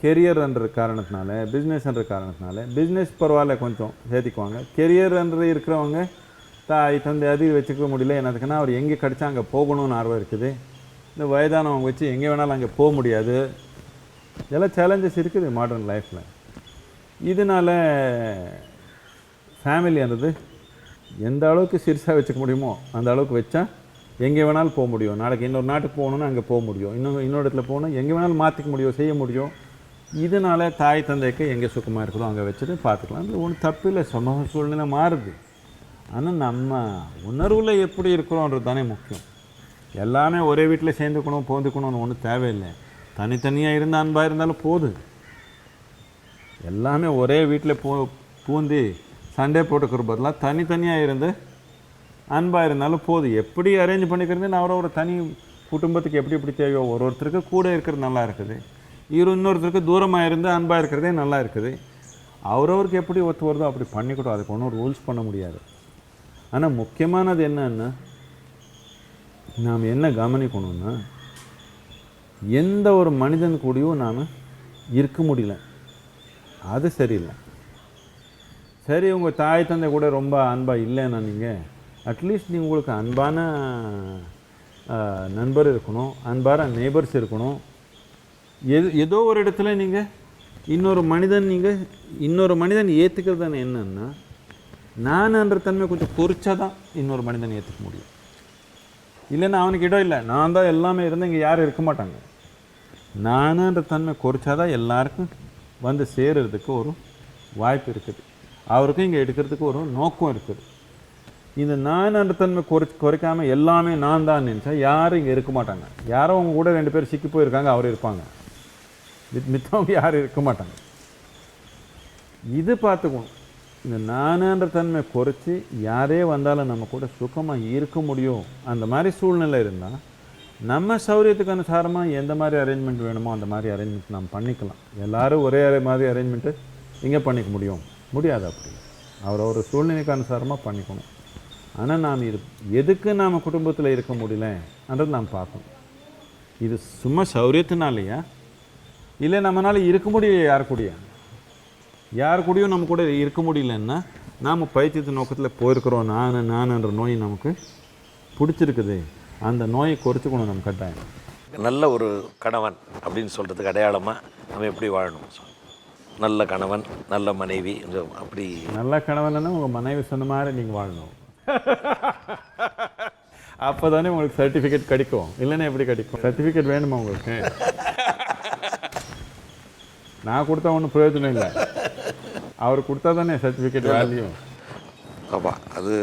கெரியர்ன்ற காரணத்தினால, பிஸ்னஸ்ன்ற காரணத்தினால, பிஸ்னஸ் பரவாயில்ல கொஞ்சம் சேர்த்திக்குவாங்க, கெரியர்ன்ற இருக்கிறவங்க தாய் தந்தை அதிக வச்சுக்க முடியல. என்னதுக்குன்னா அவர் எங்கே கிடச்சா அங்கே போகணும்னு ஆர்வம் இருக்குது. இந்த வயதானவங்க வச்சு எங்கே வேணாலும் அங்கே போக முடியாது. இதெல்லாம் சேலஞ்சஸ் இருக்குது மாடர்ன் லைஃப்பில். இதனால் ஃபேமிலின்றது எந்த அளவுக்கு சிறுசாக வச்சுக்க முடியுமோ அந்த அளவுக்கு வச்சா எங்கே வேணாலும் போக முடியும். நாளைக்கு இன்னொரு நாட்டுக்கு போகணுன்னா அங்கே போக முடியும், இன்னொரு இடத்துல போகணும் எங்கே வேணாலும் மாற்றிக்க முடியும், செய்ய முடியும். இதனால் தாய் தந்தைக்கு எங்கே சுத்தமாக இருக்குதோ அங்கே வச்சுட்டு பார்த்துக்கலாம். அது ஒன்றும் தப்பு இல்லை, சமூக சூழ்நிலை மாறுது. ஆனால் நம்ம உணர்வில் எப்படி இருக்கிறோன்றது தானே முக்கியம். எல்லாமே ஒரே வீட்டில் சேர்ந்துக்கணும் போந்துக்கணும்னு ஒன்றும் தேவையில்லை. தனித்தனியாக இருந்த அன்பாக இருந்தாலும் போதும். எல்லாமே ஒரே வீட்டில் பூந்து சண்டே போட்டுக்கிற பதிலாக தனித்தனியாக இருந்து அன்பாக இருந்தாலும் போதும். எப்படி அரேஞ்ச் பண்ணிக்கிறது அவரோட தனி குடும்பத்துக்கு எப்படி எப்படி தேவையோ, ஒருத்தருக்கு கூட இருக்கிறது நல்லா இருக்குது, இன்னொருத்தருக்கு தூரமாக இருந்து அன்பாக இருக்கிறதே நல்லா இருக்குது. அவரவருக்கு எப்படி ஒத்து வருதோ அப்படி பண்ணிக்கிட்டோம். அதுக்கு ஒன்றும் ரூல்ஸ் பண்ண முடியாது. ஆனால் முக்கியமானது என்னன்னா, நாம் என்ன கவனிக்கணும்னா, எந்த ஒரு மனிதன் கூடயும் நாம் இருக்க முடியல, அது சரியில்லை. சரி, உங்கள் தாய் தந்தை கூட ரொம்ப அன்பாக இல்லைன்னா நீங்கள் அட்லீஸ்ட் நீங்கள் உங்களுக்கு அன்பான நண்பர் இருக்கணும், அன்பான நெய்பர்ஸ் இருக்கணும். ஏதோ ஒரு இடத்துல நீங்கள் இன்னொரு மனிதன் ஏற்றுக்கிறது தானே. என்னன்னா, நான்ன்ற தன்மை கொஞ்சம் குறிச்சா தான் இன்னொரு மனிதன் ஏற்றுக்க முடியும். இல்லைன்னா அவனுக்கு இடம் இல்லை, நான் தான் எல்லாமே இருந்தால் இங்கே யாரும் இருக்க மாட்டாங்க. நானுன்ற தன்மை குறிச்சாதான் எல்லாருக்கும் வந்து சேர்றதுக்கு ஒரு வாய்ப்பு இருக்குது, அவருக்கும் இங்கே எடுக்கிறதுக்கு ஒரு நோக்கம் இருக்குது. இந்த நான்ன்ற தன்மை குறைக்காமல் எல்லாமே நான் தான் நினச்சா யாரும் இங்கே இருக்க மாட்டாங்க. யாரோ அவங்க கூட 2 பேர் சிக்கி போயிருக்காங்க, அவர் இருப்பாங்க, மித்தவங்க யாரும் இருக்க மாட்டாங்க. இது பார்த்துக்கணும். இந்த நானுன்ற தன்மை குறைச்சி யாரே வந்தாலும் நம்ம கூட சுகமாக இருக்க முடியும். அந்த மாதிரி சூழ்நிலை இருந்தால் நம்ம சௌரியத்துக்கு அனுசாரமாக எந்த மாதிரி அரேஞ்ச்மெண்ட் வேணுமோ அந்த மாதிரி அரேஞ்ச்மெண்ட் நம்ம பண்ணிக்கலாம். எல்லோரும் ஒரே மாதிரி அரேஞ்ச்மெண்ட்டு இங்கே பண்ணிக்க முடியாது. அப்படி அவரோட சூழ்நிலைக்கு அனுசாரமாக பண்ணிக்கணும். ஆனால் நாம் எதுக்கு நாம் குடும்பத்தில் இருக்க முடியலன்றது நாம் பார்க்கணும். இது சும்மா சௌரியத்தினாலையா, இல்லை நம்மளால் இருக்க முடியல யார் கூடயும் நம்ம கூட இருக்க முடியலன்னா நாம் பைத்தியத்து நோக்கத்தில் போயிருக்கிறோம். நான்ன்ற நோய் நமக்கு பிடிச்சிருக்குது, அந்த நோயை குறைச்சிக்கணும் நம்ம கட்டாயம். நல்ல ஒரு கணவன் அப்படின்னு சொல்கிறதுக்கு அடையாளமாக நம்ம எப்படி வாழணும்? நல்ல கணவன், நல்ல மனைவி, அப்படி. நல்ல கணவன்னா உங்கள் மனைவி சொன்ன மாதிரி நீங்கள் வாழணும். அப்போ தானே உங்களுக்கு சர்டிஃபிகேட் கிடைக்கும். இல்லைன்னா எப்படி கிடைக்கும்? சர்டிஃபிகேட் வேணுமா உங்களுக்கு? நான் கொடுத்தா ஒன்றும் பிரயோஜனம் இல்லை, அவர் கொடுத்தா தானே சர்டிஃபிகேட் வேல்யூ. ஆமாம், அது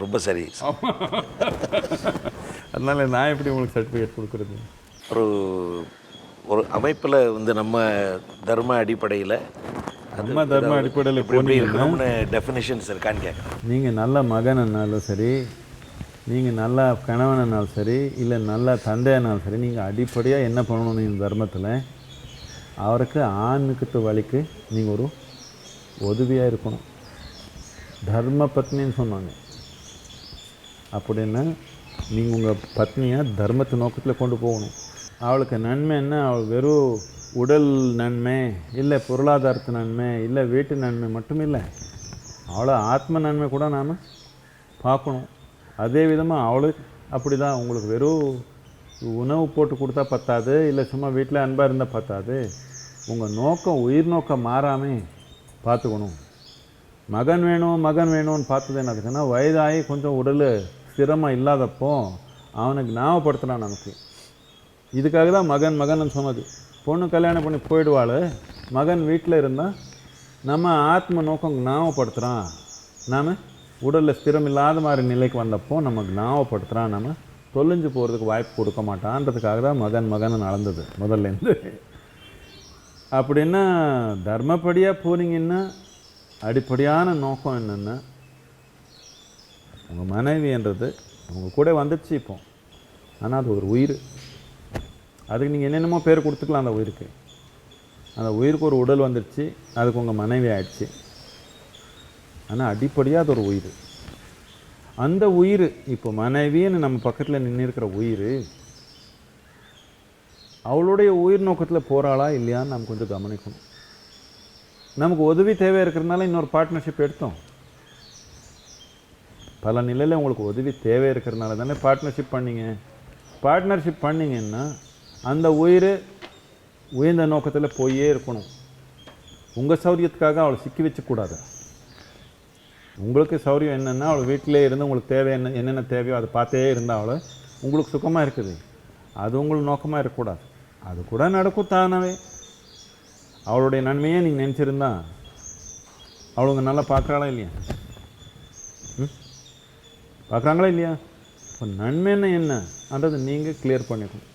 ரொம்ப சரி. அதனால நான் எப்படி உங்களுக்கு சர்டிஃபிகேட் கொடுக்குறது? ஒரு அமைப்பில் நம்ம தர்ம அடிப்படையில் போனீங்கன்னா டெஃபினிஷன்ஸ் இருக்கான்னு கேட்குறேன். நீங்கள் நல்ல மகனாலும் சரி, நீங்கள் நல்ல கணவனாலும் சரி, இல்லை நல்ல தந்தையானாலும் சரி, நீங்கள் அடிப்படையாக என்ன பண்ணணும் இந்த தர்மத்தில்? அவருக்கு ஆணுக்கு வழிக்கு நீங்கள் ஒரு உதவியாக இருக்கணும். தர்ம பத்னின்னு சொன்னாங்க. அப்படின்னா நீங்கள் உங்கள் பத்னியை தர்மத்து நோக்கத்தில் கொண்டு போகணும். அவளுக்கு நன்மை என்ன? அவள் வெறும் உடல் நன்மை இல்லை, பொருளாதாரத்து நன்மை இல்லை, வீட்டு நன்மை மட்டும் இல்லை, அவளை ஆத்ம நன்மை கூட நாம் பார்க்கணும். அதே விதமாக அவளுக்கு அப்படி தான். உங்களுக்கு வெறும் உணவு போட்டு கொடுத்தா பத்தாது, இல்லை சும்மா வீட்டில் அன்பாக இருந்தால் பத்தாது. உங்கள் நோக்கம், உயிர் நோக்கம் மாறாமல் பார்த்துக்கணும். மகன் வேணும்னு பார்த்தது என்னதுக்குன்னா, வயதாகி கொஞ்சம் உடல் ஸ்திரமாக இல்லாதப்போ அவனுக்கு ஞாபகப்படுத்தலாம் நமக்கு. இதுக்காக தான் மகன் சொன்னது. பொண்ணு கல்யாணம் பண்ணி போயிடுவாள், மகன் வீட்டில் இருந்தால் நம்ம ஆத்ம நோக்கம் ஞாபகப்படுத்துகிறான். நாம் உடலில் ஸ்திரம் இல்லாத மாதிரி நிலைக்கு வந்தப்போ நமக்கு ஞாபகப்படுத்துகிறான், நம்ம தொலைஞ்சு போகிறதுக்கு வாய்ப்பு கொடுக்க மாட்டான்றதுக்காக தான் மகன் நடந்தது முதல்லேருந்து. அப்படின்னா தர்மப்படியாக போனீங்கன்னா அடிப்படையான நோக்கம் என்னென்னா, உங்கள் மனைவின்றது உங்கள் கூட வந்துடுச்சு இப்போ, ஆனால் அது ஒரு உயிர். அதுக்கு நீங்கள் என்னென்னமோ பேர் கொடுத்துக்கலாம். அந்த உயிருக்கு ஒரு உடல் வந்துடுச்சு, அதுக்கு உங்கள் மனைவி ஆயிடுச்சு. ஆனால் அடிப்படையாக அது ஒரு உயிர். அந்த உயிர் இப்போ மனைவின்னு நம்ம பக்கத்தில் நின்று இருக்கிற உயிர் அவளுடைய உயிர் நோக்கத்தில் போகிறாளா இல்லையான்னு நம்ம கொஞ்சம் கவனிக்கணும். நமக்கு உதவி தேவை இருக்கிறதுனால இன்னொரு பார்ட்னர்ஷிப் எடுத்தோம். பல நிலையில் உங்களுக்கு உதவி தேவை இருக்கிறதுனால தானே பார்ட்னர்ஷிப் பண்ணிங்க. பார்ட்னர்ஷிப் பண்ணிங்கன்னா அந்த உயிர் உயர்ந்த நோக்கத்தில் போயே இருக்கணும். உங்கள் சௌரியத்துக்காக அவளை சிக்கி வச்சக்கூடாது. உங்களுக்கு சௌரியம் என்னென்னா அவள் வீட்டிலே இருந்து உங்களுக்கு தேவை என்னென்ன தேவையோ அதை பார்த்தே இருந்தால் அவளை உங்களுக்கு சுகமாக இருக்குது. அது உங்களுக்கு நோக்கமாக இருக்கக்கூடாது. அது கூட நடக்கும் தானாவே. அவளுடைய நன்மையே நீங்கள் நினச்சிருந்தா அவளுங்க நல்லா பார்க்குறாளா இல்லையா? பார்க்குறாங்களா இல்லையா? இப்போ நன்மைன்னு என்னன்றது நீங்கள் கிளியர் பண்ணிக்கணும்.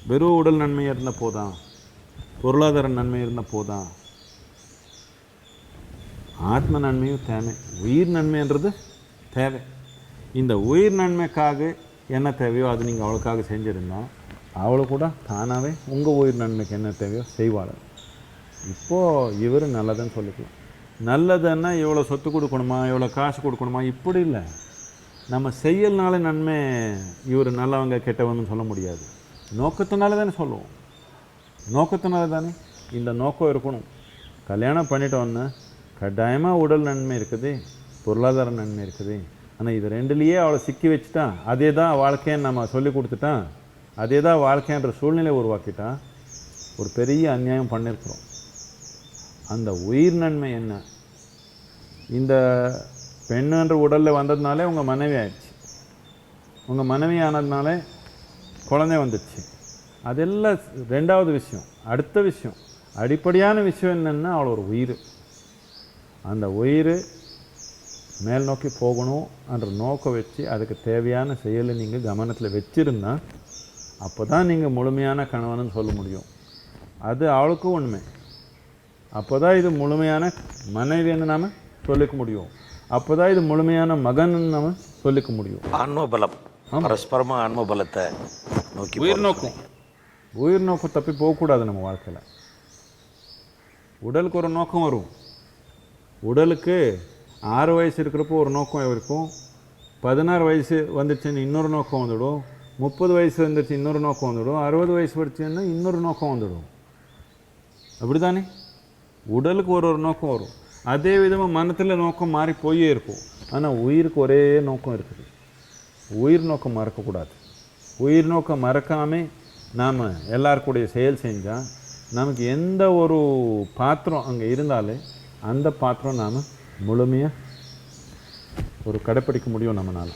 வெறும் உடல் நன்மையாக இருந்தால் போதான், பொருளாதார நன்மை இருந்தால் போதான், ஆத்ம நன்மையும் தேவை, உயிர் நன்மைன்றது தேவை. இந்த உயிர் நன்மைக்காக என்ன தேவையோ அது நீங்கள் அவளுக்காக செஞ்சுருந்தா அவளை கூட தானாகவே உங்கள் உயிர் நன்மைக்கு என்ன தேவையோ செய்வாள். இப்போது இவர் நல்லதுன்னு சொல்லிக்கலாம். நல்லதுன்னா எவ்வளோ சொத்து கொடுக்கணுமா, எவ்வளோ காசு கொடுக்கணுமா, இப்படி இல்லை. நம்ம செயல்னால நன்மை இவர் நல்லவங்க கெட்டவங்கன்னு சொல்ல முடியாது. நோக்கத்தினால தானே சொல்லுவோம். நோக்கத்தினால தானே இந்த நோக்கம் இருக்கணும். கல்யாணம் பண்ணிட்டோன்னா கட்டாயமாக உடல் நன்மை இருக்குது, பொருளாதார நன்மை இருக்குது. ஆனால் இது ரெண்டுலேயே அவளை சிக்கி வச்சுட்டான், அதே தான் வாழ்க்கைன்னு நம்ம சொல்லி கொடுத்துட்டான், அதே தான் வாழ்க்கைன்ற சூழ்நிலை உருவாக்கிட்டான். ஒரு பெரிய அநியாயம் பண்ணியிருக்கிறோம். அந்த உயிர் நன்மை என்ன? இந்த பெண்ணுன்ற உடலில் வந்ததுனாலே உங்கள் மனைவி ஆயிடுச்சு. உங்கள் மனைவி ஆனதுனாலே குழந்தை வந்துடுச்சு. அதெல்லாம் ரெண்டாவது விஷயம். அடுத்த விஷயம், அடிப்படையான விஷயம் என்னென்னா அவள் ஒரு உயிர். அந்த உயிர் மேல் நோக்கி போகணும் என்ற நோக்கம் வச்சு அதுக்கு தேவையான செயலை நீங்கள் கவனத்தில் வச்சுருந்தா அப்போ தான் நீங்கள் முழுமையான கணவன்னு சொல்ல முடியும். அது அவளுக்கும் உண்மை. அப்போ தான் இது முழுமையான மனைவின்னு நாம் சொல்லிக்க முடியும். அப்போ தான் இது முழுமையான மகன் நம்ம சொல்லிக்க முடியும். ஆன்மபலம், பரஸ்பரமாக ஆன்மபலத்தை நோக்கி உயிர் நோக்கம். உயிர் நோக்கம் தப்பி போகக்கூடாது நம்ம வாழ்க்கையில். உடலுக்கு ஒரு நோக்கம் வரும். உடலுக்கு 6 வயசு இருக்கிறப்போ ஒரு நோக்கம் இருக்கும், 16 வயசு வந்துடுச்சுன்னு இன்னொரு நோக்கம் வந்துடும், 30 வயசு வந்துடுச்சு இன்னொரு நோக்கம் வந்துடும், 60 வயசு வந்துச்சுன்னா இன்னொரு நோக்கம் வந்துடும். அப்படி தானே? உடலுக்கு ஒரு நோக்கம் வரும். அதே விதமாக மனத்தில் நோக்கம் மாறி போயே இருக்கும். ஆனால் உயிருக்கு ஒரே நோக்கம் இருக்குது. உயிர் நோக்கம் மறக்கக்கூடாது. உயிர் நோக்கம் மறக்காமல் நாம் எல்லாருக்கூடிய செயல் செஞ்சால் நமக்கு எந்த ஒரு பாத்திரம் அங்கே இருந்தாலே அந்த பாத்திரம் நாம் முழுமையாக ஒரு கடைப்பிடிக்க முடியும் நம்மளால்.